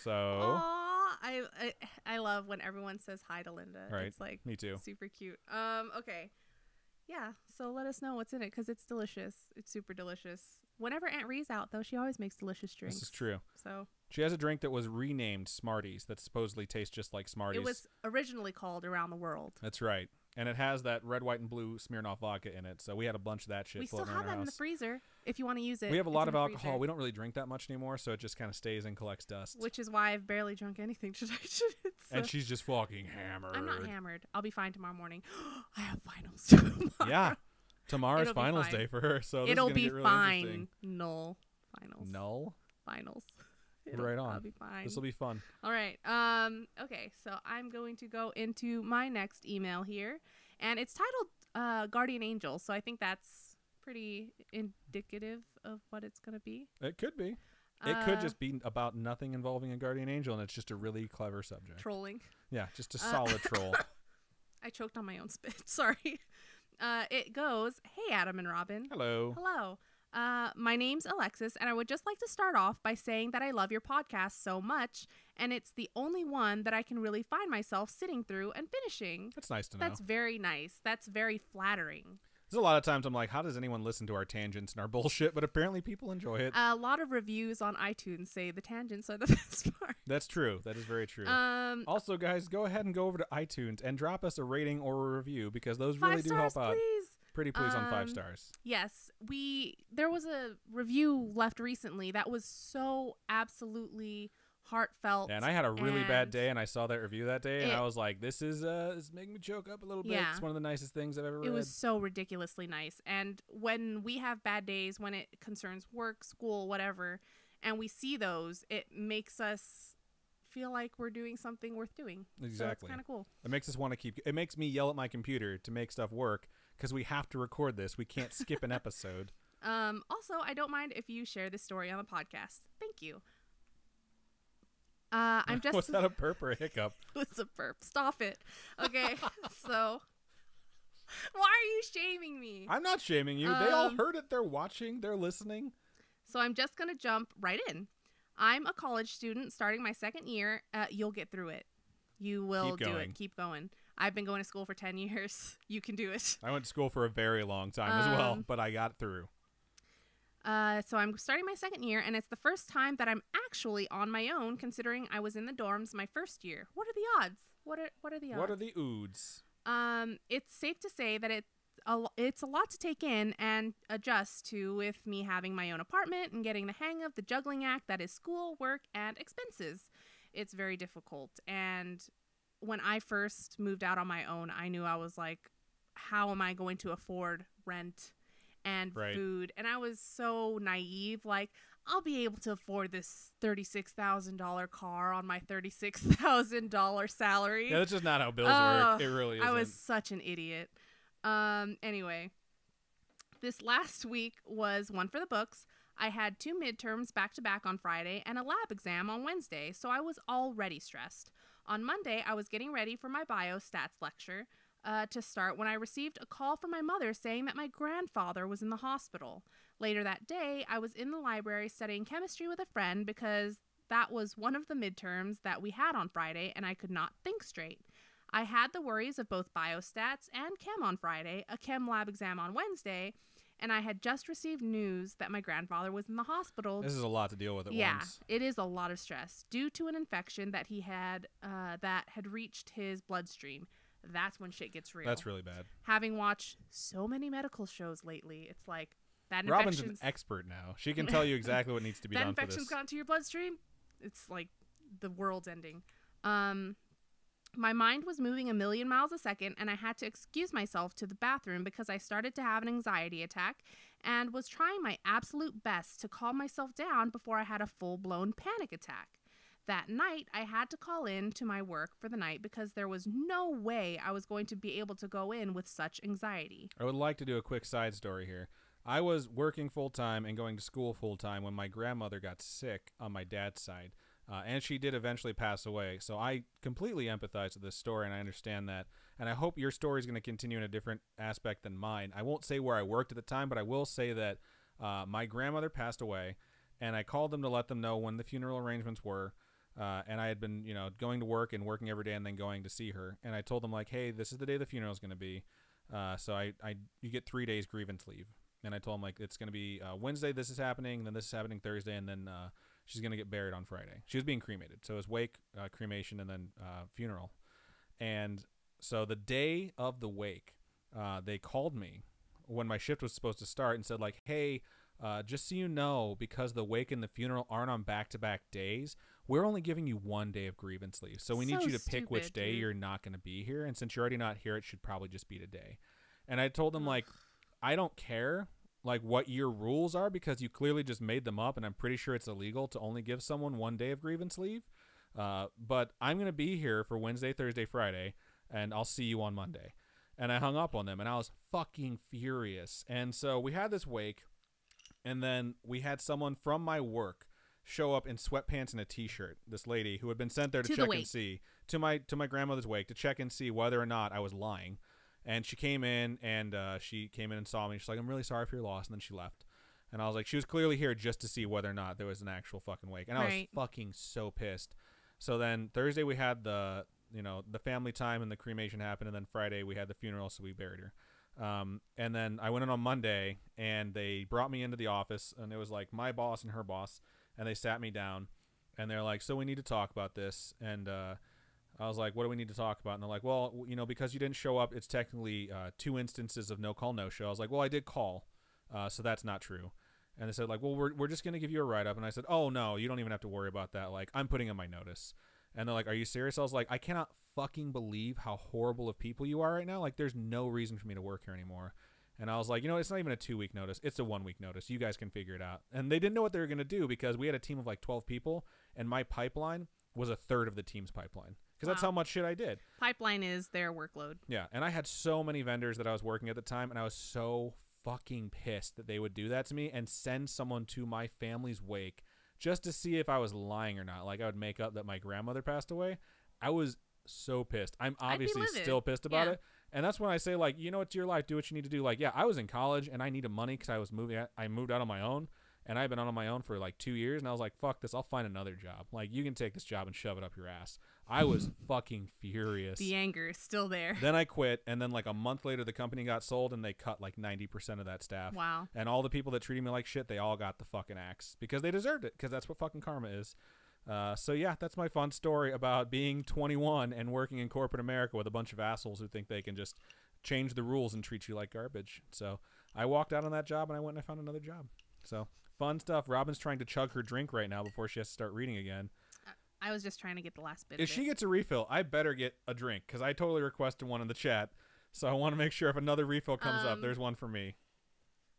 So Aww, I love when everyone says hi to Linda. Right. It's like me too. Super cute. Okay. Yeah, so let us know what's in it because it's delicious. It's super delicious. Whenever Aunt Ree's out, though, she always makes delicious drinks. This is true. So she has a drink that was renamed Smarties that supposedly tastes just like Smarties. It was originally called Around the World. That's right. And it has that red, white, and blue Smirnoff vodka in it. So we had a bunch of that shit floating around our house. We still have that in the freezer if you want to use it. We have a lot of alcohol. Freezer. We don't really drink that much anymore, so it just kind of stays and collects dust. Which is why I've barely drunk anything tonight. And she's just fucking hammered. I'm not hammered. I'll be fine tomorrow morning. I have finals tomorrow. Yeah. Tomorrow's finals day for her, so this it'll is gonna be get really fine. Interesting. Null finals. Null finals. Right on. I'll be fine. This will be fun. All right. Okay. So I'm going to go into my next email here, and it's titled "Guardian Angel." So I think that's pretty indicative of what it's going to be. It could be. It could just be about nothing involving a guardian angel, and it's just a really clever subject. Trolling. Yeah, just a solid troll. I choked on my own spit. Sorry. It goes, "Hey, Adam and Robin." Hello. Hello. My name's Alexis, and I would just like to start off by saying that I love your podcast so much, and it's the only one that I can really find myself sitting through and finishing. That's nice to know. That's very nice. That's very flattering. There's a lot of times I'm like, how does anyone listen to our tangents and our bullshit? But apparently people enjoy it. A lot of reviews on iTunes say the tangents are the best part. That's true. That is very true. Also, guys, go ahead and go over to iTunes and drop us a rating or a review because those really do help out. Pretty please on 5 stars. Yes. There was a review left recently that was so absolutely heartfelt. Yeah, and I had a really bad day, and I saw that review that day, and I was like, this is making me choke up a little bit. It's one of the nicest things I've ever read. It was so ridiculously nice. And when we have bad days, when it concerns work, school, whatever, and we see those, it makes us feel like we're doing something worth doing. Exactly. So it's kind of cool. It makes us want to it makes me yell at my computer to make stuff work because we have to record this. We can't skip an episode. Also, I don't mind if you share this story on the podcast. Thank you. I'm just. Was that a burp or a hiccup? It was a burp. Stop it. Okay, so why are you shaming me? I'm not shaming you. They all heard it. They're watching. They're listening. So I'm just gonna jump right in. I'm a college student starting my 2nd year. You'll get through it. You will do it. Keep going. I've been going to school for 10 years. You can do it. I went to school for a very long time as well, but I got through. So I'm starting my 2nd year, and it's the first time that I'm actually on my own, considering I was in the dorms my first year. What are the odds? What are the odds? What are the oods? It's safe to say that it's a lot to take in and adjust to with me having my own apartment and getting the hang of the juggling act that is school, work, and expenses. It's very difficult. And when I first moved out on my own, I knew I was like, how am I going to afford rent and food? And I was so naive, like, I'll be able to afford this $36,000 car on my $36,000 salary. Yeah, that's just not how bills work. It really isn't. I was such an idiot. Anyway, this last week was one for the books. I had 2 midterms back to back on Friday and a lab exam on Wednesday, so I was already stressed. On Monday, I was getting ready for my biostats lecture to start when I received a call from my mother saying that my grandfather was in the hospital. Later that day, I was in the library studying chemistry with a friend because that was one of the midterms that we had on Friday and I could not think straight. I had the worries of both biostats and chem on Friday, a chem lab exam on Wednesday, and I had just received news that my grandfather was in the hospital. This is a lot to deal with at once. Yeah, it is a lot of stress due to an infection that he had that had reached his bloodstream. That's when shit gets real. That's really bad. Having watched so many medical shows lately, it's like that infection's... Robin's an expert now. She can tell you exactly what needs to be done for this. That infection's gone to your bloodstream, it's like the world's ending. My mind was moving a million miles a second, and I had to excuse myself to the bathroom because I started to have an anxiety attack and was trying my absolute best to calm myself down before I had a full-blown panic attack. That night, I had to call in to my work for the night because there was no way I was going to be able to go in with such anxiety. I would like to do a quick side story here. I was working full-time and going to school full-time when my grandmother got sick on my dad's side. And she did eventually pass away. So I completely empathize with this story, and I understand that. And I hope your story is going to continue in a different aspect than mine. I won't say where I worked at the time, but I will say that my grandmother passed away, and I called them to let them know when the funeral arrangements were. And I had been, going to work and working every day and then going to see her. And I told them, like, hey, this is the day the funeral is going to be. So you get 3 days grievance leave. And I told them, like, it's going to be Wednesday, this is happening, then this is happening Thursday, and then she's going to get buried on Friday. She was being cremated. So it was wake, cremation, and then funeral. And so the day of the wake, they called me when my shift was supposed to start and said, like, hey, just so you know, because the wake and the funeral aren't on back-to-back days, we're only giving you 1 day of grievance leave. So we need you to pick which day you're not going to be here. And since you're already not here, it should probably just be today. And I told them, like, I don't care, like, what your rules are because you clearly just made them up, and I'm pretty sure it's illegal to only give someone 1 day of grievance leave. But I'm going to be here for Wednesday, Thursday, Friday, and I'll see you on Monday. And I hung up on them, and I was fucking furious. And so we had this wake, and then we had someone from my work show up in sweatpants and a t-shirt, this lady who had been sent there to check and see, to my grandmother's wake, to check and see whether or not I was lying. And she came in, and she came in and saw me. She's like, I'm really sorry for your loss. And then she left. And I was like, she was clearly here just to see whether or not there was an actual fucking wake. And I was fucking so pissed. So then Thursday we had the family time and the cremation happened. And then Friday we had the funeral, so we buried her. And then I went in on Monday, and they brought me into the office, and it was like my boss and her boss, and they sat me down, and they're like, so we need to talk about this. And I was like, what do we need to talk about? And they're like, well, because you didn't show up, it's technically 2 instances of no call, no show. I was like, well, I did call, so that's not true. And they said, like, well, we're just going to give you a write-up. And I said, oh, no, you don't even have to worry about that. Like, I'm putting in my notice. And they're like, are you serious? I was like, I cannot fucking believe how horrible of people you are right now. Like, there's no reason for me to work here anymore. And I was like, it's not even a 2-week notice. It's a 1-week notice. You guys can figure it out. And they didn't know what they were going to do because we had a team of like 12 people, and my pipeline was a third of the team's pipeline. Because that's how much shit I did. Pipeline is their workload. Yeah, and I had so many vendors that I was working at the time, and I was so fucking pissed that they would do that to me and send someone to my family's wake just to see if I was lying or not. Like, I would make up that my grandmother passed away. I was so pissed. I'm obviously still pissed about it. And that's when I say, like, it's your life. Do what you need to do. Like, yeah, I was in college, and I needed money because I moved out on my own. And I've been on my own for like 2 years, and I was like, fuck this, I'll find another job. Like, you can take this job and shove it up your ass. I was fucking furious. The anger is still there. Then I quit, and then like a month later, the company got sold, and they cut like 90% of that staff. Wow. And all the people that treated me like shit, they all got the fucking axe because they deserved it, because that's what fucking karma is. So yeah, that's my fun story about being 21 and working in corporate America with a bunch of assholes who think they can just change the rules and treat you like garbage. So I walked out on that job, and I went and I found another job. So fun stuff. Robin's trying to chug her drink right now before she has to start reading again. I was just trying to get the last bit. If she gets a refill, I better get a drink because I totally requested one in the chat. So I want to make sure if another refill comes up, there's one for me.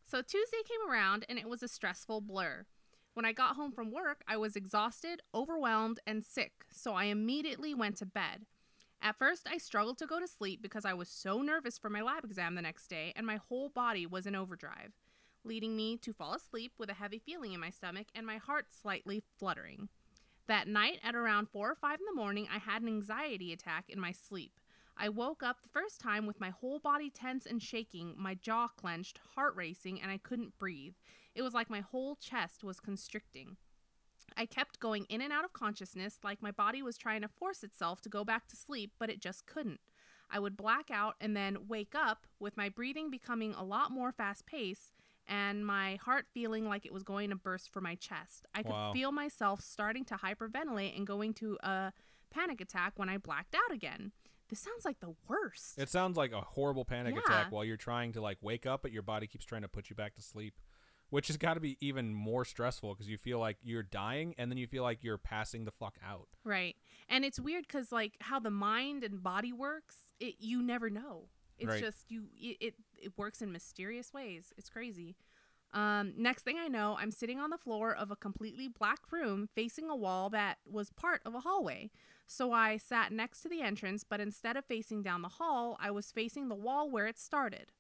So Tuesday came around, and it was a stressful blur. When I got home from work, I was exhausted, overwhelmed, and sick, so I immediately went to bed. At first, I struggled to go to sleep because I was so nervous for my lab exam the next day, and my whole body was in overdrive, leading me to fall asleep with a heavy feeling in my stomach and my heart slightly fluttering. That night, at around 4 or 5 in the morning, I had an anxiety attack in my sleep. I woke up the first time with my whole body tense and shaking, my jaw clenched, heart racing, and I couldn't breathe. It was like my whole chest was constricting. I kept going in and out of consciousness, like my body was trying to force itself to go back to sleep, but it just couldn't. I would black out and then wake up with my breathing becoming a lot more fast-paced, and my heart feeling like it was going to burst from my chest. I could feel myself starting to hyperventilate and going to a panic attack when I blacked out again. This sounds like the worst. It sounds like a horrible panic attack while you're trying to like wake up, but your body keeps trying to put you back to sleep, which has got to be even more stressful because you feel like you're dying and then you feel like you're passing the fuck out. Right. And it's weird because like how the mind and body works, you never know. It's just it works in mysterious ways. It's crazy. Next thing I know, I'm sitting on the floor of a completely black room facing a wall that was part of a hallway. So I sat next to the entrance, but instead of facing down the hall, I was facing the wall where it started.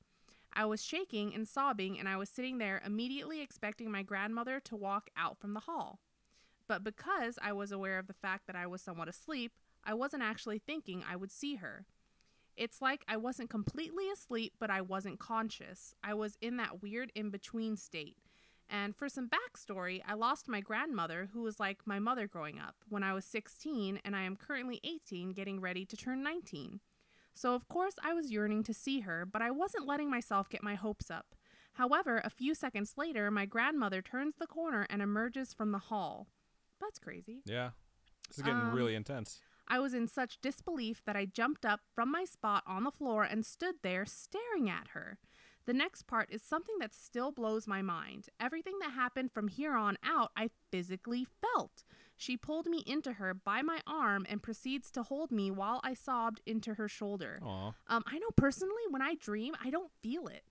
I was shaking and sobbing, and I was sitting there immediately expecting my grandmother to walk out from the hall. But because I was aware of the fact that I was somewhat asleep, I wasn't actually thinking I would see her. It's like I wasn't completely asleep, but I wasn't conscious. I was in that weird in-between state. And for some backstory, I lost my grandmother, who was like my mother growing up, when I was 16, and I am currently 18, getting ready to turn 19. So of course I was yearning to see her, but I wasn't letting myself get my hopes up. However, a few seconds later, my grandmother turns the corner and emerges from the hall. That's crazy. Yeah. This is getting really intense. I was in such disbelief that I jumped up from my spot on the floor and stood there staring at her. The next part is something that still blows my mind. Everything that happened from here on out, I physically felt. She pulled me into her by my arm and proceeds to hold me while I sobbed into her shoulder. Aww. I know personally, when I dream, I don't feel it.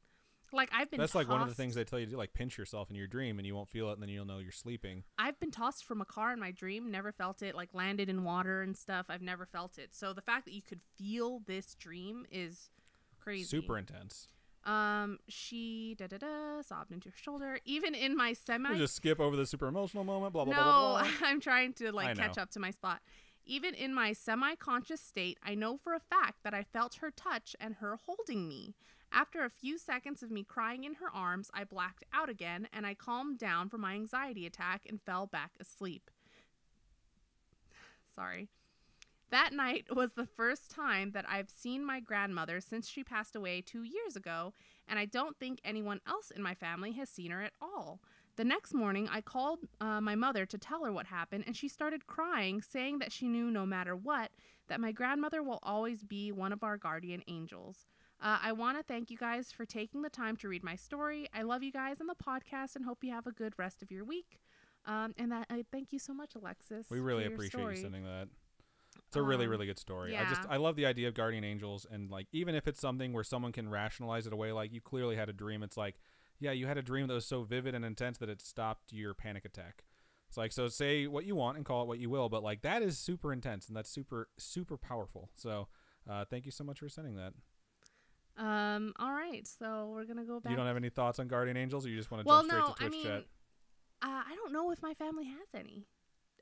Like I've been That's tossed. Like one of the things they tell you to do, like pinch yourself in your dream and you won't feel it and then you'll know you're sleeping. I've been tossed from a car in my dream, never felt it, like landed in water and stuff. I've never felt it. So the fact that you could feel this dream is crazy. Super intense. She sobbed into her shoulder. Even in my We'll just skip over the super emotional moment, blah, blah, no, blah, blah, blah. I'm trying to catch up to my spot. Even in my semi-conscious state, I know for a fact that I felt her touch and her holding me. After a few seconds of me crying in her arms, I blacked out again, and I calmed down from my anxiety attack and fell back asleep. Sorry. That night was the first time that I've seen my grandmother since she passed away 2 years ago, and I don't think anyone else in my family has seen her at all. The next morning, I called my mother to tell her what happened, and she started crying, saying that she knew no matter what, that my grandmother will always be one of our guardian angels. I want to thank you guys for taking the time to read my story. I love you guys on the podcast and hope you have a good rest of your week. And I thank you so much, Alexis. We really appreciate you sending that. It's a really, really good story. Yeah. I love the idea of guardian angels, and like even if it's something where someone can rationalize it away, like you clearly had a dream. It's like, yeah, you had a dream that was so vivid and intense that it stopped your panic attack. It's like, so say what you want and call it what you will, but like that is super intense and that's super, super powerful. So thank you so much for sending that. All right, so we're gonna go back. You don't have any thoughts on guardian angels, or you just want to jump straight to Twitch chat? I don't know if my family has any.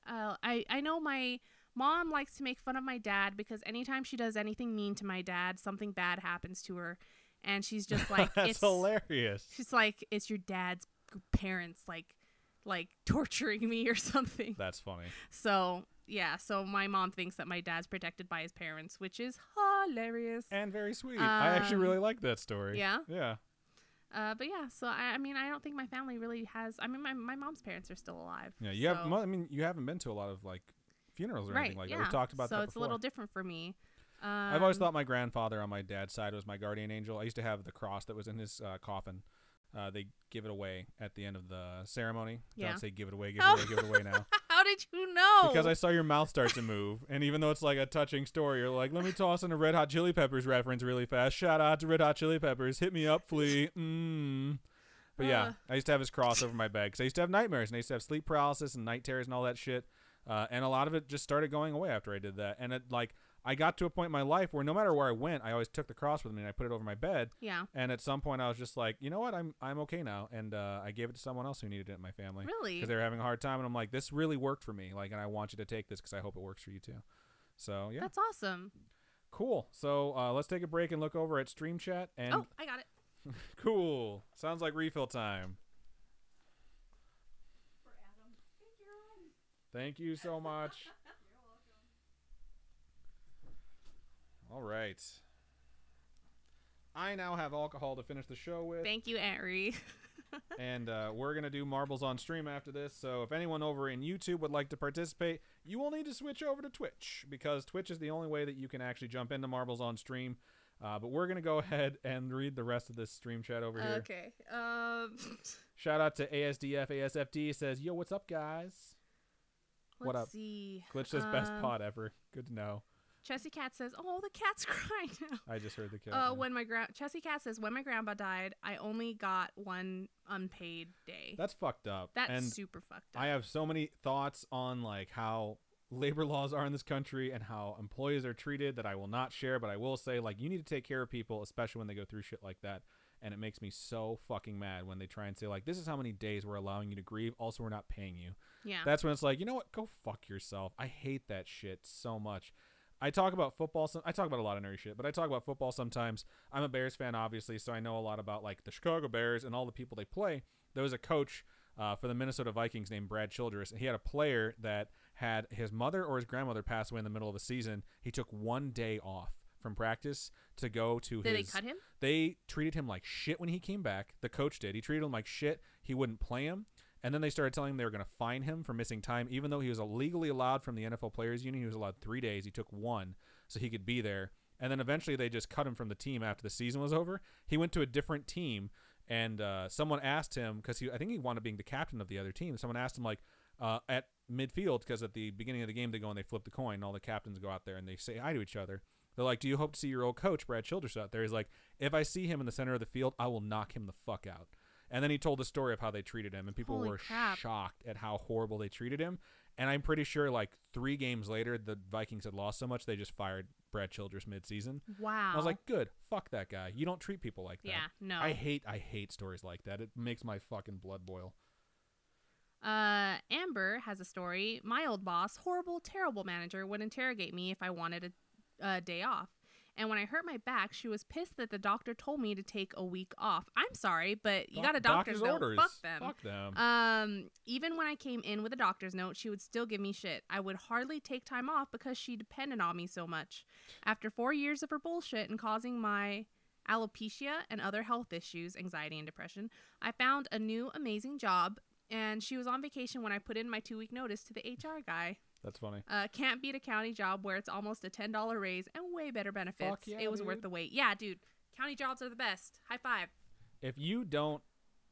I know my mom likes to make fun of my dad because anytime she does anything mean to my dad, something bad happens to her, and she's just like, "That's hilarious." She's like, "It's your dad's parents like torturing me or something." That's funny. So yeah, so my mom thinks that my dad's protected by his parents, which is hilarious and very sweet. I actually really like that story. Yeah. Yeah. But yeah, so I mean, I don't think my family really has. I mean, my mom's parents are still alive. Yeah, you have. I mean, you haven't been to a lot of like funerals or anything like that. We've talked about that before. So it's a little different for me. I've always thought my grandfather on my dad's side was my guardian angel. I used to have the cross that was in his coffin. They give it away at the end of the ceremony. Yeah. Don't say give it away, give it away, give it away now. How did you know? Because I saw your mouth start to move. And even though it's like a touching story, you're like, let me toss in a Red Hot Chili Peppers reference really fast. Shout out to Red Hot Chili Peppers. Hit me up, Flea. But yeah, I used to have his cross over my bed because I used to have nightmares and I used to have sleep paralysis and night terrors and all that shit. And a lot of it just started going away after I did that. And it like I got to a point in my life where no matter where I went, I always took the cross with me and I put it over my bed. Yeah. And at some point I was just like, you know what? I'm okay now. And I gave it to someone else who needed it in my family. Really? Because they were having a hard time. And I'm like, this really worked for me. Like, and I want you to take this because I hope it works for you too. So yeah. That's awesome. Cool. So let's take a break and look over at Stream Chat. And oh, I got it. Cool. Sounds like refill time. For Adam. Thank you so much. You're welcome. All right. I now have alcohol to finish the show with. Thank you, Aunt Ree. And we're going to do marbles on stream after this. So if anyone over in YouTube would like to participate, you will need to switch over to Twitch because Twitch is the only way that you can actually jump into marbles on stream. But we're going to go ahead and read the rest of this stream chat over here. Okay. Shout out to ASDF. ASFD says, yo, what's up, guys? What up? Let's see. Glitch says best pod ever. Good to know. Chessie Cat says, "Oh, the cat's crying now." I just heard the cat. When Chessie Cat says, "When my grandpa died, I only got one unpaid day." That's fucked up. That's super fucked up. I have so many thoughts on like how labor laws are in this country and how employees are treated that I will not share, but I will say like you need to take care of people, especially when they go through shit like that. And it makes me so fucking mad when they try and say like, this is how many days we're allowing you to grieve. Also, we're not paying you. Yeah. That's when it's like, you know what? Go fuck yourself. I hate that shit so much. I talk about football. I talk about a lot of nerdy shit, but I talk about football sometimes. I'm a Bears fan, obviously, so I know a lot about like the Chicago Bears and all the people they play. There was a coach for the Minnesota Vikings named Brad Childress, and he had a player that had his mother or his grandmother pass away in the middle of a season. He took one day off from practice to go to Did they cut him? They treated him like shit when he came back. The coach did. He treated him like shit. He wouldn't play him. And then they started telling him they were going to fine him for missing time, even though he was legally allowed from the NFL Players Union. He was allowed 3 days. He took one so he could be there. And then eventually they just cut him from the team after the season was over. He went to a different team, and someone asked him, because I think he wanted being the captain of the other team. Someone asked him, like, at midfield, because at the beginning of the game they go and they flip the coin, and all the captains go out there and they say hi to each other. They're like, do you hope to see your old coach, Brad Childress, out there? He's like, if I see him in the center of the field, I will knock him the fuck out. And then he told the story of how they treated him, and people were shocked at how horrible they treated him. And I'm pretty sure, like, 3 games later, the Vikings had lost so much they just fired Brad Childress mid-season. Wow. I was like, good. Fuck that guy. You don't treat people like that. Yeah, no. I hate stories like that. It makes my fucking blood boil. Amber has a story. My old boss, horrible, terrible manager, would interrogate me if I wanted a day off. And when I hurt my back, she was pissed that the doctor told me to take a week off. I'm sorry, but you got a doctor's note. Orders. Fuck them. Fuck them. Even when I came in with a doctor's note, she would still give me shit. I would hardly take time off because she depended on me so much. After 4 years of her bullshit and causing my alopecia and other health issues, anxiety and depression, I found a new amazing job, and she was on vacation when I put in my 2-week notice to the HR guy. That's funny. Can't beat a county job where it's almost a $10 raise and way better benefits. Fuck yeah, it was dude. worth the wait. Yeah, dude. County jobs are the best. High five. If you don't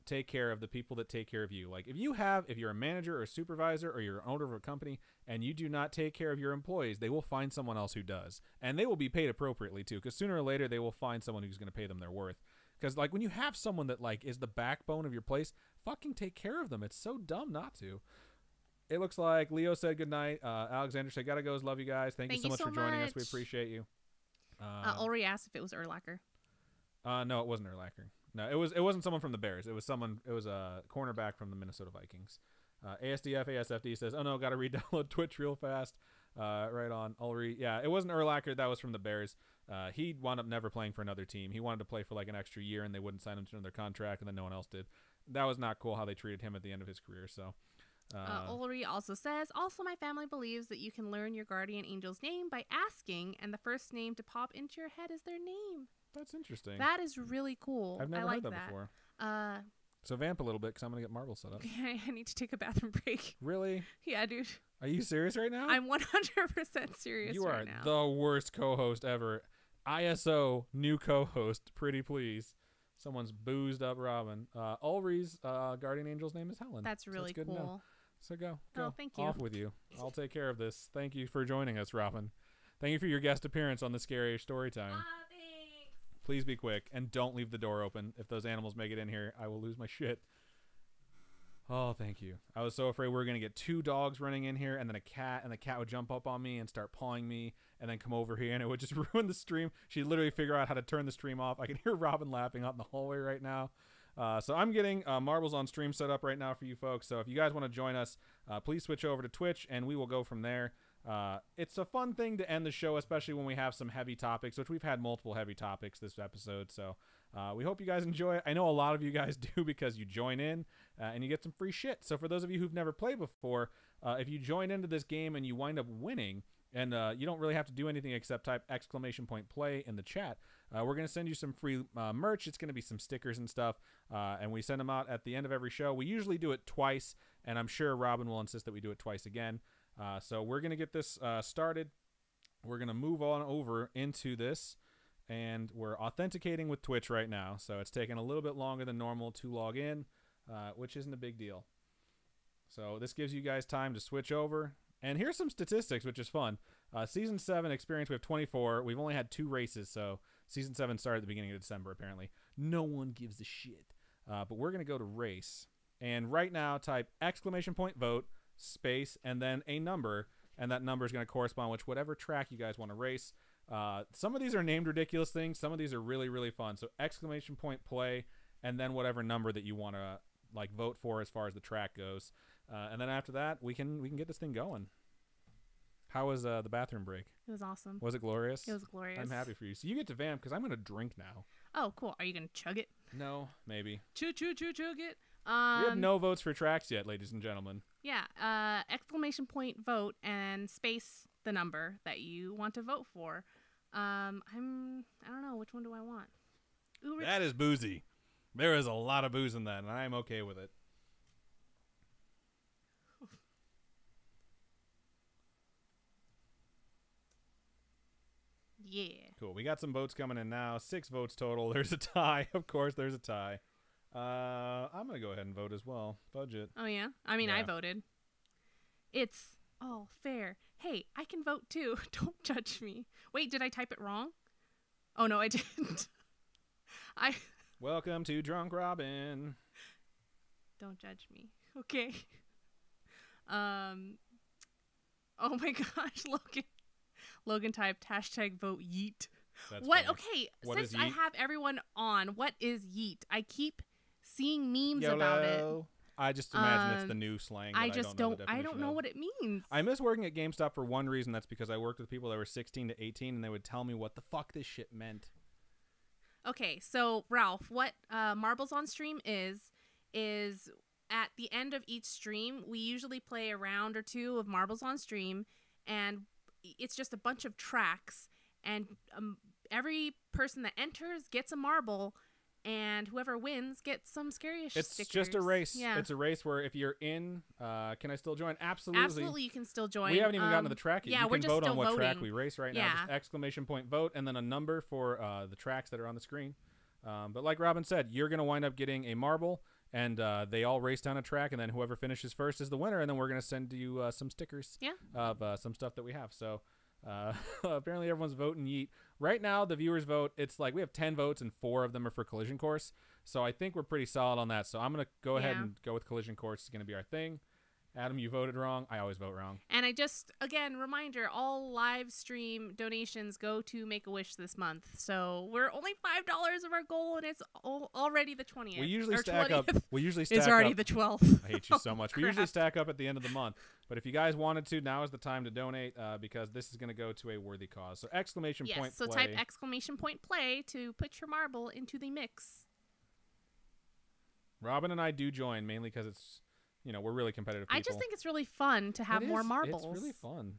take care of the people that take care of you, like if you're a manager or a supervisor or you're an owner of a company and you do not take care of your employees, they will find someone else who does. And they will be paid appropriately too, because sooner or later they will find someone who's going to pay them their worth. Because like when you have someone that like is the backbone of your place, fucking take care of them. It's so dumb not to. It looks like Leo said goodnight. Alexander said, gotta go. Love you guys. Thank you so much for joining us. We appreciate you. Ulrich asked if it was Urlacher. No, it wasn't Urlacher. No, it wasn't someone from the Bears. It was a cornerback from the Minnesota Vikings. ASDF ASFD says, oh no, gotta re-download Twitch real fast. Right on. Ulrich. Yeah, it wasn't Urlacher. That was from the Bears. He wound up never playing for another team. He wanted to play for like an extra year and they wouldn't sign him to another contract, and then no one else did. That was not cool how they treated him at the end of his career. So Ulrich also says, also my family believes that you can learn your guardian angel's name by asking, and the first name to pop into your head is their name. That's interesting. That is really cool. I've never heard that before. So vamp a little bit because I'm going to get Marvel set up. I need to take a bathroom break. Really? Yeah, dude. Are you serious right now? I'm 100% serious you right are now. The worst co-host ever. ISO, new co-host, pretty please. Someone's boozed up Robin. Ulrich's guardian angel's name is Helen. That's really so cool. So go. Oh, thank you. Off with you. I'll take care of this. Thank you for joining us, Robin. Thank you for your guest appearance on the Scary Storytime. Thanks. Please be quick and don't leave the door open. If those animals make it in here, I will lose my shit. Oh, thank you. I was so afraid we were going to get 2 dogs running in here and then a cat, and the cat would jump up on me and start pawing me and then come over here, and it would just ruin the stream. She'd literally figure out how to turn the stream off. I can hear Robin laughing out in the hallway right now. So I'm getting Marbles on stream set up right now for you folks. So if you guys want to join us, please switch over to Twitch and we will go from there. It's a fun thing to end the show, especially when we have some heavy topics, which we've had multiple heavy topics this episode. So we hope you guys enjoy it. I know a lot of you guys do because you join in and you get some free shit. So for those of you who've never played before, if you join into this game and you wind up winning, and you don't really have to do anything except type !play in the chat, we're going to send you some free merch. It's going to be some stickers and stuff, and we send them out at the end of every show. We usually do it twice, and I'm sure Robin will insist that we do it twice again. So we're going to get this started. We're going to move on over into this, and we're authenticating with Twitch right now. So it's taking a little bit longer than normal to log in, which isn't a big deal. So this gives you guys time to switch over. And here's some statistics, which is fun. Season 7 experience, we have 24. We've only had 2 races, so Season 7 started at the beginning of December, apparently. No one gives a shit. But we're going to go to race. And right now, type !vote, space, and then a number. And that number is going to correspond with whatever track you guys want to race. Some of these are named ridiculous things. Some of these are really, really fun. So !play, and then whatever number that you want to like vote for as far as the track goes. And then after that, we can get this thing going. How was the bathroom break? It was awesome. Was it glorious? It was glorious. I'm happy for you. So you get to vamp because I'm going to drink now. Oh, cool. Are you going to chug it? No, maybe. Chug it. We have no votes for tracks yet, ladies and gentlemen. Yeah. !vote and space the number that you want to vote for. I don't know. Which one do I want? Ooh, that is boozy. There is a lot of booze in that, and I'm okay with it. Yeah. Cool. We got some votes coming in now. 6 votes total. There's a tie. Of course, there's a tie. I'm going to go ahead and vote as well. Budget. Oh, yeah? I mean, yeah. I voted. It's all fair. Hey, I can vote too. Don't judge me. Wait, did I type it wrong? Oh, no, I didn't. Welcome to Drunk Robin. Don't judge me. Okay. Oh my gosh, Logan typed #vote yeet. That's what? funny. Okay, What since I have everyone on, what is yeet? I keep seeing memes YOLO. about it. I just imagine it's the new slang. I don't know what it means. I miss working at GameStop for one reason. That's because I worked with people that were 16 to 18, and they would tell me what the fuck this shit meant. Okay, so Ralph, what Marbles on Stream is at the end of each stream, we usually play a round or two of Marbles on Stream, and it's just a bunch of tracks, and every person that enters gets a marble, and whoever wins gets some scary stickers. It's just a race. Yeah. It's a race where if you're in, can I still join? Absolutely. Absolutely, you can still join. We haven't even gotten to the track yet. Yeah, you can vote on what voting. track we race right now. Just exclamation point vote, and then a number for the tracks that are on the screen. But like Robin said, you're going to wind up getting a marble, and they all race down a track, and then whoever finishes first is the winner, and then we're going to send you some stickers of some stuff that we have. So apparently everyone's voting yeet. Right now, the viewers vote. It's like we have 10 votes, and 4 of them are for Collision Course. So I think we're pretty solid on that. So I'm going to go ahead and go with Collision Course. It's going to be our thing. Adam, you voted wrong. I always vote wrong. And again, reminder, all live stream donations go to Make-A-Wish this month. So we're only $5 of our goal, and it's already the 20th. We usually stack 20th. up. It's already the 12th. I hate you so much. We usually stack up at the end of the month. But if you guys wanted to, now is the time to donate because this is going to go to a worthy cause. So exclamation point play. So type exclamation point play to put your marble into the mix. Robin and I do join mainly because it's, we're really competitive people. I just think it's really fun to have more marbles. It's really fun.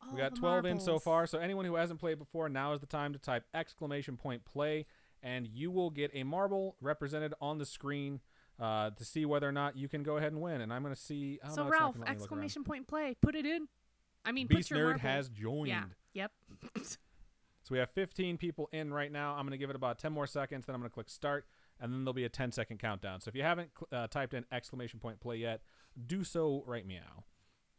Oh, we got 12 in so far, so anyone who hasn't played before, now is the time to type exclamation point play, and you will get a marble represented on the screen to see whether or not you can go ahead and win. And I'm going to see. Oh, so no, Ralph, exclamation point play, put it in. I mean, Beast put your Nerd marble. has joined. Yeah. Yep. So we have 15 people in right now. I'm going to give it about 10 more seconds, then I'm going to click start, and then there'll be a 10-second countdown. So if you haven't typed in exclamation point play yet, do so right meow.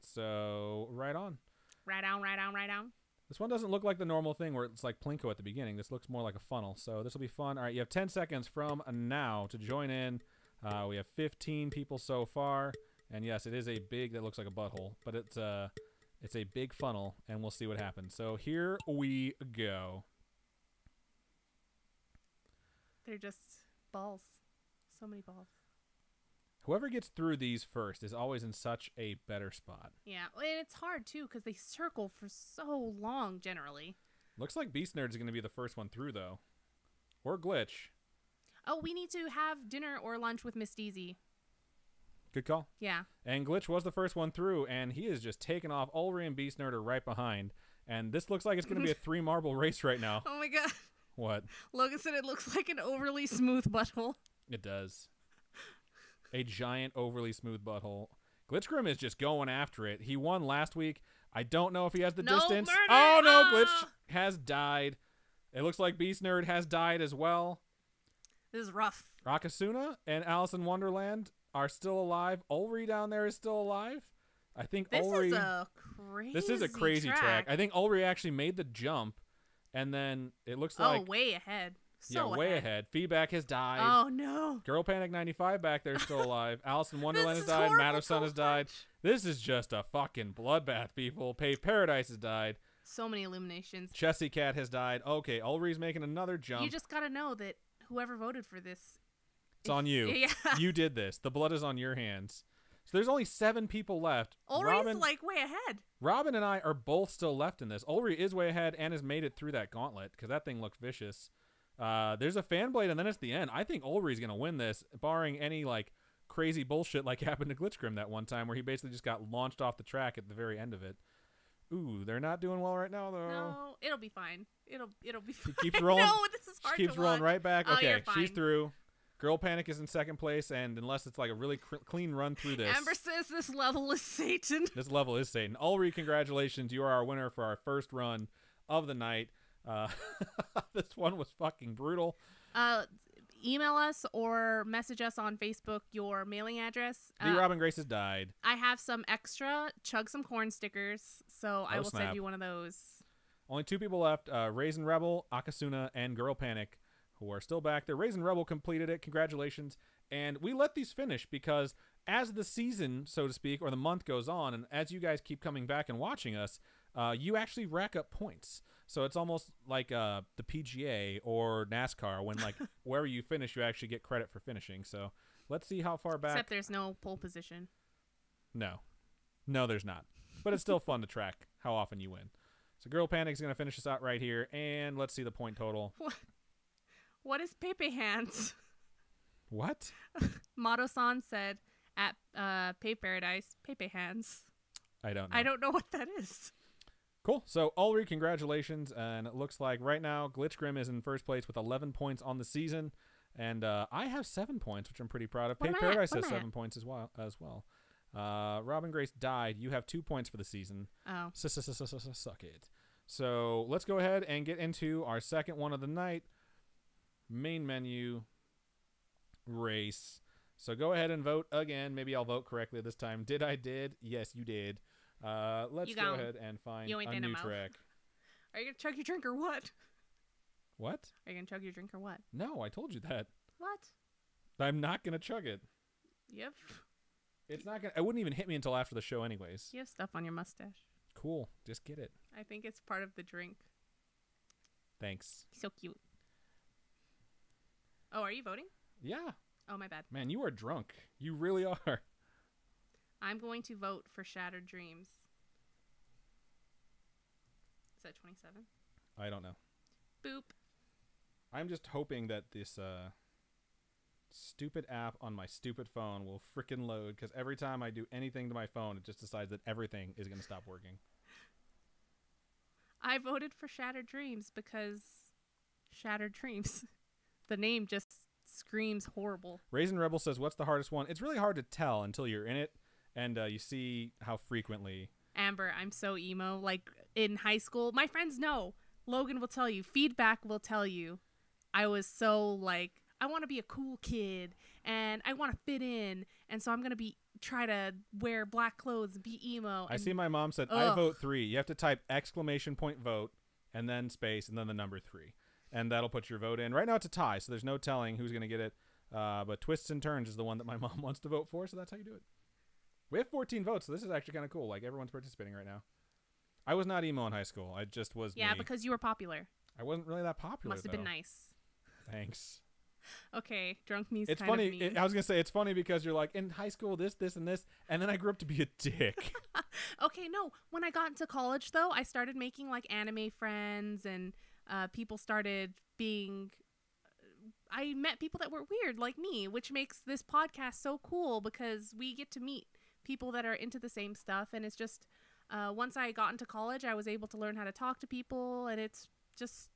So right on. Right on. This one doesn't look like the normal thing where it's like Plinko at the beginning. This looks more like a funnel. So this will be fun. All right, you have 10 seconds from now to join in. We have 15 people so far. And yes, it is a big, that looks like a butthole, but it's a big funnel, and we'll see what happens. So here we go. They're just balls. So many balls. Whoever gets through these first is always in such a better spot. Yeah, and it's hard, too, because they circle for so long, generally. Looks like Beast Nerd's going to be the first one through, though. Or Glitch. Oh, we need to have dinner or lunch with Miss Deezy. Good call. Yeah. And Glitch was the first one through, and he is just taking off. Ulri and Beast Nerd are right behind. And this looks like it's going to be a 3-marble race right now. Oh, my God. What? Logan said it looks like an overly smooth butthole. It does. A giant, overly smooth butthole. Glitchgrim is just going after it. He won last week. I don't know if he has the distance. Murder. Oh, no. Glitch has died. It looks like Beast Nerd has died as well. This is rough. Rakasuna and Alice in Wonderland are still alive. Ulri down there is still alive. I think Ulri... This is a crazy track. I think Ulri actually made the jump, and then it looks like... Oh, way ahead. Way ahead. Feedback has died. Oh, no. Girl Panic 95 back there is still alive. Alice in Wonderland has died. Madison has died. This is just a fucking bloodbath, people. Paradise has died. So many eliminations. Chessie Cat has died. Okay, Ulri's making another jump. You just got to know that whoever voted for this... It's on you. Yeah. You did this. The blood is on your hands. So there's only 7 people left. Ulri's like way ahead. Robin and I are both still left in this. Ulri is way ahead and has made it through that gauntlet because that thing looked vicious. There's a fan blade, and then it's the end. I think Ulri's going to win this, barring any like crazy bullshit like happened to Glitchgrim that one time where he basically just got launched off the track at the very end of it. Ooh, they're not doing well right now, though. No, it'll be fine. It'll be fine. She keeps rolling. No, this is hard She keeps to rolling watch. right back. Oh, Okay, you're she's fine. through. Girl Panic is in second place, and unless it's like a really clean run through this. Amber says this level is Satan. This level is Satan. Ulri, congratulations. You are our winner for our first run of the night. This one was fucking brutal. Email us or message us on Facebook your mailing address. The Robin Grace has died. I have some extra Chug Some Corn stickers, so I will snap. send you one of those. Only 2 people left, Raisin Rebel, Akasuna, and Girl Panic, who are still back there. Raisin Rebel completed it. Congratulations. And we let these finish because as the season, so to speak, or the month goes on, and as you guys keep coming back and watching us, you actually rack up points. So it's almost like the PGA or NASCAR when like wherever you finish, you actually get credit for finishing. So let's see how far back. Except there's no pole position. No, there's not. But it's still fun to track how often you win. So Girl Panic is going to finish us out right here. And let's see the point total. What is Pepe Hands? What? Mado-san said at Pay Paradise, Pepe Hands. I don't know. I don't know what that is. Cool. So, Ulrich, congratulations. And it looks like right now, Glitch Grim is in first place with 11 points on the season. And I have 7 points, which I'm pretty proud of. Pay Paradise has 7 points as well. Robin Grace died. You have 2 points for the season. Oh. Suck it. So, let's go ahead and get into our second one of the night. Main menu. Race. So go ahead and vote again. Maybe I'll vote correctly this time. Did? Yes, you did. Let's go ahead and find a new track. Are you going to chug your drink or what? What? Are you going to chug your drink or what? No, I told you that. What? I'm not going to chug it. Yep. It's not going to. It wouldn't even hit me until after the show anyways. You have stuff on your mustache. Cool. Just get it. I think it's part of the drink. Thanks. So cute. Oh, are you voting? Yeah. Oh, my bad. Man, you are drunk. You really are. I'm going to vote for Shattered Dreams. Is that 27? I don't know. Boop. I'm just hoping that this stupid app on my stupid phone will frickin' load, because every time I do anything to my phone, it just decides that everything is going to stop working. I voted for Shattered Dreams because Shattered Dreams. The name just screams horrible. Raisin Rebel says, what's the hardest one? It's really hard to tell until you're in it and you see how frequently. Amber, I'm so emo. Like in high school, my friends know. Logan will tell you. Feedback will tell you. I was so like, I want to be a cool kid and I want to fit in. And so I'm going to try to wear black clothes and be emo. I see my mom said, I vote 3. You have to type ! Vote and then space and then the number 3. And that'll put your vote in. Right now it's a tie, so there's no telling who's going to get it. But Twists and Turns is the one that my mom wants to vote for, so that's how you do it. We have 14 votes, so this is actually kind of cool. Like, everyone's participating right now. I was not emo in high school. I just was Yeah, me. because you were popular. I wasn't really that popular, Must have been nice. Thanks. Okay, drunk me's it's kind funny. of mean. I was going to say, it's funny because you're like, in high school, this, and this, and then I grew up to be a dick. Okay, no. When I got into college, though, I started making, like, anime friends, and people started being... I met people that were weird, like me, which makes this podcast so cool because we get to meet people that are into the same stuff, and it's just... once I got into college, I was able to learn how to talk to people, and it's just...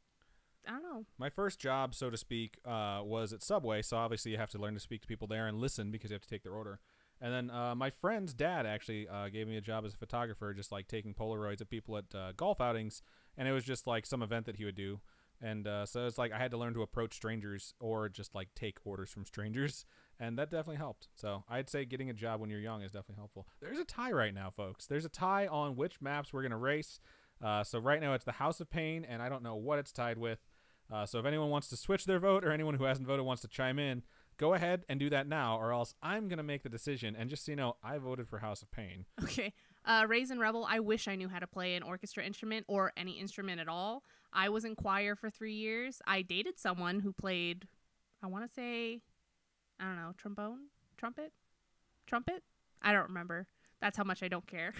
I don't know. My first job, so to speak, was at Subway, so obviously you have to learn to speak to people there and listen because you have to take their order. And then my friend's dad actually gave me a job as a photographer, just like taking Polaroids of people at golf outings, and it was just like some event that he would do. And so it's like I had to learn to approach strangers or just like take orders from strangers, and that definitely helped. So I'd say getting a job when you're young is definitely helpful. There's a tie right now, folks. There's a tie on which maps we're going to race. So right now it's the House of Pain, and I don't know what it's tied with. So if anyone wants to switch their vote or anyone who hasn't voted wants to chime in, go ahead and do that now, or else I'm going to make the decision. And just so you know, I voted for House of Pain. Okay. Raisin Rebel, I wish I knew how to play an orchestra instrument or any instrument at all. I was in choir for 3 years. I dated someone who played, I want to say, I don't know, trumpet? I don't remember. That's how much I don't care.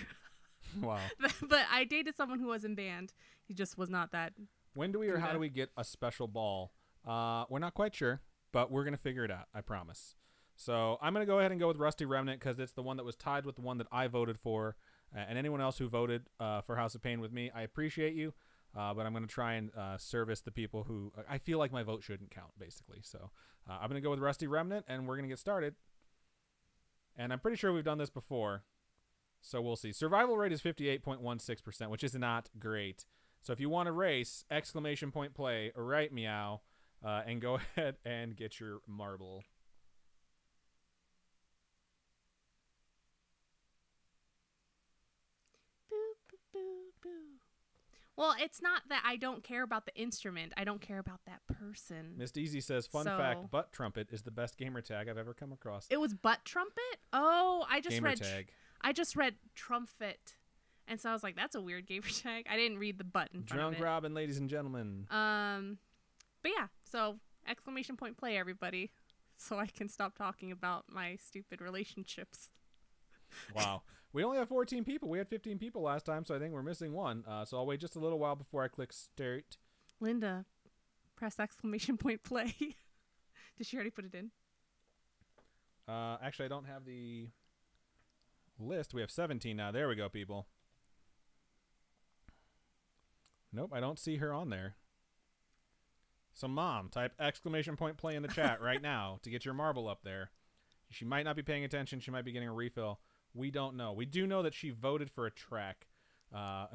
Wow. But I dated someone who was in band. He just was not that... When do we or how do we get a special ball? We're not quite sure, but we're going to figure it out, I promise. So I'm going to go ahead and go with Rusty Remnant because it's the one that was tied with the one that I voted for. And anyone else who voted for House of Pain with me, I appreciate you. But I'm going to try and service the people who... I feel like my vote shouldn't count, basically. So I'm going to go with Rusty Remnant, and we're going to get started. And I'm pretty sure we've done this before. So we'll see. Survival rate is 58.16%, which is not great. So if you want to race, ! Play, right meow, and go ahead and get your marble. Boo, boo, boo, boo. Well, it's not that I don't care about the instrument. I don't care about that person. Miss Easy says, fun fact, butt trumpet is the best gamer tag I've ever come across. It was butt trumpet? Oh, I just gamer tag. I just read trumpet. And so I was like, that's a weird gamer tag. I didn't read the button. Drunk Robin, ladies and gentlemen. But yeah, so exclamation point play, everybody, so I can stop talking about my stupid relationships. Wow. We only have 14 people. We had 15 people last time, so I think we're missing one. So I'll wait just a little while before I click start. Linda, press exclamation point play. Did she already put it in? Actually, I don't have the list. We have 17 now. There we go, people. Nope, I don't see her on there. So, Mom, type exclamation point play in the chat right now to get your marble up there. She might not be paying attention. She might be getting a refill. We don't know. We do know that she voted for a track. We're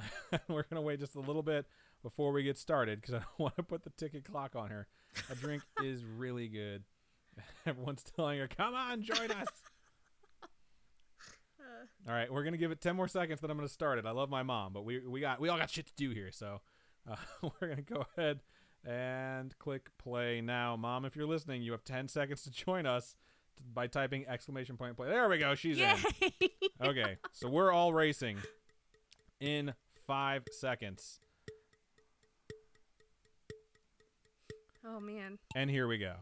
going to wait just a little bit before we get started because I don't want to put the ticket clock on her. A drink is really good. Everyone's telling her, come on, join us. All right, we're going to give it 10 more seconds, then I'm going to start it. I love my mom, but we all got shit to do here, so we're going to go ahead and click play now. Mom, if you're listening, you have 10 seconds to join us by typing exclamation point play. There we go. She's Yay! in. Okay, so we're all racing in 5 seconds. Oh, man. And here we go.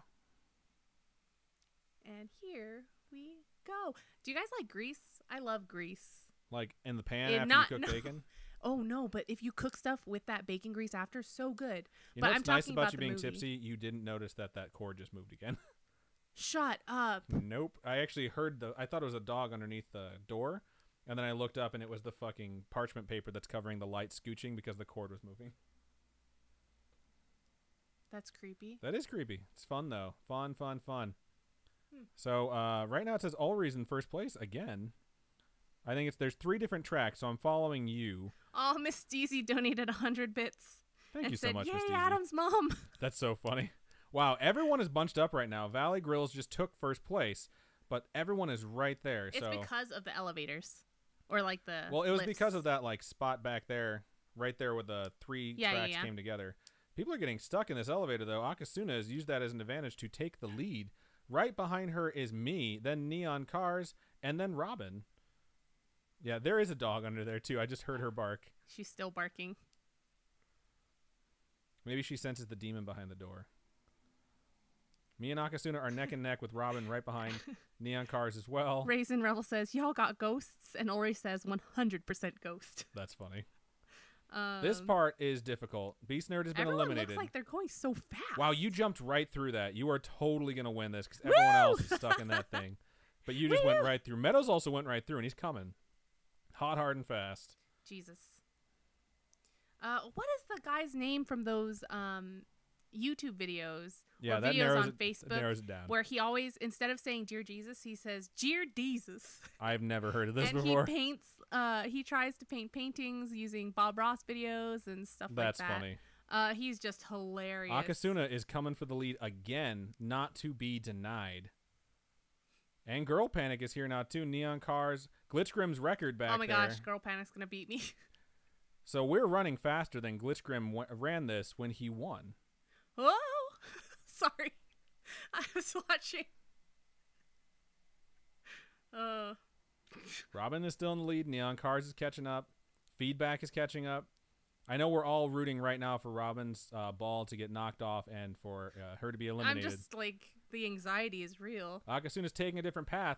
And here we go. Do you guys like grease? I love grease. Like in the pan after you cook bacon? Oh, no, but if you cook stuff with that bacon grease after, so good. You but know I'm what's nice talking about you being movie. tipsy? You didn't notice that cord just moved again. Shut up. Nope. I actually heard I thought it was a dog underneath the door, and then I looked up and it was the fucking parchment paper that's covering the light scooching because the cord was moving. That's creepy. That is creepy. It's fun, though. Fun. So right now it says Ulri's in first place again. I think there's 3 different tracks, so I'm following you. Oh, Miss Deezy donated 100 bits. Thank you so much, Miss Deezy. Yay, Adam's mom. That's so funny. Wow, everyone is bunched up right now. Valley Grills just took first place, but everyone is right there. It's because of the elevators. Or like the Well, it was lifts. because of that like spot back there, right there where the 3 tracks came together. People are getting stuck in this elevator, though. Akasuna has used that as an advantage to take the lead. Right behind her is me, then Neon Cars, and then Robin. Yeah, there is a dog under there, too. I just heard her bark. She's still barking. Maybe she senses the demon behind the door. Me and Akasuna are neck and neck with Robin right behind Neon Cars as well. Raisin Rebel says, y'all got ghosts, and Ulri says 100% ghost. That's funny. This part is difficult. Beast Nerd has been eliminated. Looks like they're going so fast. Wow, you jumped right through that. You are totally going to win this because everyone else is stuck in that thing. But you just went right through. Meadows also went right through, and he's coming. Hot, hard, and fast. Jesus. What is the guy's name from those YouTube videos? Yeah, or that videos on Facebook narrows it down. Where he always, instead of saying Dear Jesus, he says Dear Jesus. I've never heard of this and before. He paints. He tries to paint paintings using Bob Ross videos and stuff That's like that. funny. He's just hilarious. Akasuna is coming for the lead again, not to be denied. And Girl Panic is here now too. Neon Cars, Glitchgrim's record back there. Oh my gosh, Girl Panic's gonna beat me. So we're running faster than Glitchgrim ran this when he won. Oh, sorry, I was watching. Robin is still in the lead. Neon Cars is catching up. Feedback is catching up. I know we're all rooting right now for Robin's ball to get knocked off and for her to be eliminated. I'm just like, the anxiety is real. Akasuna's taking a different path,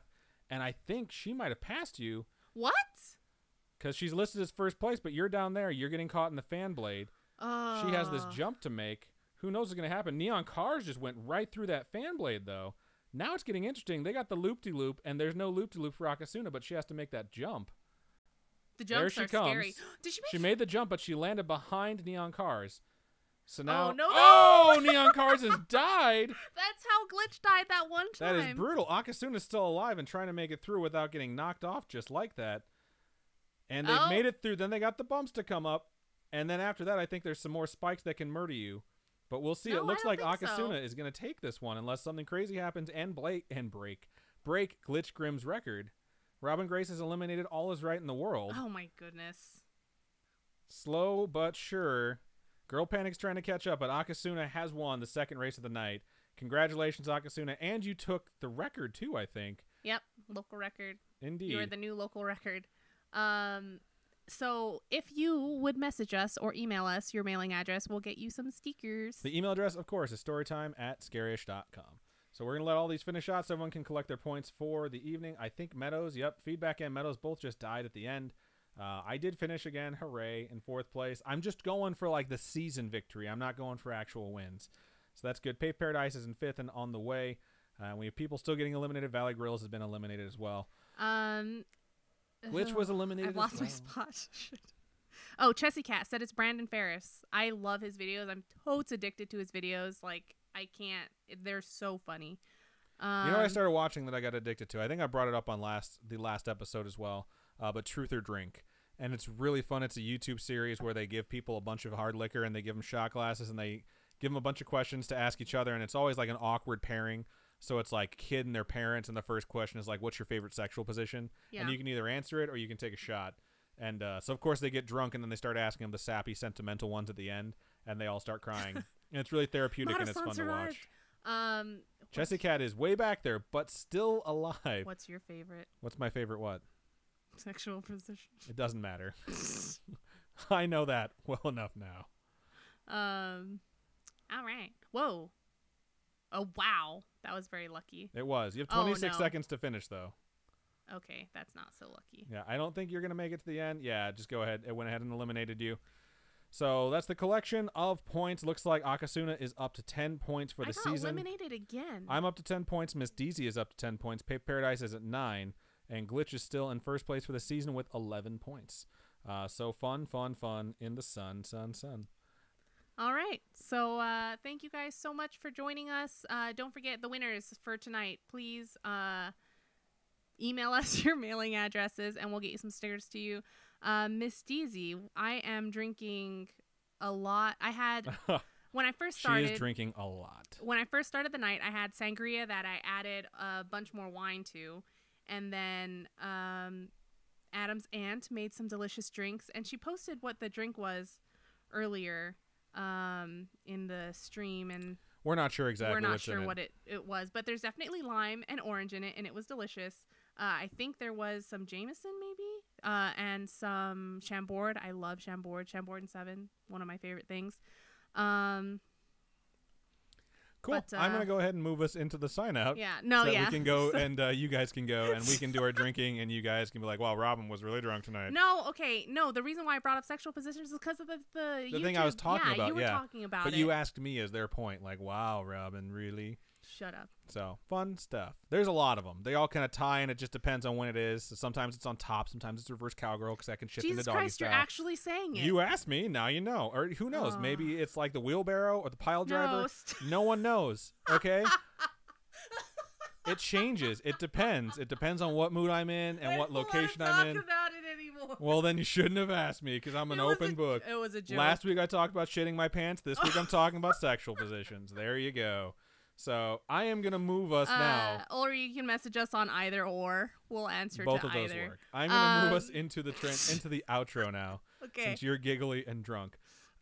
and I think she might have passed you. What? Because she's listed as first place, but you're down there. You're getting caught in the fan blade. She has this jump to make. Who knows what's going to happen? Neon Cars just went right through that fan blade, though. Now it's getting interesting. They got the loop-de-loop, and there's no loop-de-loop for Akasuna, but she has to make that jump. The jumps are scary. Did she made the jump, but she landed behind Neon Cars. So now, Neon Cars has died. That's how Glitch died that one time. That is brutal. Akasuna's still alive and trying to make it through without getting knocked off just like that. And they've made it through. Then they got the bumps to come up. And then after that, I think there's some more spikes that can murder you. But we'll see. No, it looks like Akasuna so. is going to take this one unless something crazy happens and break Glitchgrim's record. Robin Grace has eliminated All Is Right in the World. Oh, my goodness. Slow but sure. Girl Panic's trying to catch up, but Akasuna has won the second race of the night. Congratulations, Akasuna. And you took the record, too, I think. Yep, local record. Indeed. You were the new local record. So if you would message us or email us your mailing address, we'll get you some stickers. The email address, of course, is storytime@scarish.com. So we're going to let all these finish out so everyone can collect their points for the evening. I think Meadows, Feedback and Meadows both just died at the end. I did finish again, hooray, in 4th place. I'm just going for like the season victory. I'm not going for actual wins. So that's good. Paralysis is in 5th and on the way. We have people still getting eliminated. Valley Grills has been eliminated as well. Glitch was eliminated I lost my spot. Oh, Chessy Cat said it's Brandon Ferris. I love his videos. I'm totes addicted to his videos. Like, I can't. They're so funny. You know what I started watching that I got addicted to? I think I brought it up on the last episode as well. But Truth or Drink. And it's really fun. It's a YouTube series where they give people a bunch of hard liquor and they give them shot glasses and they give them a bunch of questions to ask each other. And it's always like an awkward pairing. So it's like kid and their parents. And the first question is like, what's your favorite sexual position? Yeah. And you can either answer it or you can take a shot. And so, of course, they get drunk and then they start asking them the sappy, sentimental ones at the end. And they all start crying. And it's really therapeutic and it's fun to watch. Chessy Cat is way back there, but still alive. What's your favorite? What's my favorite what? Sexual position. It doesn't matter. I know that well enough now. All right. Whoa. Oh, wow. That was very lucky. It was. You have 26 seconds to finish, though. Okay, that's not so lucky. Yeah, I don't think you're going to make it to the end. Yeah, just go ahead. It went ahead and eliminated you. So that's the collection of points. Looks like Akasuna is up to 10 points for the season. I got eliminated again. I'm up to 10 points. Miss Deezy is up to 10 points. Paradise is at 9. And Glitch is still in first place for the season with 11 points. So fun in the sun. All right. So thank you guys so much for joining us. Don't forget the winners for tonight. Please email us your mailing addresses and we'll get you some stickers to you. Miss Deezy, I am drinking a lot. I had... When I first started... She is drinking a lot. When I first started the night, I had sangria that I added a bunch more wine to. And then Adam's aunt made some delicious drinks. And she posted what the drink was earlier in the stream. And we're not sure exactly what it was. But there's definitely lime and orange in it. And it was delicious. I think there was some Jameson maybe. And some Chambord. I love Chambord. Chambord and 7. One of my favorite things. Cool. But, I'm going to go ahead and move us into the sign out. Yeah. No, so that we can go and you guys can go and we can do our drinking and you guys can be like, wow, Robin was really drunk tonight. No, okay. No, the reason why I brought up sexual positions is because of the YouTube. Thing I was talking about. You were talking about but you asked me as their point, like, wow, Robin, really? Shut up. So, fun stuff. There's a lot of them. They all kind of tie and it just depends on when it is. So sometimes it's on top. Sometimes it's reverse cowgirl because that can shift into doggy Christ, style. You're actually saying it. You asked me. Now you know. Or who knows? Maybe it's like the wheelbarrow or the pile driver. No one knows. Okay? It changes. It depends. It depends on what mood I'm in and what location I'm in. About it anymore. Well, then you shouldn't have asked me because I'm an open book. It was a joke. Last week I talked about shitting my pants. This week I'm talking about sexual positions. There you go. So I am gonna move us now. Or you can message us on either or. We'll answer both to of those either. work. I'm gonna move us into the into the outro now. Okay. Since you're giggly and drunk.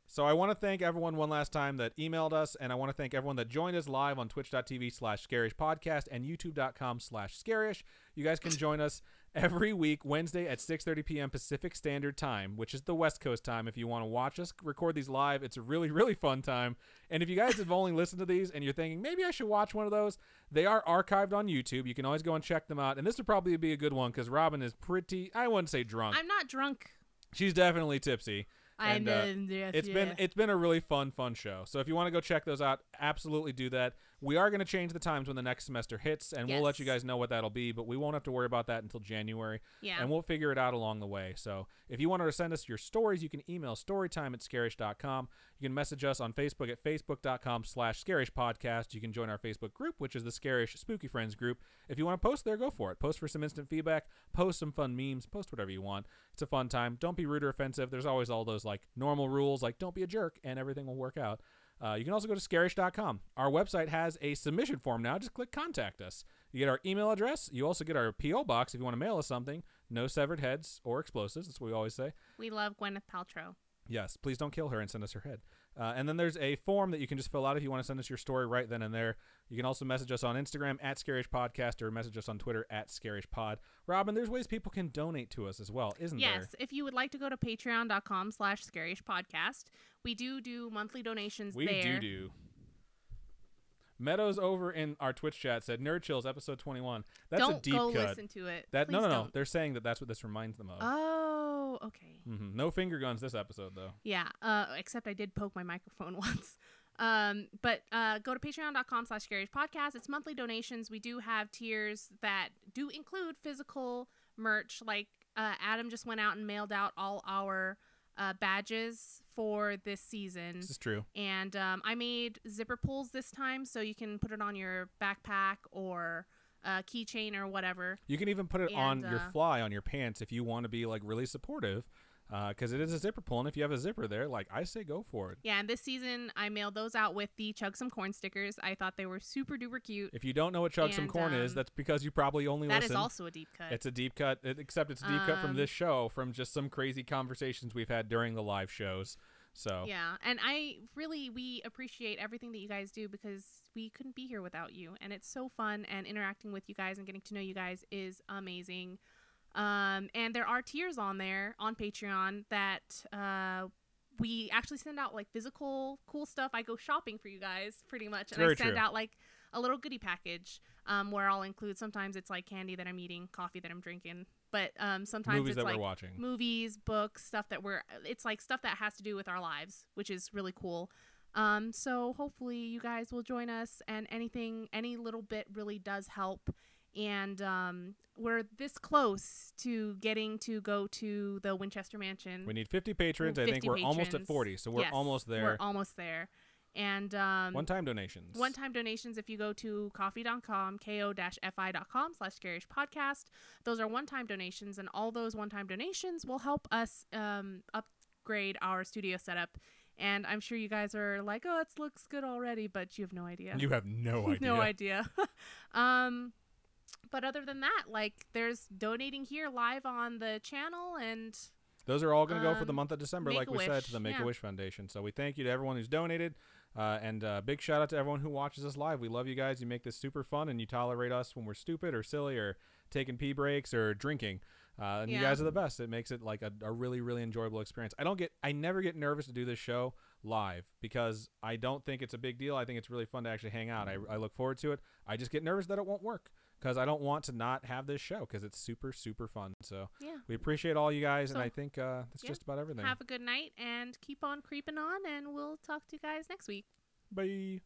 So I want to thank everyone one last time that emailed us, and I want to thank everyone that joined us live on twitch.tv/scarishpodcast and youtube.com/scarish. You guys can join us every week, Wednesday at 6:30 p.m. Pacific Standard Time, which is the West Coast time. If you want to watch us record these live, it's a really, really fun time. And if you guys have only listened to these and you're thinking, maybe I should watch one of those, they are archived on YouTube. You can always go and check them out. And this would probably be a good one because Robin is pretty, I wouldn't say drunk. I'm not drunk. She's definitely tipsy. And it's been a really fun show. So if you want to go check those out, absolutely do that. We are going to change the times when the next semester hits, and we'll let you guys know what that'll be, but we won't have to worry about that until January. Yeah. And we'll figure it out along the way. So if you want to send us your stories, you can email storytime@scarish.com. You can message us on Facebook at facebook.com/scarishpodcast. You can join our Facebook group, which is the Scarish Spooky Friends group. If you want to post there, go for it. Post for some instant feedback. Post some fun memes. Post whatever you want. It's a fun time. Don't be rude or offensive. There's always all those like normal rules, like don't be a jerk, and everything will work out. You can also go to scarish.com. Our website has a submission form now. Just click contact us. You get our email address. You also get our P.O. box if you want to mail us something. No severed heads or explosives. That's what we always say. We love Gwyneth Paltrow. Yes, please don't kill her and send us her head. And then there's a form that you can just fill out if you want to send us your story right then and there. You can also message us on Instagram at Scarish Podcast or message us on Twitter at Scarish Pod. Robin, there's ways people can donate to us as well, isn't there? Yes, if you would like to go to patreon.com/Scarish Podcast, we do monthly donations there. We do. Meadows over in our Twitch chat said, Nerd Chills, episode 21. That's a deep cut. Don't go listen to it. No. They're saying that that's what this reminds them of. Oh, okay. Mm-hmm. No finger guns this episode, though. Yeah, except I did poke my microphone once. But go to patreon.com/Scarish Podcast. It's monthly donations. We do have tiers that do include physical merch. Like Adam just went out and mailed out all our badges for this season. This is true. And I made zipper pulls this time, so you can put it on your backpack or keychain or whatever. You can even put it on your fly on your pants if you want to be like really supportive. Because it is a zipper pull, and if you have a zipper there, like I say, go for it. Yeah, and this season I mailed those out with the Chug Some Corn stickers. I thought they were super duper cute. If you don't know what Chug Some Corn is, that's because you probably only listen. That is also a deep cut. It's a deep cut, except it's a deep cut from this show, from just some crazy conversations we've had during the live shows. So yeah, and we appreciate everything that you guys do because we couldn't be here without you, and it's so fun, and interacting with you guys and getting to know you guys is amazing. And there are tiers on there on Patreon that we actually send out like physical cool stuff. I go shopping for you guys pretty much, and I send out like a little goodie package where I'll include, sometimes it's like candy that I'm eating, coffee that I'm drinking, but sometimes movies it's that like we're watching, movies, books, stuff that it's like stuff that has to do with our lives, which is really cool. So hopefully you guys will join us, and any little bit really does help. And we're this close to getting to go to the Winchester Mansion. We need 50 patrons. I think we're almost at 40, so we're almost there. We're almost there. And one-time donations. One-time donations, if you go to ko-fi.com, ko-fi.com/Scarish Podcast. Those are one-time donations, and all those one-time donations will help us upgrade our studio setup. And I'm sure you guys are like, oh, it looks good already, but you have no idea. You have no idea. No idea. But other than that, like, there's donating here live on the channel, and those are all going to go for the month of December, like we said, to the Make-A-Wish Foundation. So we thank you to everyone who's donated, and big shout out to everyone who watches us live. We love you guys. You make this super fun, and you tolerate us when we're stupid or silly or taking pee breaks or drinking. And you guys are the best. It makes it like a really, really enjoyable experience. I never get nervous to do this show live because I don't think it's a big deal. I think it's really fun to actually hang out. I look forward to it. I just get nervous that it won't work because I don't want to not have this show because it's super, super fun. So we appreciate all you guys, and I think that's just about everything. Have a good night and keep on creeping on, and we'll talk to you guys next week. Bye.